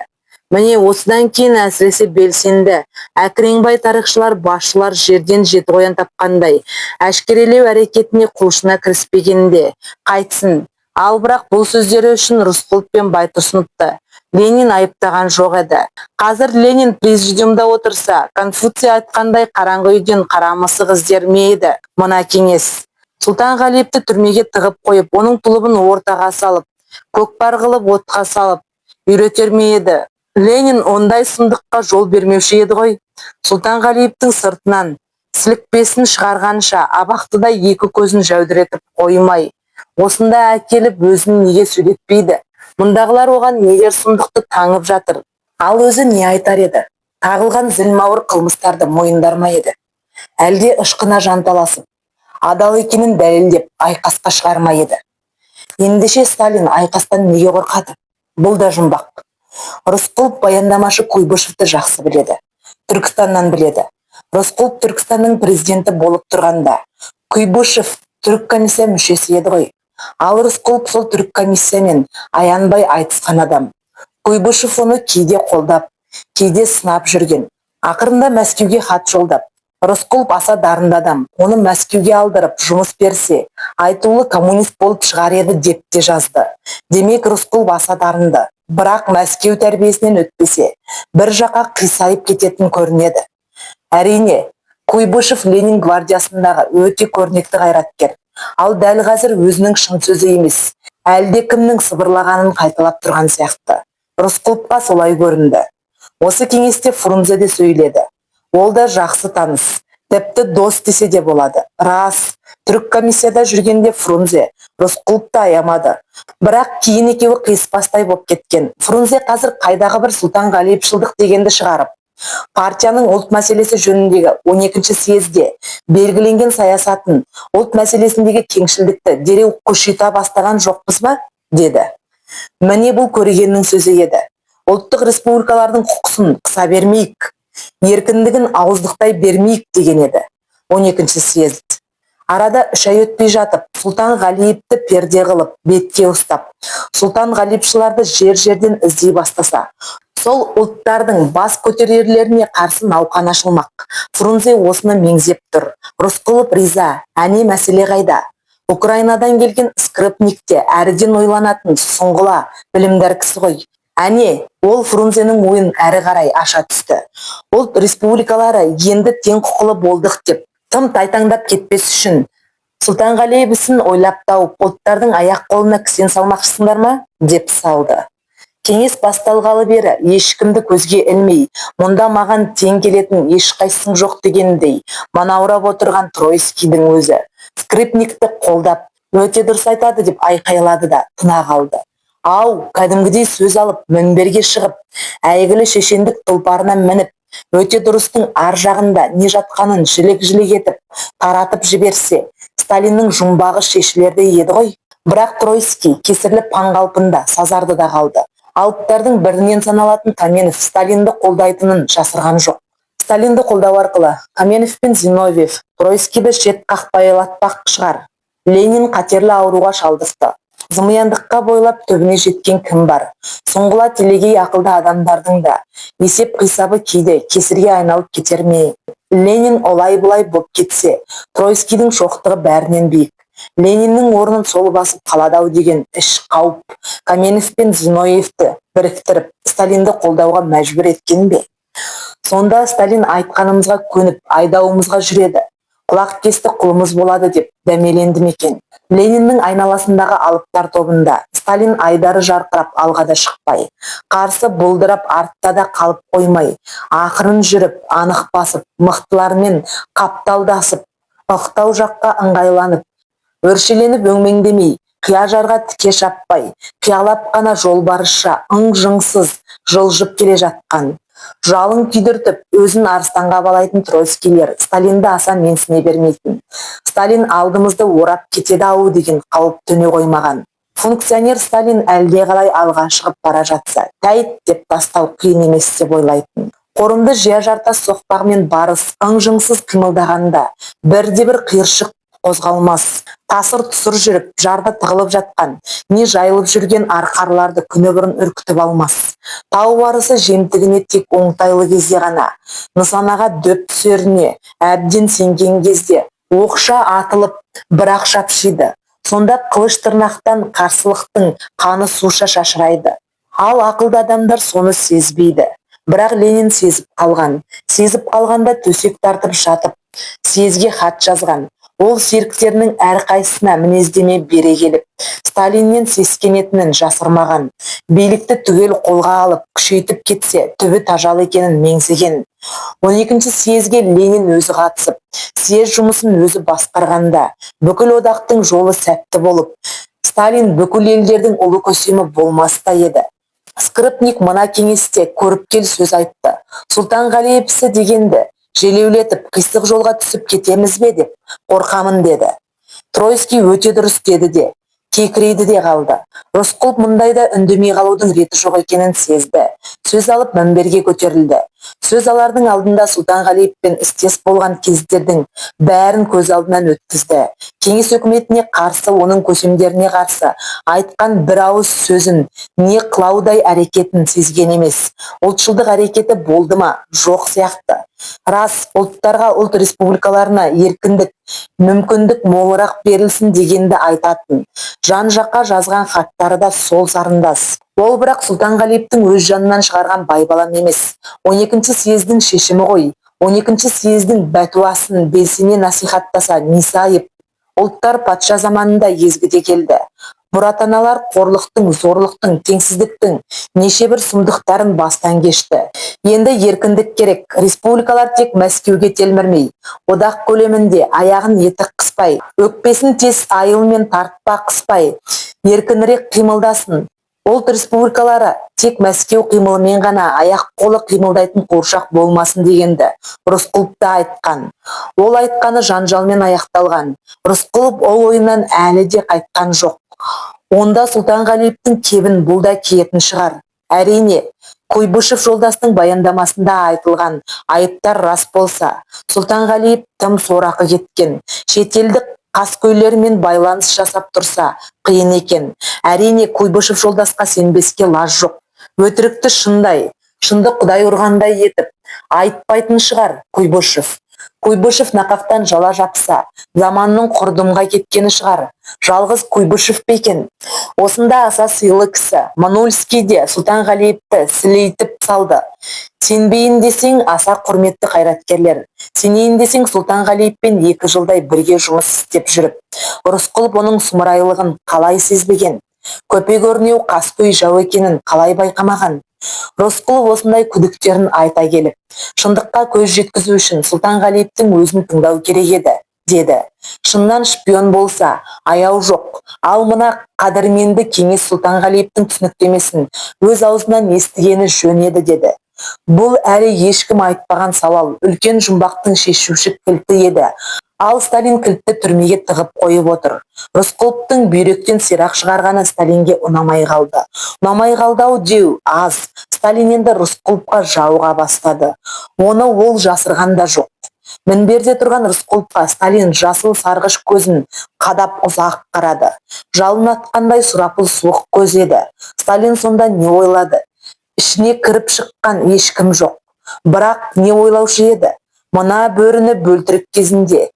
Міне осыдан кейін әсіресе белсенді, әкіреңбай тарихшылар, басшылар жерден жеті қоян тапқандай, әшкерелеу әрекетіне құлшына кіріспегенде қайтсын. Ал бірақ бұл сөздері үшін Рысқұлов пен Байтұрсыновты Ленин айыптаған жоқ еді. Қазір Ленин президиумда отырса, Конфуций айтқандай қараңғы үйден қара мысық іздермейді мына кеңес. Сұлтанғалиевті түрмеге тығып қойып, оның тұлыбын ортаға салып, көкпар қылып отқа салып үйретер ме еді? Ленин ондай сұмдыққа жол бермеуші еді ғой. Сұлтанғалиевтің сыртынан сілікпесін шығарғанша абақтыда екі көзін жәудіретіп қоймай, осында әкеліп өзін неге сөйлетпейді? Мұндағылар оған нелер сұмдықты таңып жатыр? Ал өзі не айтар еді? Тағылған зілмауыр қылмыстарды мойындар ма еді? Әлде ышқына жанталасып, адал екенін дәлелдеп айқасқа шығарма еді? Ендеше Сталин айқастан неге қорқады? Бұл да жұмбақ. Рысқұлов баяндамашы Куйбышевті жақсы біледі. Түркістаннан біледі. Рысқұлов Түркістанның президенті болып тұрғанда, Куйбышев түрік комиссия мүшесі еді ғой. Ал Рысқұлов сол түрік комиссиямен аянбай айтысқан адам. Куйбышев оны кейде қолдап, кейде сынап жүрген. Ақырында Мәскеуге хат жолдап, Рысқұлов аса дарынды адам, оны Мәскеуге алдырып жұмыс берсе, айтулы коммунист болып шығар еді деп те жазды. Демек Рысқұлов аса дарынды, бірақ Мәскеу тәрбиесінен өтпесе, бір жаққа қисайып кететін көрінеді. Әрине, Куйбышев Ленин гвардиясындағы өте көрнекті қайраткер. Ал дәл қазір өзінің шын сөзі емес, әлде кімнің сыбырлағанын қайталап тұрған сияқты. Рысқұловқа солай көрінді. Осы кеңесте Фрунзе де сөйледі. Ол да жақсы таныс, тіпті дос десе де болады. Рас, түрік комиссияда жүргенде Фрунзе Рысқұловты аямады. Бірақ кейін екеуі қиыспастай болып кеткен. Фрунзе қазір қайдағы бір Сұлтан Ғалипшылдық дегенді шығарып, партияның ұлт мәселесі жөніндегі 12-ші съезде белгіленген саясатын, ұлт мәселесіндегі кеңшілдікті дереу күшейте бастаған жоқпыз ба? Деді. Міне бұл көрегеннің сөзі еді. Ұлттық республикалардың құқысын қыса бермейік, еркіндігін ауыздықтай бермейік деген еді 12-ші съезд. Арада 3 ай өтпей жатып, Сұлтан Ғалиевті перде қылып, бетке ұстап, Сұлтан Ғалипшыларды жер-жерден іздей бастаса, сол ұлттардың бас көтерерлеріне қарсы науқан ашылмақ. Фрунзе осыны меңзеп тұр. Рысқұлов риза, әне мәселе қайда? Украинадан келген Скрипникте әріден ойланатын сұңғыла, білімдар кісі ғой. Әне, ол Фрунзенің ойын әрі қарай аша түсті. Ұлт республикалары енді тең құқылы болдық деп, тым тайтаңдап кетпес үшін, Сұлтанғалиев ісін ойлап тауып, ұлттардың аяқ қолына кісен салмақшысыңдар ма? Деп салды. Кеңес басталғалы бері ешкімді көзге ілмей, мұнда маған тең келетін ешқайсың жоқ дегендей, манаурап отырған Троицкийдің өзі Скрипникті қолдап, өте дұрыс айтады деп айқайлады да тына қалды. Ау, кәдімгідей сөз алып, мінберге шығып, әйгілі шешендік тұлпарына мініп, өте дұрыстың ар жағында не жатқанын жілік-жілік етіп, таратып жіберсе, Сталиннің жұмбағы шешілерді еді ғой. Бірақ Троицкий кесірлі паңғалпында сазарды да қалды. Алыптардың бірінен саналатын Каменев Сталинді қолдайтынын жасырған жоқ. Сталинді қолдау арқылы Каменев пен Зиновьев Троицкийді шет қақпайлатпақ шығар. Ленин қатерлі ауруға шалдықты. Зымияндыққа бойлап төбіне жеткен кім бар? Сұңғыла телегей ақылды адамдардың да есеп қисабы кейде кесірге айналып кетер ме? Ленин олай-бұлай боп кетсе, Троицкийдің шоқтығы бәрінен биік. Лениннің орнын сол басып қалады-ау деген іш қауіп Каменев пен Зиновьевті біріктіріп, Сталинді қолдауға мәжбүр еткен бе? Сонда Сталин айтқанымызға көніп, айдауымызға жүреді. Құлақ кесті құлымыз болады деп дәмеленді мекен. Лениннің айналасындағы алыптар тобында Сталин айдары жарқырап алғада шықпай, қарсы бұлдырап артта да қалып қоймай, ақырын жүріп, анық басып, мықтылармен қапталдасып, ықтау жаққа ыңғайланып, өршеленіп өңмеңдемей, қия жарға тіке шаппай, қиялап қана жолбарысша ың-жыңсыз жылжып келе жатқан. Жалын күйдіртіп, өзін арыстанға балайтын Троицкийлер Сталинді аса менсіне бермейтін. Сталин алдымызды орап кетеді-ау деген қауіп төне қоймаған. Функционер Сталин әлде қалай алға шығып бара жатса, тәйт деп тастау қиын емес деп ойлайтын. Қорымды жия жартас соқпағымен барыс ың-жыңсыз қимылдағанда, бірде-бір қиыршық қозғалмас. Тасыр-тұсыр жүріп, жарда тығылып жатқан, не жайылып жүрген арқарларды күні бұрын үркітіп алмас. Тау барысы жемтігіне тек оңтайлы кезде ғана, нысанаға дөп түсеріне әбден сенген кезде, оқша атылып, бірақ шапшиды. Сонда қылыш тырнақтан қарсылықтың қаны суша шашырайды. Ал ақылды адамдар соны сезбейді. Бірақ Ленин сезіп қалған. Сезіп қалғанда төсек тартып жатып, съезге хат жазған. Ол серіктерінің әрқайсысына мінездеме бере келіп, Сталиннен сескенетінін жасырмаған. Билікті түгел қолға алып, күшейтіп кетсе, түбі тажал екенін меңзеген. 12-ші съезге Ленин өзі қатысып, съез жұмысын өзі басқарғанда, бүкіл одақтың жолы сәтті болып, Сталин бүкіл елдердің ұлы көсемі болмаста еді. Скрипник мына кеңесте көріпкел сөз айтты. Сұлтанғалиевсі дегенді желеулетіп қисық жолға түсіп кетеміз бе деп қорқамын деді. Тройский өте дұрыс деді де, кекірейді де қалды. Рысқұлов мұндайда үндемей қалудың реті жоқ екенін сезді. Сөз алып мінберге көтерілді. Сөз алардың алдында Сұлтанғалиевпен істес болған кездердің бәрін көз алдынан өткізді. Кеңес өкіметіне қарсы, оның көсемдеріне қарсы айтқан бір ауыз сөзін, не қылаудай әрекетін сезген емес. Ұлтшылдық әрекеті болды ма? Жоқ сияқты. Рас, ұлттарға, ұлт республикаларына еркіндік, мүмкіндік молырақ берілсін дегенді айтатын. Жан-жаққа жазған хаттары да сол сарындас. Ол бірақ Сұлтанғалиевтің өз жанынан шығарған байбалам емес. 12-ші съездің шешімі ғой. 12-ші съездің бәтуасын белсене насихаттаса несі айып? Ұлттар патша заманында езгіде келді. Бұратаналар қорлықтың, зорлықтың, теңсіздіктің неше бір сұмдықтарын бастан кешті. Енді еркіндік керек. Республикалар тек Мәскеуге телмірмей, одақ көлемінде аяғын етік қыспай, өкпесін тез айылмен тартпа қыспай, еркінірек қимылдасын. Ұлт республикалары тек Мәскеу қимылымен ғана аяқ қолы қимылдайтын қуыршақ болмасын дегенді Рысқұлов та айтқан. Ол айтқаны жанжалмен аяқталған. Рысқұлов ол ойынан әлі де қайтқан жоқ. Онда Сұлтанғалиевтің кебін бұл да киетін шығар. Әрине, Куйбышев жолдастың баяндамасында айтылған айыптар рас болса, Сұлтанғалиев тым сорақы кеткен. Шетелдік қаскөйлермен байланыс жасап тұрса, қиын екен. Әрине, Куйбышев жолдасқа сенбеске лаж жоқ. Өтірікті шындай, шынды құдай ұрғандай етіп айтпайтын шығар Куйбышев. Куйбышев нақақтан жала жапса, заманның құрдымға кеткені шығар. Жалғыз Куйбышев пе екен? Осында аса сыйлы кісі Манульский де Сұлтанғалиевті сілейтіп салды. Сенбейін десең, аса құрметті қайраткерлер. Сенейін десең, Сұлтанғалиевпен 2 жылдай бірге жұмыс істеп жүріп, Рысқұлов оның сұмырайлығын қалай сезбеген? Көпе-көрнеу қаскөй жау екенін қалай байқамаған? Рысқұлов осындай күдіктерін айта келіп, шындыққа көз жеткізу үшін Сұлтанғалиевтің өзін тыңдау керек еді, деді. Шыннан шпион болса, аяу жоқ. Ал мына қадірменді кеңес Сұлтанғалиевтің түсініктемесін өз аузынан естігені жөн еді, деді. Бұл әлі ешкім айтпаған сауал, үлкен жұмбақтың шешуші кілті еді. Ал Сталин кілтті түрмеге тығып қойып отыр. Рысқұловтың бүйректен сирақ шығарғаны Сталинге ұнамай қалды. Ұнамай қалды-ау деу аз. Сталин енді Рысқұловқа жауға бастады. Оны ол жасырған да жоқ. Мінберде тұрған Рысқұловқа Сталин жасыл сарғыш көзін қадап ұзақ қарады. Жалын атқандай сұрапыл суық көз еді. Сталин сонда не ойлады? Ішіне кіріп шыққан ешкім жоқ. Бірақ не ойлаушы еді? Мына бөріні бөлтірік кезінде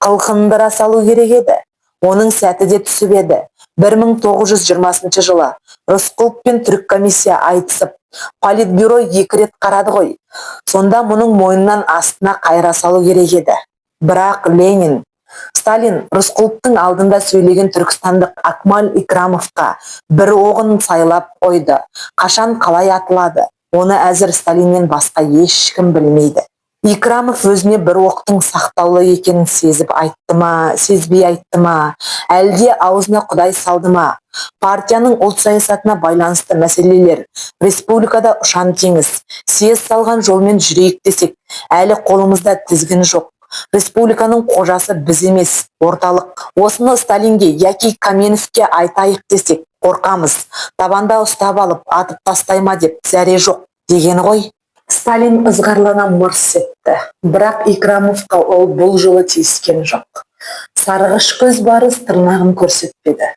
қылқындыра салу керек еді. Оның сәті де түсіп еді. 1920 жылы Рысқұлов пен түрік комиссия айтысып, политбюро 2 рет қарады ғой. Сонда мұның мойнынан астына қайра салу керек еді. Бірақ Ленин, Сталин Рысқұловтың алдында сөйлеген түркістандық Акмал Икрамовқа бір оғын сайлап қойды. Қашан қалай атылады? Оны әзір Сталиннен басқа ешкім білмейді. Икрамов өзіне бір оқтың сақтаулы екенін сезіп айтты ма, сезбей айтты ма, әлде аузына құдай салды ма? Партияның ұлт саясатына байланысты мәселелер республикада ұшан теңіз. Съез салған жолмен жүрейік десек, әлі қолымызда тізгін жоқ. Республиканың қожасы біз емес, орталық. Осыны Сталинге яки Каменовке айтайық десек, қорқамыз. Табанда ұстап алып, атып тастайма деп зәре жоқ деген ғой. Сталин ызғарлана мырс етті, бірақ Икрамовқа ол бұл жолы тиіскен жоқ. Сарғыш көз барыс тырнағын көрсетпеді.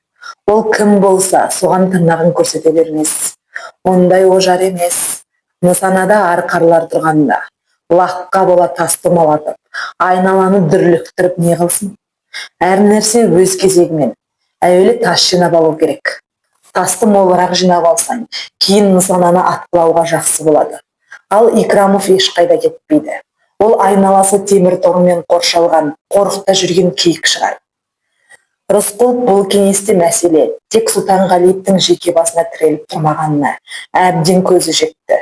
Ол кім болса, соған тырнағын көрсете бермес. Ондай ожар емес. Нысанада арқарлар тұрғанда, лаққа бола тасты малатып, айналаны дүрліктіріп не қылсын? Әр нәрсе өз кезегімен. Әуелі тас жинап алу керек. Тасты молырақ жинап алсаң, кейін нысананы атқылауға жақсы болады. Ал Икрамов ешқайда кетпейді. Ол айналасы темір тормен қоршалған, қорықта жүрген киік шығар. Рысқұлов бұл кеңесте мәселе тек Сұлтанғалиевтің жеке басына тіреліп тұрмағанына әбден көзі жетті.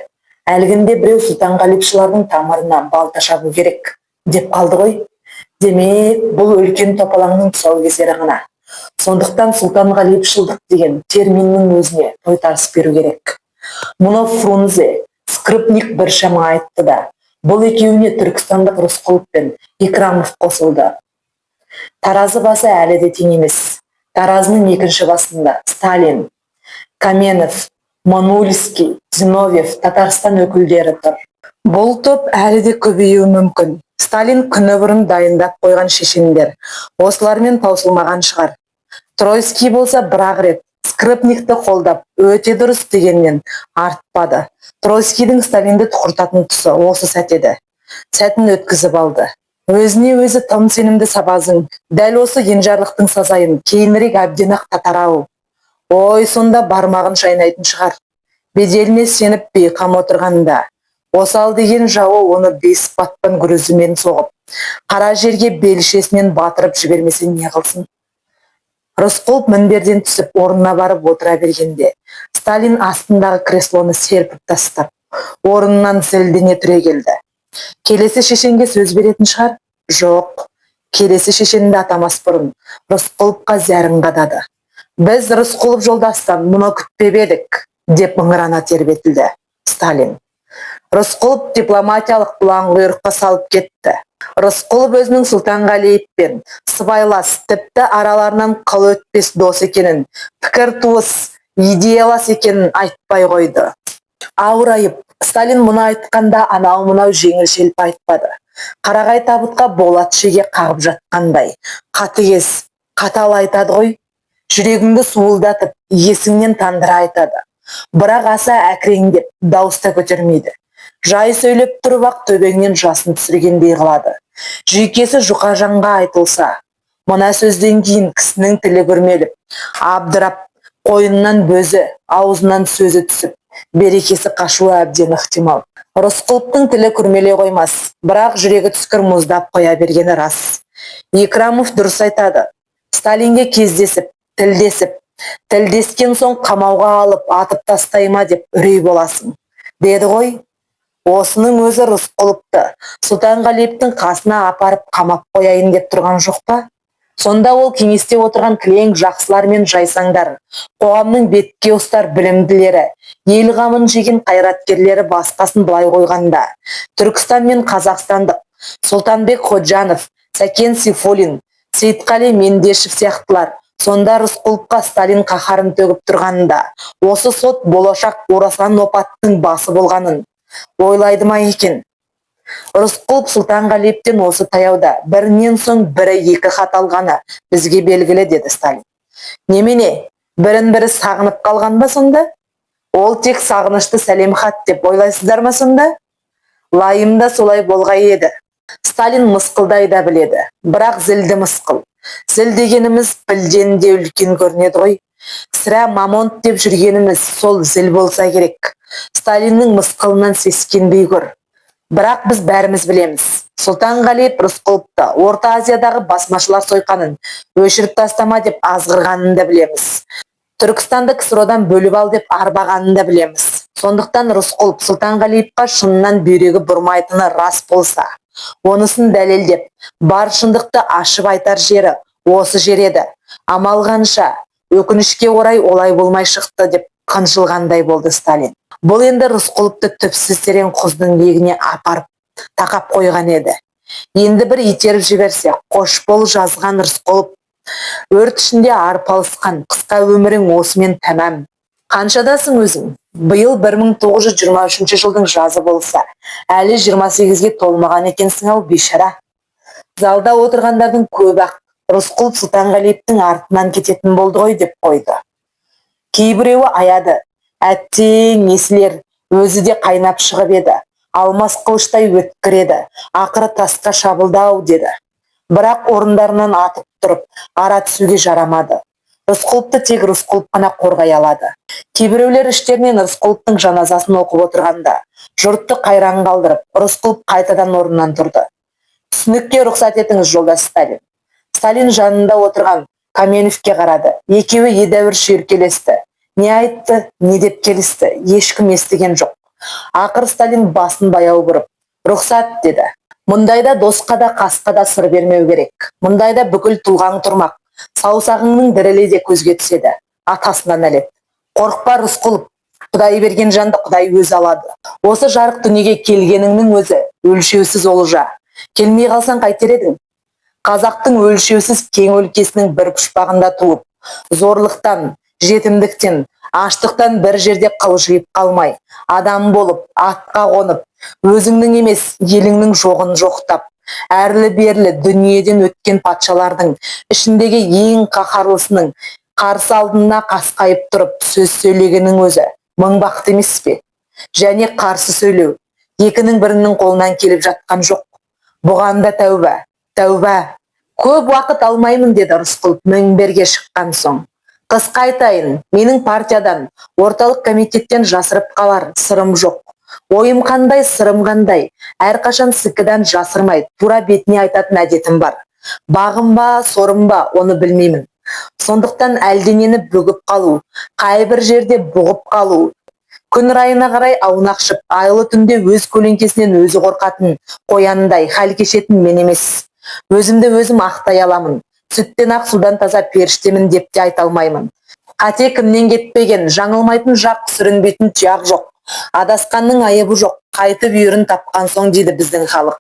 Әлгінде біреу Сұлтанғалиевшылардың тамырына балта шабу керек деп қалды ғой. Демек, бұл үлкен топалаңның тұсаукесері ғана. Сондықтан Сұлтанғалиевшылдық деген терминнің өзіне тойтарыс беру керек. Мұны Фрунзе, Скрипник біршама айтты да, бұл екеуіне түркістандық Рысқұлов пен Икрамов қосылды. Таразы басы әлі де тең емес. Таразының екінші басында Сталин, Каменов, Манульский, Зиновьев, Татарстан өкілдері тұр. Бұл топ әлі де көбеюі мүмкін. Сталин күні бұрын дайындап қойған шешендер осылармен таусылмаған шығар. Тройский болса бір-ақ рет Скрипникті қолдап өте дұрыс дегеннен артпады. Тройскийдің Сталинді тұқыртатын тұсы осы сәт еді. Сәтін өткізіп алды. Өзіне өзі тым сенімді сабазың, дәл осы енжарлықтың сазайын кейінірек әбден-ақ татар-ау. Ой, сонда бармағын шайнайтын шығар. Беделіне сеніп бейқам отырғанда. Осал деген жауы оны бес батпан күрізімен соғып, қара жерге белшесінен батырып жібермесе не қылсын. Рысқұлов мінберден түсіп орнына барып отыра бергенде, Сталин астындағы креслоны серпіп тастап, орнынан зілдене түрегелді. Келесі шешенге сөз беретін шығар? Жоқ, келесі шешенді атамас бұрын Рысқұловқа зәрін қадады. Біз Рысқұлов жолдастан мұны күтпеп едік, деп ыңырана тербетілді Сталин. Рысқұлов дипломатиялық бұлаң құйрыққа салып кетті. Рысқұлов өзінің Сұлтанғалиевпен сыбайлас, тіпті араларынан қыл өтпес дос екенін, пікір туыс, идеялас екенін айтпай қойды. Ауырайып, Сталин мұны айтқанда анау-мынау жеңіл-желпі айтпады. Қарағай табытқа болат шеге қағып жатқандай. Қатыгез, қатал айтады ғой. Жүрегіңді суылдатып, есіңнен тандыра айтады. Бірақ аса әкіреңдеп, дауыста көтермейді. Жай сөйлеп тұрып ақ төбеңнен жасын түсіргендей қылады. Жүйкесі жұқа жанға айтылса, мына сөзден кейін кісінің тілі күрмеліп, абдырап, қойыннан бөзі, аузынан сөзі түсіп, берекесі қашуы әбден ықтимал. Рысқұловтың тілі күрмеле қоймас, бірақ жүрегі түскір мұздап қоя бергені рас. Икрамов дұрыс айтады. Сталинге кездесіп, тілдескен соң қамауға алып атып тастайма деп үрей боласың, деді ғой. Осының өзі Рысқұловты Сұлтанғалиевтің қасына апарып қамап қояйын деп тұрған жоқ па? Сонда ол кеңесте отырған кілең жақсылар мен жайсаңдар, қоғамның бетке ұстар білімділері, ел қамын жеген қайраткерлері басқасын былай қойғанда, Түркістан мен Қазақстандық Сұлтанбек Ходжанов, Сәкен Сейфуллин, Сейітқали Мендешев сияқтылар сонда Рысқұловқа Сталин қаһарын төгіп тұрғанда, осы сот болашақ Орасан опаттың басы болғанын ойлайды ма екен? Рысқұлов Сұлтанғалиевтен осы таяуда бірінен соң бірі екі хат алғаны бізге белгілі, деді Сталин. Немене, бірін-бірі сағынып қалған ба сонда? Ол тек сағынышты сәлем хат деп ойлайсыздар ма сонда? Лайымда солай болғай еді. Сталин мысқылдай да біледі, бірақ зілді мысқыл. Зіл дегеніміз білден де үлкен көрінеді ғой. Сірә Мамонт деп жүргеніміз сол зіл болса керек. Сталиннің мысқылынан сескенбей көр. Бірақ біз бәріміз білеміз. Сұлтанғалиев Рысқұловты Орта Азиядағы басмашылар сойқанын өшіріп тастама деп азғырғанын да білеміз. Түркістанды ксро-дан бөліп ал деп арбағанын да білеміз. Сондықтан Рысқұлов Сұлтанғалиевқа шыннан бүйрегі бұрмайтыны рас болса, онысын дәлелдеп, бар шындықты ашып айтар жері осы жер еді. Амал қанша, өкінішке орай олай болмай шықты деп қынжылғандай болды Сталин. Бұл енді Рысқұловты түпсіз терең құздың легіне апарып тақап қойған еді. Енді бір итеріп жіберсе, қош бол жазған Рысқұлов. Өрт ішінде арпалысқан қысқа өмірің осымен тәмам. Қаншадасың өзің? Биыл 1923 жылдың жазы болса, әлі 28-ге толмаған екенсің ау, бейшара. Залда отырғандардың көбі-ақ Рысқұлов Сұлтанғалиевтің артынан кететін болды ғой деп қойды. Кейбіреуі аяды. Әттең, несілер, өзі де қайнап шығып еді. Алмас қылыштай өткір еді. Ақыры тасқа шабылды-ау, деді. Бірақ орындарынан атып тұрып, ара түсуге жарамады. Рысқұловты тек Рысқұлов қана қорғай алады. Кейбіреулер іштерінен Рысқұловтың жаназасын оқып отырғанда, жұртты қайран қалдырып, Рысқұлов қайтадан орнынан тұрды. Түсінікке рұқсат етіңіз, жолдас Сталин. Сталин жанында отырған Каменовке қарады. Екеуі едәуір шүйіркелесті. Не айтты, не деп келісті, ешкім естіген жоқ. Ақыр Сталин басын баяу бұрып, рұқсат, деді. Мұндайда досқа да қасқа да сыр бермеу керек. Мұндайда бүкіл тұлғаң тұрмақ. Саусағыңның дірілі де көзге түседі. Атасына нәлет. Қорықпа, Рысқұлов. Құдай берген жанды Құдай өзі алады. Осы жарық дүниеге келгеніңнің өзі өлшеусіз олжа. Келмей қалсаң қайтер едің? Қазақтың өлшеусіз кең өлкесінің бір пұшпағында туып, зорлықтан, жетімдіктен, аштықтан бір жерде қылжиып қалмай, адам болып, атқа қонып, өзіңнің емес, еліңнің жоғын жоқтап, әрлі-берлі дүниеден өткен патшалардың ішіндегі ең қаһарлысының қарсы алдына қасқайып тұрып сөз сөйлегенің өзі мың бақыт емес пе? Және қарсы сөйлеу екінің бірінің қолынан келіп жатқан жоқ. Бұған да тәуба, тәуба. Көп уақыт алмаймын, деді Рысқұлов мінберге шыққан соң. Қысқа айтайын, менің партиядан, орталық комитеттен жасырып қалар сырым жоқ. Ойым қандай, сырым қандай, әрқашан сікідан жасырмай, тура бетіне айтатын әдетім бар. Бағым ба, сорым ба, оны білмеймін. Сондықтан әлденені бүгіп қалу, қайбір жерде бұғып қалу, күн райына қарай аунақшып, айлы түнде өз көлеңкесінен өзі қорқатын қояндай хәл кешетін мен емес. Өзімді өзім ақтай аламын. Сүттен ақ судан таза періштемін деп те айта алмаймын. Қате кімнен кетпеген, жаңылмайтын жақ, сүрінбейтін тұяқ жоқ. Адасқанның айыбы жоқ, қайтып үйірін тапқан соң, дейді біздің халық.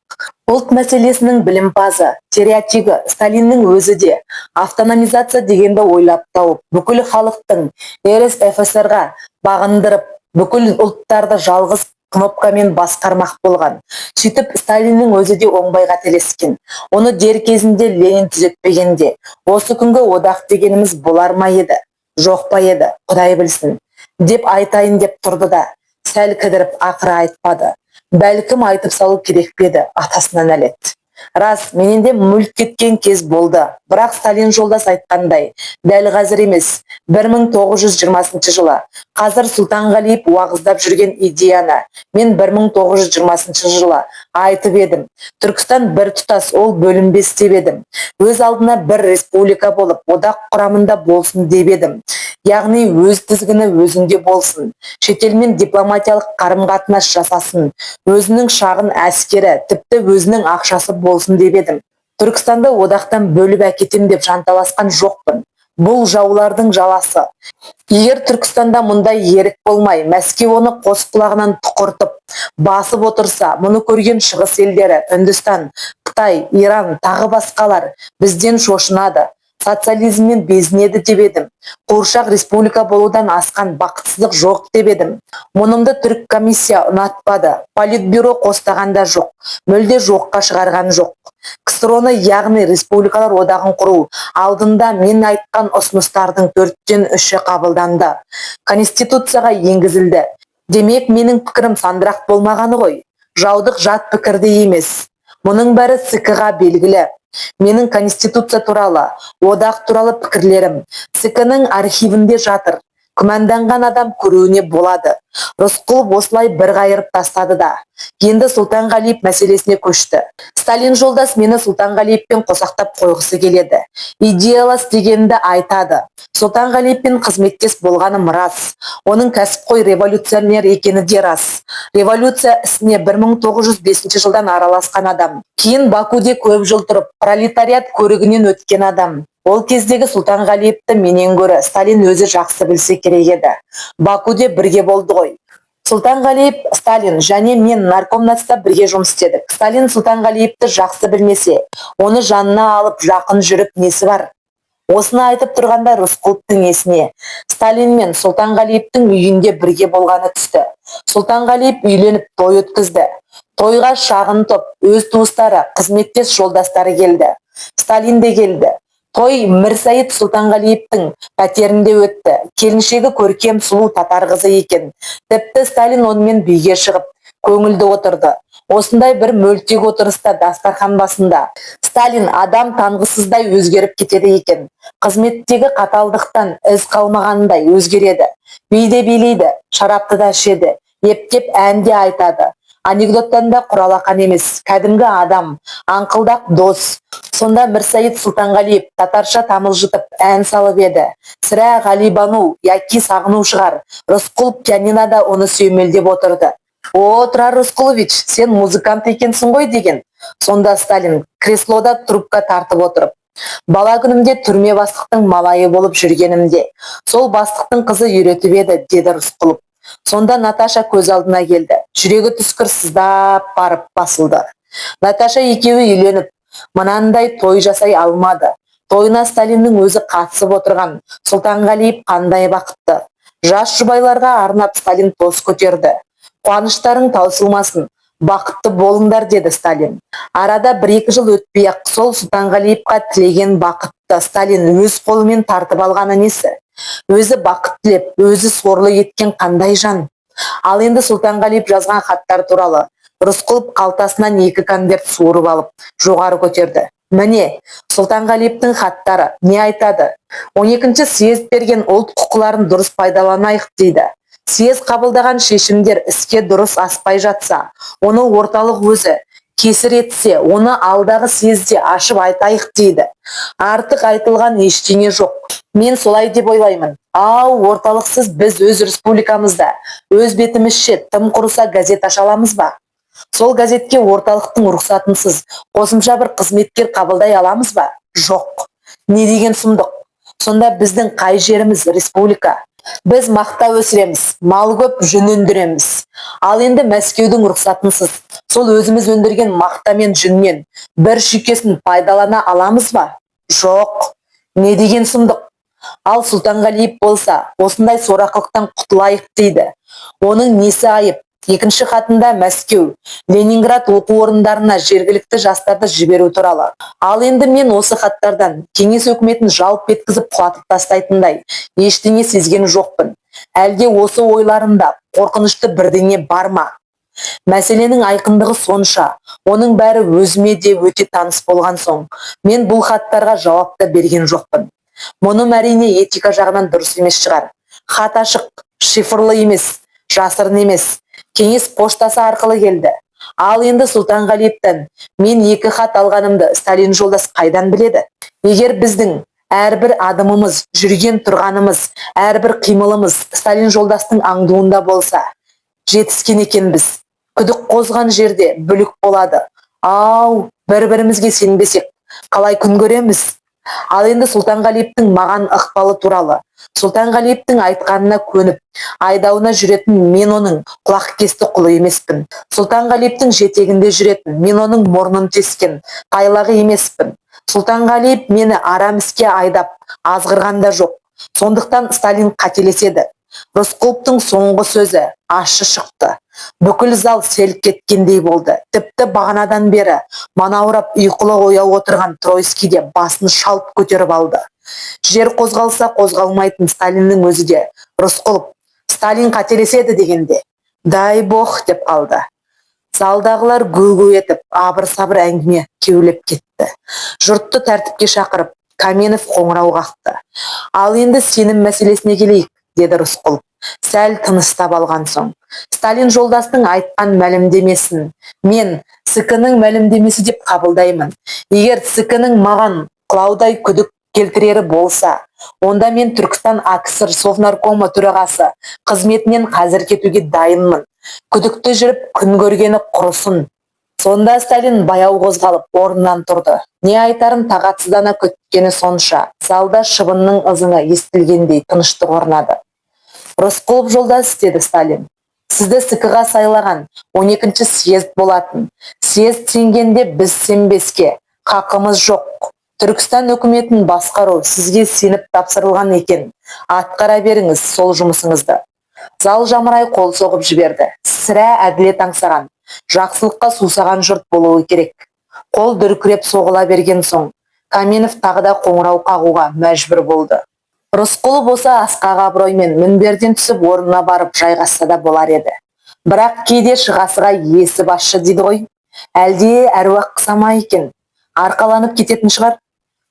Ұлт мәселесінің білімпазы, теоретигі Сталиннің өзі де автономизация дегенді ойлап тауып, бүкіл халықтың РСФСР-ға бағындырып, бүкіл ұлттарды жалғыз кнопкамен басқармақ болған. Сөйтіп Сталиннің өзі де оңбай қателескен. Оны дер кезінде Ленин түзетпегенде, осы күнгі одақ дегеніміз болар ма еді, жоқ па еді, Құдай білсін, деп айтайын деп тұрды да, сәл кідіріп ақыры айтпады. Бәлкім айтып салу керек педі, атасына нәлет. Рас, менен де мүлт кеткен кез болды. Бірақ Сталин жолдас айтқандай, дәл қазір емес, 1920 жылы, қазір Сұлтанғалиев уағыздап жүрген идеяны мен 1920 жылы айтып едім. Түркістан бір тұтас, ол бөлінбес деп едім. Өз алдына бір республика болып, одақ құрамында болсын деп едім. Яғни өз тізгіні өзінде болсын, шетелмен дипломатиялық қарым-қатынас жасасын, өзінің шағын әскері, тіпті өзінің ақшасы болсын деп едім. Түркістанды одақтан бөліп әкетем деп жанталасқан жоқпын. Бұл жаулардың жаласы. Егер Түркістанда мұндай ерік болмай, Мәскеу оны қос құлағынан тұқыртып, басып отырса, мұны көрген шығыс елдері, Үндістан, Қытай, Иран, тағы басқалар бізден шошынады. Социализммен безінеді деп едім. Қуыршақ республика болудан асқан бақытсыздық жоқ деп едім. Мұнымды түрік комиссия ұнатпады. Политбюро қостағанда жоқ. Мүлде жоққа шығарған жоқ. КСРОны, яғни республикалар одағын құру алдында мен айтқан ұсыныстардың 4-тен 3-і қабылданды. Конституцияға енгізілді. Демек, менің пікірім сандырақ болмағаны ғой. Жаудық жат пікірде емес. Мұның бәрі ЦК-ға белгілі. Менің конституция туралы, одақ туралы пікірлерім ЦК-ның архивінде жатыр. Күмәнданған адам көруіне болады. Рысқұлов осылай бір қайырып тастады да, енді Сұлтанғалиев мәселесіне көшті. Сталин жолдас мені Сұлтанғалиевпен қосақтап қойғысы келеді. Идеялас дегенді айтады. Сұлтанғалиевпен қызметтес болғаным рас. Оның кәсіпқой революционер екені де рас. Революция ісіне 1905 жылдан араласқан адам. Кейін Бакуде көп жыл тұрып, пролетариат көрігінен өткен адам. Ол кездегі Сұлтанғалиевті менен гөрі Сталин өзі жақсы білсе керек еді. Бакуде бірге болды ғой. Сұлтанғалиев, Сталин және мен наркомнатста бірге жұмыс істедік. Сталин Сұлтанғалиевті жақсы білмесе, оны жанына алып жақын жүріп несі бар? Осыны айтып тұрғанда Рысқұловтың есіне Сталин мен Сұлтанғалиевтің үйінде бірге болғаны түсті. Сұлтанғалиев үйленіп той өткізді. Тойға шағын топ, өз туыстары, қызметтес жолдастары келді. Сталин де келді. Той Мірсайыт Сұлтанғалиевтің пәтерінде өтті. Келіншегі көркем сұлу татар қызы екен. Тіпті Сталин онымен биге шығып, көңілді отырды. Осындай бір мөлтек отырыста дастархан басында Сталин адам танғысыздай өзгеріп кетеді екен. Қызметтегі қаталдықтан із қалмағандай өзгереді. Биде билейді, шарапты да ішеді, ептеп әнде айтады. Анекдоттан да құралақан емес, кәдімгі адам, аңқылдақ дос. Сонда Мірсайыт Сұлтанғалиев татарша тамылжытып ән салып еді. Сірә Ғалибану, яки сағыну шығар. Рысқұлов пианинада оны сүймелдеп отырды. О, Тұрар Рысқұлович, сен музыкант екенсің ғой деген. Сонда Сталин креслода трубка тартып отырып. Бала күнімде түрме бастықтың малайы болып жүргенімде, сол бастықтың қызы үйретіп еді, деді Рысқұлов. Сонда Наташа көз алдына келді. Жүрегі түскір сыздап барып басылды. Наташа екеуі үйленіп, мынандай той жасай алмады. Тойына Сталиннің өзі қатысып отырған. Сұлтанғалиев қандай бақытты. Жас жұбайларға арнап Сталин тост көтерді. Қуаныштарың таусылмасын, бақытты болыңдар, деді Сталин. Арада 1-2 жыл өтпей-ақ сол Сұлтанғалиевқа тілеген бақытты Сталин өз қолымен тартып алғаны несі? Өзі бақыт тілеп, өзі сорлы еткен қандай жан? Ал енді Сұлтанғалиев жазған хаттар туралы Рысқұлов қалтасынан 2 конверт суырып алып, жоғары көтерді. Міне, Сұлтанғалиевтің хаттары не айтады? 12-ші съезд берген ұлт құқыларын дұрыс пайдаланайық дейді. Съезд қабылдаған шешімдер іске дұрыс аспай жатса, оны орталық өзі кесір етсе, оны алдағы съезде ашып айтайық дейді. Артық айтылған ештеңе жоқ. Мен солай деп ойлаймын. Ау, орталықсыз біз өз республикамызда, өз бетімізше тым құрыса газет аша аламыз ба? Сол газетке орталықтың рұқсатынсыз қосымша бір қызметкер қабылдай аламыз ба? Жоқ. Не деген сұмдық? Сонда біздің қай жеріміз республика? Біз мақта өсіреміз, мал көп, жүн өндіреміз. Ал енді Мәскеудің рұқсатынсыз сол өзіміз өндірген мақта мен жүннен бір шүйкесін пайдалана аламыз ба? Жоқ. Не деген сұмдық? Ал Сұлтанғалиев болса, осындай сорақылықтан құтылайық дейді. Оның несі айып? 2-ші хатында Мәскеу, Ленинград оқу орындарына жергілікті жастарды жіберу туралы. Ал енді мен осы хаттардан кеңес өкіметін жалп еткізіп құлатып тастайтындай ештеңе сезген жоқпын. Әлде осы ойларымда қорқынышты бірдеңе бар ма? Мәселенің айқындығы сонша, оның бәрі өзіме де өте таныс болған соң, мен бұл хаттарға жауап та берген жоқпын. Мұным әрине этика жағынан дұрыс емес шығар. Хат ашық, шифрлы емес, жасырын емес. Кеңес поштасы арқылы келді. Ал енді Сұлтанғалиевтен мен 2 хат алғанымды Сталин жолдас қайдан біледі? Егер біздің әрбір адымымыз, жүрген тұрғанымыз, әрбір қимылымыз Сталин жолдастың аңдуында болса, жетіскен екенбіз. Күдік қозған жерде бүлік болады. Ау, бір-бірімізге сенбесек, қалай күн көреміз? Ал енді Сұлтанғалиевтің маған ықпалы туралы. Сұлтанғалиевтің айтқанына көніп, айдауына жүретін мен оның құлақкесті құлы емеспін. Сұлтанғалиевтің жетегінде жүретін мен оның мұрнын тескен тайлағы емеспін. Сұлтанғалиев мені арам іске айдап, азғырған да жоқ. Сондықтан Сталин қателеседі. Рысқұловтың соңғы сөзі ащы шықты. Бүкіл зал селк кеткендей болды. Тіпті бағанадан бері манаурап ұйқылы ояу отырған Тройский де басын шалп көтеріп алды. Жер қозғалса қозғалмайтын Сталиннің өзі де Рысқұлов, Сталин қателеседі дегенде, дай бог деп қалды. Залдағылар гу-гу етіп, абыр-сабыр әңгіме кеулеп кетті. Жұртты тәртіпке шақырып, Каменов қоңырау қақты. Ал енді сенім мәселесіне келейік, деді Рысқұлов, сәл тыныстап алған соң. Сталин жолдастың айтқан мәлімдемесін мен ЦК-ның мәлімдемесі деп қабылдаймын. Егер ЦК-ның маған қылаудай күдік келтірері болса, онда мен Түркістан АКСР Совнаркомы төрағасы қызметінен қазір кетуге дайынмын. Күдікті жүріп күн көргені құрысын. Сонда Сталин баяу қозғалып орнынан тұрды. Не айтарын тағатсыздана күткені сонша, залда шыбынның ызыңы естілгендей тыныштық орнады. Рысқұлов жолдас, деді Сталин, сізді ЦК-ға сайлаған 12-ші съезд болатын. Съезд сенгенде біз сенбеске хақымыз жоқ. Түркістан үкіметін басқару сізге сеніп тапсырылған екен. Атқара беріңіз сол жұмысыңызды. Зал жамырай қол соғып жіберді. Сірә әділет аңсаған, жақсылыққа сусаған жұрт болуы керек. Қол дүркіреп соғыла берген соң, Каменов тағы да қоңырау қағуға мәжбүр болды. Рысқұлов болса асқақ абыроймен мінберден түсіп орнына барып жайғасса да болар еді. Бірақ кейде шығасыға есі басшы дейді ғой. Әлде әруақ қысама екен, арқаланып кететін шығар.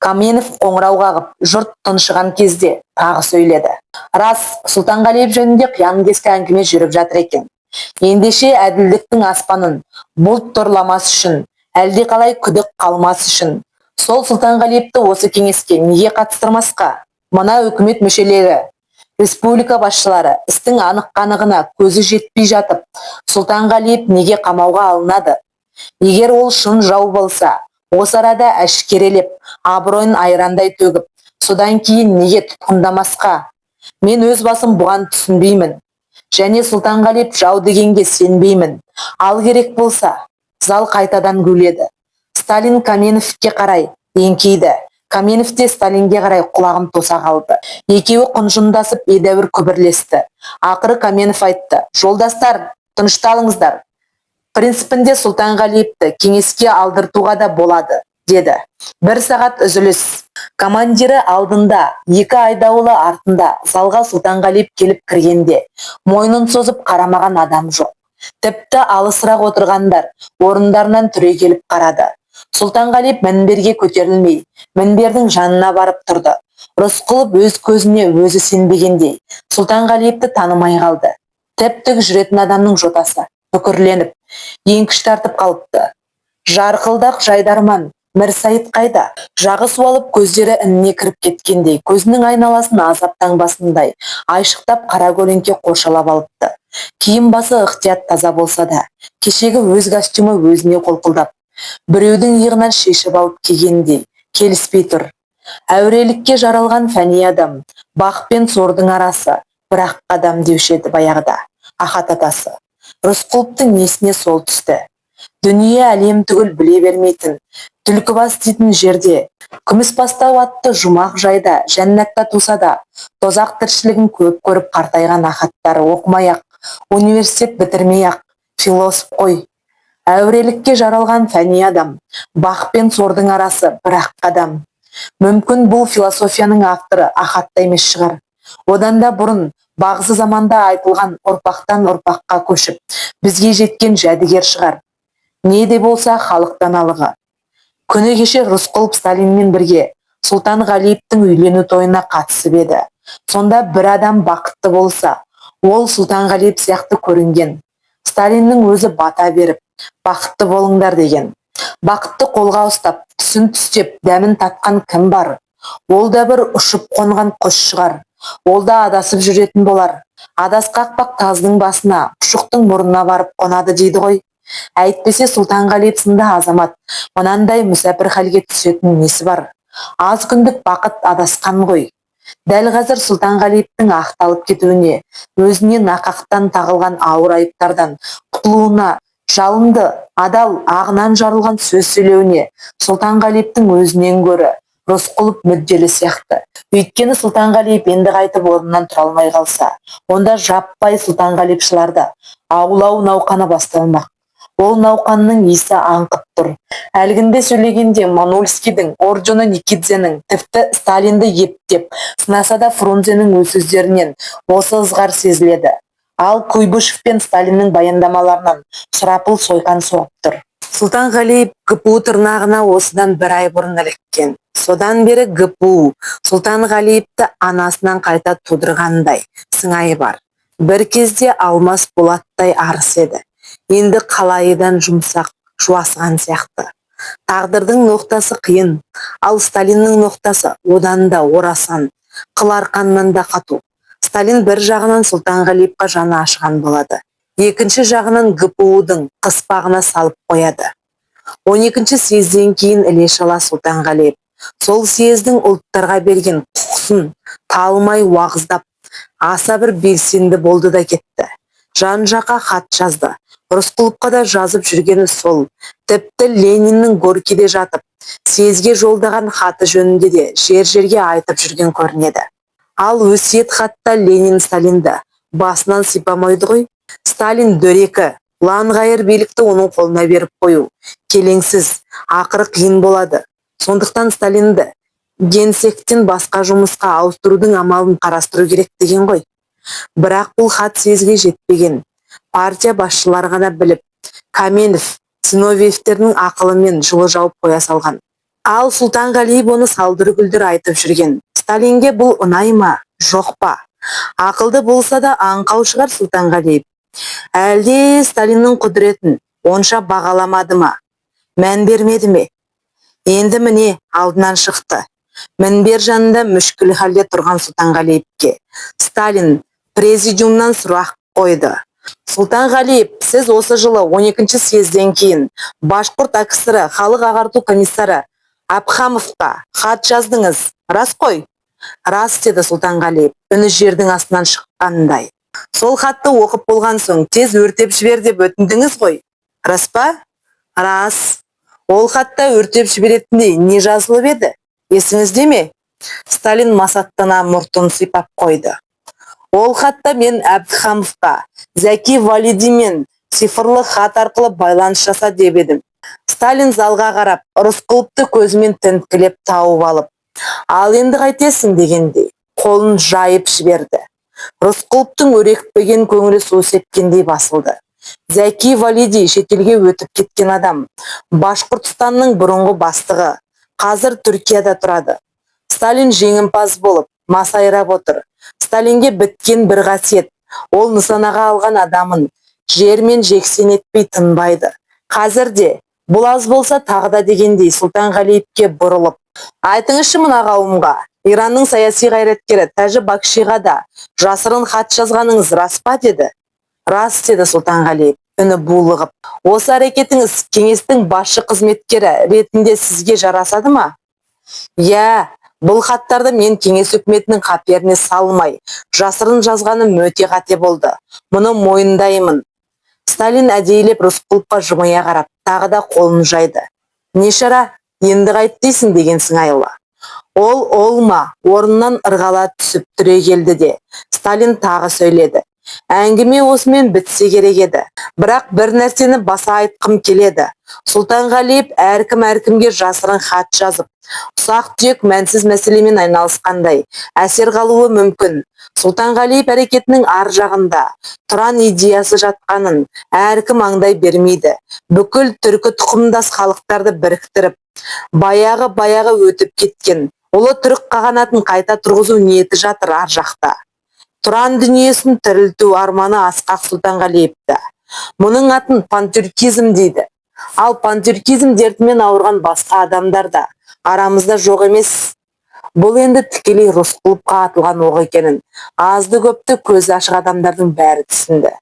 Каменов қоңырау қағып, жұрт тыншыған кезде тағы сөйледі. Рас, Сұлтанғалиев жөнінде қиян-кескі әңгіме жүріп жатыр екен. Ендеше әділдіктің аспанын бұлт торламас үшін, әлде қалай күдік қалмас үшін, сол Сұлтанғалиевті осы кеңеске неге қатыстырмасқа? Мына үкімет мүшелері, республика басшылары істің анық-қанығына көзі жетпей жатып, Сұлтанғалиев неге қамауға алынады? Егер ол шын жау болса, осы арада әшкерелеп, абыройын айрандай төгіп, содан кейін неге тұтқындамасқа? Мен өз басым бұған түсінбеймін. Және Сұлтанғалиев жау дегенге сенбеймін. Ал керек болса, зал қайтадан гуледі. Сталин Каменовке қарай еңкейді. Каменов те Сталинге қарай құлағын тоса қалды. Екеуі құнжындасып едәуір күбірлесті. Ақыры Каменов айтты: "Жолдастар, тынышталыңыздар. Принципінде Сұлтанғалиевті кеңеске алдыртуға да болады", деді. 1 сағат үзіліс. Командирі алдында, 2 айдауылы артында. Залға Сұлтанғалиев келіп кіргенде мойнын созып қарамаған адам жоқ. Тіпті алысырақ отырғандар орындарынан түрегеліп қарады. Сұлтанғалиев мінберге көтерілмей, мінбердің жанына барып тұрды. Рысқұлов өз көзіне өзі сенбегендей Сұлтанғалиевті танымай қалды. Тіп-тік жүретін адамның жотасы бүкірленіп, еңкіш тартып қалыпты. Жарқылдақ жайдарман Мірсайыт қайда? Жағы суалып, көздері ініне кіріп кеткендей, көзінің айналасын азап таңбасындай айшықтап қара көлеңке қоршалап алыпты. Киім басы ықтият таза болса да, кешегі өз костюмы өзіне қолқылдап, біреудің иығынан шешіп алып кигендей келіспей тұр. Әурелікке жаралған фәни адам, бақ пен сордың арасы, бірақ қадам деуші еді баяғыда ахат атасы. Рысқұловтың несіне сол түсті. Дүние әлем түгіл біле бермейтін, Түлкібас дейтін жерде, Күмісбастау атты жұмақ жайда, жәннатта туса да, тозақ тіршілігін көп көріп қартайған ахаттары оқымай-ақ, университет бітірмей-ақ философ қой. Әурелікке жаралған фәни адам, бақ пен сордың арасы, бірақ қадам. Мүмкін бұл философияның авторы ахатта емес шығар. Одан да бұрын бағзы заманда айтылған ұрпақтан ұрпаққа көшіп, бізге жеткен жәдігер шығар. Не де болса халық даналығы. Күні кеше Рысқұлов Сталинмен бірге Сұлтанғалиевтің үйлену тойына қатысып еді. Сонда бір адам бақытты болса, ол Сұлтанғалиев сияқты көрінген. Сталиннің өзі бата беріп, бақытты болыңдар деген. Бақытты қолға ұстап, түсін түстеп, дәмін татқан кім бар? Ол да бір ұшып қонған құс шығар. Ол да адасып жүретін болар. Адасқақпақ таздың басына, пұшықтың мұрнына барып қонады дейді ғой. Әйтпесе Сұлтанғалиев сынды азамат мынандай мүсәпір халге түсетін несі бар? Аз күндік бақыт адасқан ғой. Дәл қазір Сұлтанғалиевтің ақталып кетуіне, өзіне нақақтан тағылған ауыр айыптардан құтылуына, жалынды, адал, ағынан жарылған сөз сөйлеуіне Сұлтанғалиевтің өзінен гөрі Рысқұлов мүдделі сияқты. Өйткені Сұлтанғалиев енді қайтып орнынан тұра алмай қалса, онда жаппай Сұлтанғалиевшыларды аулау науқаны басталмақ. Ол науқанның иісі аңқып тұр. Әлгінде сөйлегенде Манульскийдің, Орджоны Никидзенің, тіпті Сталинді ептеп, сынаса да Фрунзенің өз сөздерінен осы ызғар сезіледі. Ал Куйбышев пен Сталиннің баяндамаларынан сұрапыл сойқан соғып тұр. Сұлтанғалиев ГПУ тырнағына осыдан 1 ай бұрын іліккен. Содан бері ГПУ Сұлтанғалиевті анасынан қайта тудырғандай сыңайы бар. Бір кезде Алмас Болаттай арыс еді. Енді қалайыдан жұмсақ, жуасыған сияқты. Тағдырдың ноқтасы қиын, ал Сталиннің ноқтасы одан да орасан, қыл арқаннан да қату. Сталин бір жағынан Сұлтанғалиевқа жаны ашыған болады. Екінші жағынан ГПУ-дың қыспағына салып қояды. 12-ші съезден кейін Іле-шала Сұлтанғалиев сол съездің ұлттарға берген құқысын талмай уағыздап, аса бір белсенді болды да кетті. Жан-жаққа хат жазды. Рысқұловқа да жазып жүргені сол. Тіпті Лениннің Горькийде жатып, съезге жолдаған хаты жөнінде де жер-жерге айтып жүрген көрінеді. Ал өсиет хатта Ленин Сталинді басынан сипамайды ғой. Сталин дөрекі, ұлан-ғайыр билікті оның қолына беріп қою келеңсіз, ақыры қиын болады. Сондықтан Сталинді генсектен басқа жұмысқа ауыстырудың амалын қарастыру керек деген ғой. Бірақ бұл хат съезге жетпеген. Партия басшылары ғана біліп, Каменов, Зиновьевтердің ақылымен жылы жауып қоя салған. Ал Сұлтанғалиев оны салдыр-гүлдір айтып жүрген. Сталинге бұл ұнай ма, жоқ па? Ақылды болса да аңқау шығар Сұлтанғалиев. Әлде Сталиннің құдіретін онша бағаламады ма? Мән бермеді ме? Енді міне алдынан шықты. Мінбер жанында мүшкіл халде тұрған Сұлтанғалиевке Сталин президиумнан сұрақ қойды. Сұлтанғалиев, сіз осы жылы 12-ші съезден кейін Башқұрт АКСР халық ағарту комиссары Абхамовқа хат жаздыңыз, рас қой? Рас, деді Сұлтанғалиев, үні жердің астынан шыққандай. Сол хатты оқып болған соң тез өртеп жібер деп өтіндіңіз ғой. Рас па? Рас. Ол хатта өртеп жіберетіндей не жазылып еді? Есіңізде ме? Сталин масаттана мұртын сипап қойды. Ол хатта мен Әбдіхановқа Зәки Валидимен цифрлы хат арқылы байланыс жаса деп едім. Сталин залға қарап, Рысқұловты көзімен тінткілеп тауып алып, ал енді қайтесің дегендей, қолын жайып жіберді. Рысқұловтың өрекпіген көңілі су сепкендей басылды. Зәки Валиди шетелге өтіп кеткен адам, Башқұртстанның бұрынғы бастығы, қазір Түркияда тұрады. Сталин жеңімпаз болып, масайрап отыр. Сталинге біткен бір қасиет, ол нысанаға алған адамын жермен жексен етпей тынбайды. Қазір де, бұл аз болса тағы да дегендей Сұлтанғалиевке бұрылып, айтыңызшы мына қауымға, Иранның саяси қайраткері Тәжі Бакшиға да жасырын хат жазғаныңыз рас па деді. Рас деді Сұлтанғалиев, үні булығып. Осы әрекетіңіз кеңестің басшы қызметкері ретінде сізге жарасады ма? Иә, бұл хаттарды мен кеңес үкіметінің қаперіне салмай, жасырын жазғаным өте қате болды. Мұны мойындаймын. Сталин әдейілеп Рысқұловқа жымия қарап, тағы да қолын жайды. Не шара, енді қайт дейсің деген сыңайлы. Ол ма, орнынан ырғала түсіп түрегелді де. Сталин тағы сөйледі. Әңгіме осымен бітсе керек еді. Бірақ бір нәрсені баса айтқым келеді. Сұлтанғалиев әркім-әркімге жасырын хат жазып, ұсақ-түйек мәнсіз мәселемен айналысқандай әсер қалуы мүмкін. Сұлтанғалиев әрекетінің ар жағында тұран идеясы жатқанын әркім аңдай бермейді. Бүкіл түркі тұқымдас халықтарды біріктіріп, баяғы өтіп кеткен ұлы түрік қағанатын қайта тұрғызу ниеті жатыр ар жақта. Тұран дүниесін тірілту арманы асқақ Сұлтанғалиевті. Мұның атын пантюркизм дейді. Ал пантюркизм дертімен ауырған басқа адамдар да арамызда жоқ емес. Бұл енді тікелей Рысқұловқа атылған оқ екенін азды көпті көзі ашық адамдардың бәрі түсінді.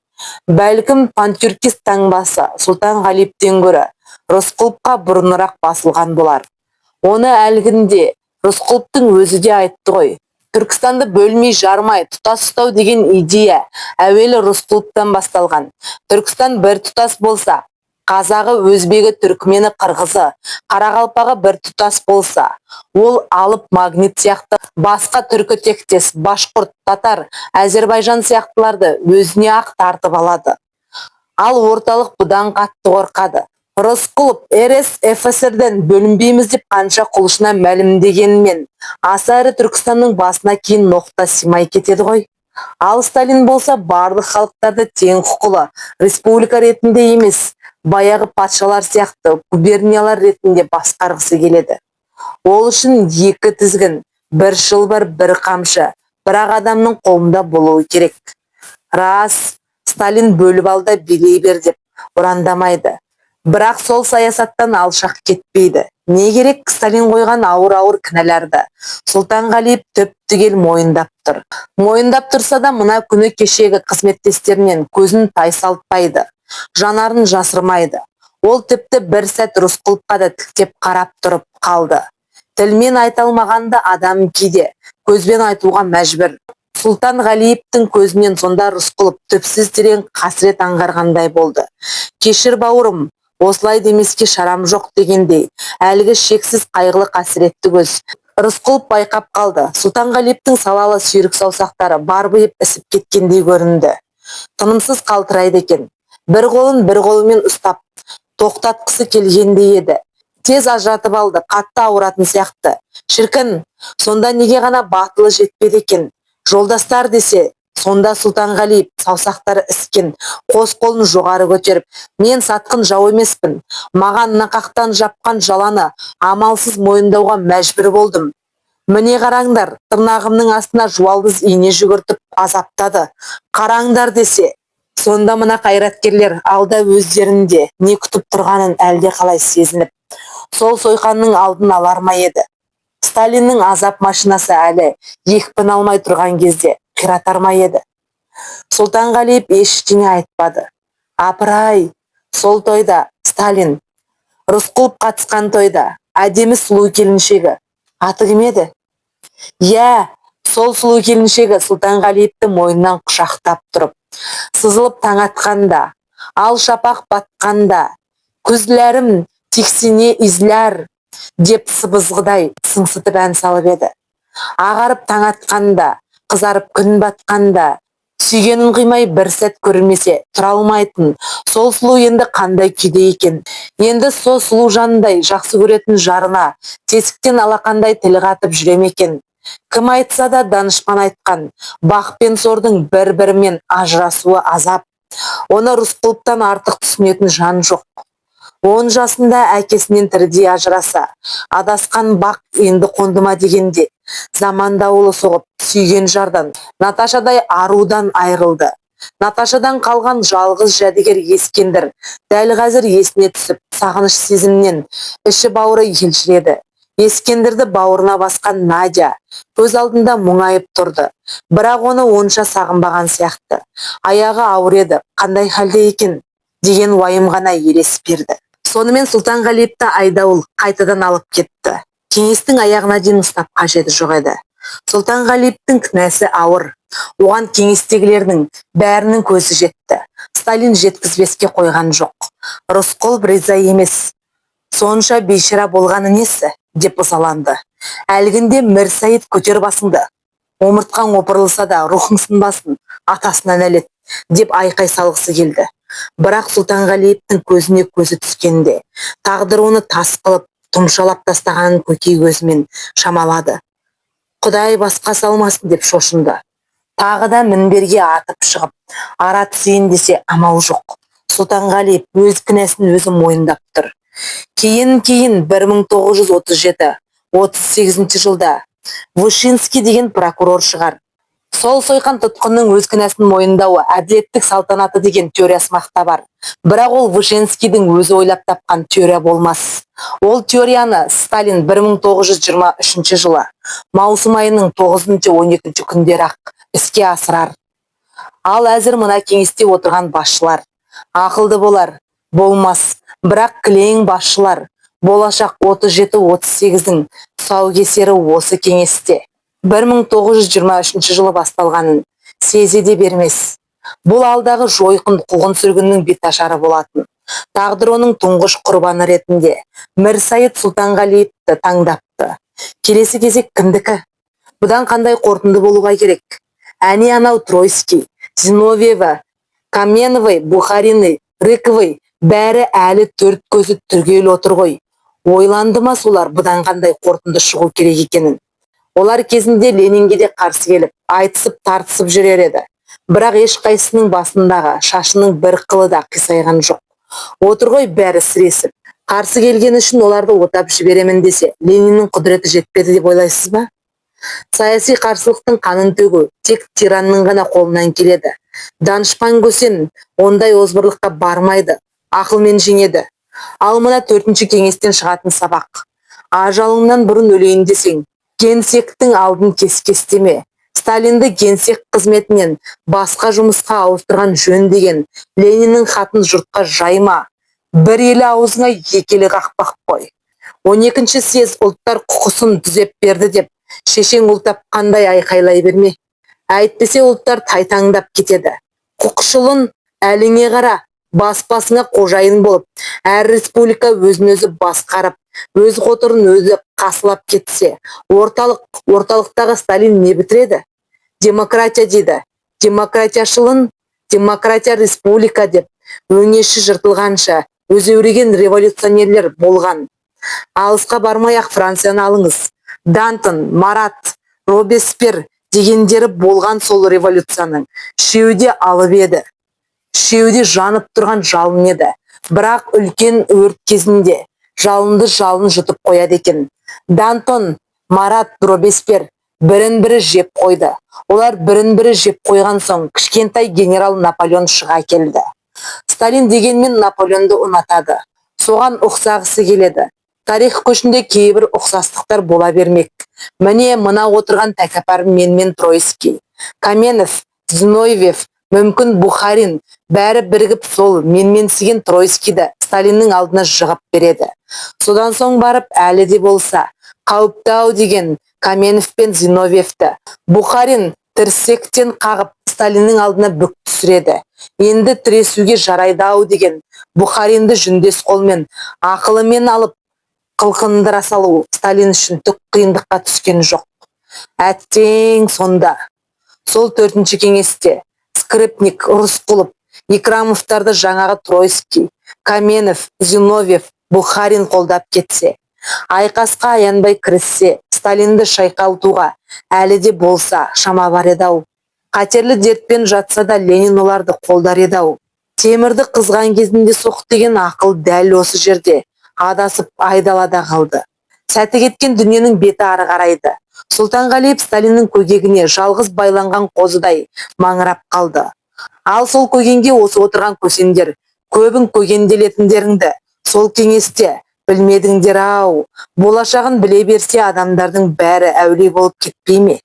Бәлкім пантюркист таңбасы Сұлтанғалиевтен гөрі Рысқұловқа бұрынырақ басылған болар. Оны әлгінде Рысқұловтың өзі де айтты ғой. Түркістанды бөлмей жармай тұтас ұстау деген идея әуелі Рысқұловтан басталған. Түркістан бір тұтас болса, қазағы, өзбегі, түркмені, қырғызы, қарақалпағы бір тұтас болса, ол алып магнит сияқты басқа түркі тектес, башқұрт, татар, Әзербайжан сияқтыларды өзіне ақ тартып алады. Ал орталық бұдан қатты қорқады. Рысқұлов РСФСРден бөлінбейміз деп қанша құлшына мәлімдегенмен, аса ірі Түркістанның басына кейін ноқта симай кетеді ғой. Ал Сталин болса барлық халықтарды тең құқылы республика ретінде емес, баяғы патшалар сияқты губерниялар ретінде басқарғысы келеді. Ол үшін екі тізгін, бір шылбыр, бір қамшы, бірақ адамның қолында болуы керек. Рас, Сталин бөліп алда билей бер деп ұрандамайды. Бірақ сол саясаттан алшақ кетпейді. Не керек Сталин қойған ауыр кінәларды Сұлтанғалиев түп-түгел мойындап тұр. Мойындап тұрса да мына күні кешегі қызметтестерінен көзін тайсалтпайды, жанарын жасырмайды. Ол тіпті бір сәт Рысқұловқа да тіктеп қарап тұрып қалды. Тілмен айталмағанды адам кейде көзбен айтуға мәжбүр. Сұлтанғалиевтің көзінен сонда Рысқұлов түпсіз терең қасірет аңғарғандай болды. Кешір бауырым, осылай демеске шарам жоқ дегендей, әлгі шексіз қайғылы қасіретті көз. Рысқұлов байқап қалды. Сұлтанғалиевтің салалы сүйрік саусақтары барбиып ісіп кеткендей көрінді. Тынымсыз қалтырайды екен. Бір қолымен ұстап, тоқтатқысы келгендей еді. Тез ажыратып алды, қатты ауыратын сияқты. Шіркін, сонда неге ғана батылы жетпеді екен? Жолдастар десе, сонда Сұлтанғалиев саусақтары іскен, қос қолын жоғары көтеріп, мен сатқын жау емеспін. Маған нақақтан жапқан жаланы амалсыз мойындауға мәжбүр болдым. Міне қараңдар, тырнағымның астына жуалдыз ине жүгіртіп азаптады. Қараңдар десе, сонда мына қайраткерлер алда өздерінде не күтіп тұрғанын әлде қалай сезініп, сол сойқанның алдын алар ма еді? Сталиннің азап машинасы әлі екпін алмай тұрған кезде қиратар ма еді? Сұлтанғалиев ештеңе айтпады. Апырай, сол тойда Сталин, Рысқұлов қатысқан тойда әдемі сұлу келіншегі аты кім еді? Иә, Сол сұлу келіншегі Сұлтанғалиевті мойнынан құшақтап тұрып, сызылып таң атқанда, ал шапақ батқанда, күзләрім тиксене изләр, деп сыбызғыдай сыңсытып ән салып еді. Ағарып таң атқанда, қызарып күн батқанда, сүйгенін қимай бір сәт көрмесе тұра алмайтын сол сұлу енді қандай күйде екен. Енді сол сұлу жандай жақсы көретін жарына тесіктен алақандай тіл қатып жүре ме екен. Кім айтса да данышпан айтқан, бақ пен сордың бір-бірімен ажырасуы азап. Оны Рысқұловтан артық түсінетін жан жоқ. 10 жасында әкесінен тірідей ажыраса, адасқан бақ енді қонды ма дегенде, заман дауылы соғып, сүйген жардан, Наташадай арудан айырылды. Наташадан қалған жалғыз жәдігер Ескендір дәл қазір есіне түсіп, сағыныш сезімнен іші бауыры елжіреді. Ескендірді бауырына басқан Надя көз алдында мұңайып тұрды. Бірақ оны онша сағынбаған сияқты. Аяғы ауыр еді, қандай халде екен деген уайым ғана елес берді. Сонымен Сұлтанғалиевті айдауыл қайтадан алып кетті. Кеңестің аяғына дейін ұстап қажеті жоқ еді. Сұлтанғалиевтің кінәсі ауыр. Оған кеңестегілердің бәрінің көзі жетті. Сталин жеткізбеске қойған жоқ. Рысқұлов риза емес. Сонша бейшара болғаны несі? Деп ызаланды. Әлгінде Мірсайыт көтер басыңды. Омыртқаң опырылса да рухың сынбасын, атасына нәлет, деп айқай салғысы келді. Бірақ Сұлтанғалиевтің көзіне көзі түскенде, тағдыр оны тас қылып, тұмшалап тастағанын көкей көзімен шамалады. Құдай басқа салмасын деп шошынды. Тағы да мінберге атып шығып, ара түсейін десе амал жоқ. Сұлтанғалиев өз кінәсін өзі мойындап тұр. Кейін 1937-38 жылда Вышинский деген прокурор шығар. Сол сойқан тұтқынның өз кінәсін мойындауы әділеттік салтанаты деген теориясы мақта бар. Бірақ ол Вышинскийдің өзі ойлап тапқан теория болмас. Ол теорияны Сталин 1923 жылы маусым айының 9-12 күндері-ақ іске асырар. Ал әзір мына кеңесте отырған басшылар ақылды болар, болмас, бірақ кілең басшылар, болашақ 37-38-дің тұсаукесері осы кеңесте 1923 жылы басталғанын сезе де бермес. Бұл алдағы жойқын қуғын сүргіннің беташары болатын. Тағдыр оның тұңғыш құрбаны ретінде Мірсайыт Сұлтанғалиевті таңдапты. Келесі кезек кімдікі? Бұдан қандай қорытынды болуға керек? Әне анау Тройский, Зиновьева, Каменовой, Бухарины, Рыковой бәрі әлі төрт көзі түргел отыр ғой. Ойланды ма солар бұдан қандай қорытынды шығу керек екенін? Олар кезінде Ленинге де қарсы келіп, айтысып тартысып жүрер еді. Бірақ ешқайсының басындағы шашының бір қылы да қисайған жоқ. Отыр ғой бәрі сіресіп. Қарсы келген үшін оларды отап жіберемін десе, Лениннің құдіреті жетпеді деп ойлайсыз ба? Саяси қарсылықтың қанын төгу тек тиранның ғана қолынан келеді. Данышпан көсен ондай озбырлыққа бармайды, ақылмен жеңеді. Ал мына 4-ші кеңестен шығатын сабақ. Ажалыңнан бұрын өлейін десең, генсектің алдын кескестеме. Сталинді генсек қызметінен басқа жұмысқа ауыстырған жөн деген Лениннің хатын жұртқа жайма. Бір елі аузыңа екелі қақпақ қой. 12-ші съезд ұлттар құқысын түзеп берді деп шешең ұлтап қандай айқайлай берме. Әйтпесе ұлттар тайтаңдап кетеді. Құқышылын әліңе қара, бас-басыңа қожайын болып, әр республика өзін-өзі басқарып, өз қотырын өзі қасылап кетсе, орталықтағы Сталин не бітіреді? Демократия дейді. Демократияшылын, демократия республика деп, өңеші жыртылғанша өзеуреген революционерлер болған. Алысқа бармай-ақ Францияны алыңыз. Дантон, Марат, Робеспьер дегендері болған сол революцияның. Шеуде алып еді. Шеуде жанып тұрған жалын еді. Бірақ үлкен өрт кезінде жалынды жалын жұтып қояды екен. Дантон, Марат, Робеспьер бірін-бірі жеп қойды. Олар бірін-бірі жеп қойған соң кішкентай генерал Наполеон шыға келді. Сталин дегенмен Наполеонды ұнатады. Соған ұқсағысы келеді. Тарих көшінде кейбір ұқсастықтар бола бермек. Міне мына отырған тәкаппар менмен Тройский, Каменов, Зиновьев, мүмкін Бухарин бәрі бірігіп сол менменсіген Тройскийді Сталиннің алдына жығып береді. Содан соң барып әлі де болса Қауіпті ау деген Каменов пен Зиновьевті Бухарин тірсектен қағып Сталиннің алдына бүк түсіреді. Енді тіресуге жарайды ау деген Бухаринді жүндес қолмен ақылымен алып қылқындыра салу Сталин үшін түк қиындыққа түскен жоқ. Әттең сонда сол 4-ші кеңесте Скрипник, Рысқұлов, Икрамовтарды жаңағы Тройский, Каменов, Зиновьев, Бухарин қолдап кетсе, айқасқа аянбай кіріссе, Сталинді шайқалтуға әлі де болса шама бар еді-ау. Қатерлі дертпен жатса да Ленин оларды қолдар еді-ау. Темірді қызған кезінде соқ деген ақыл дәл осы жерде адасып айдалада қалды. Сәті кеткен дүниенің беті ары қарайды. Сұлтанғалиев Сталиннің көкегіне жалғыз байланған қозыдай маңырап қалды. Ал сол көгенге осы отырған көсендер көбін көгенделетіндеріңді сол кеңесте білмедіңдер ау. Болашағын біле берсе адамдардың бәрі әулие болып кетпей ме?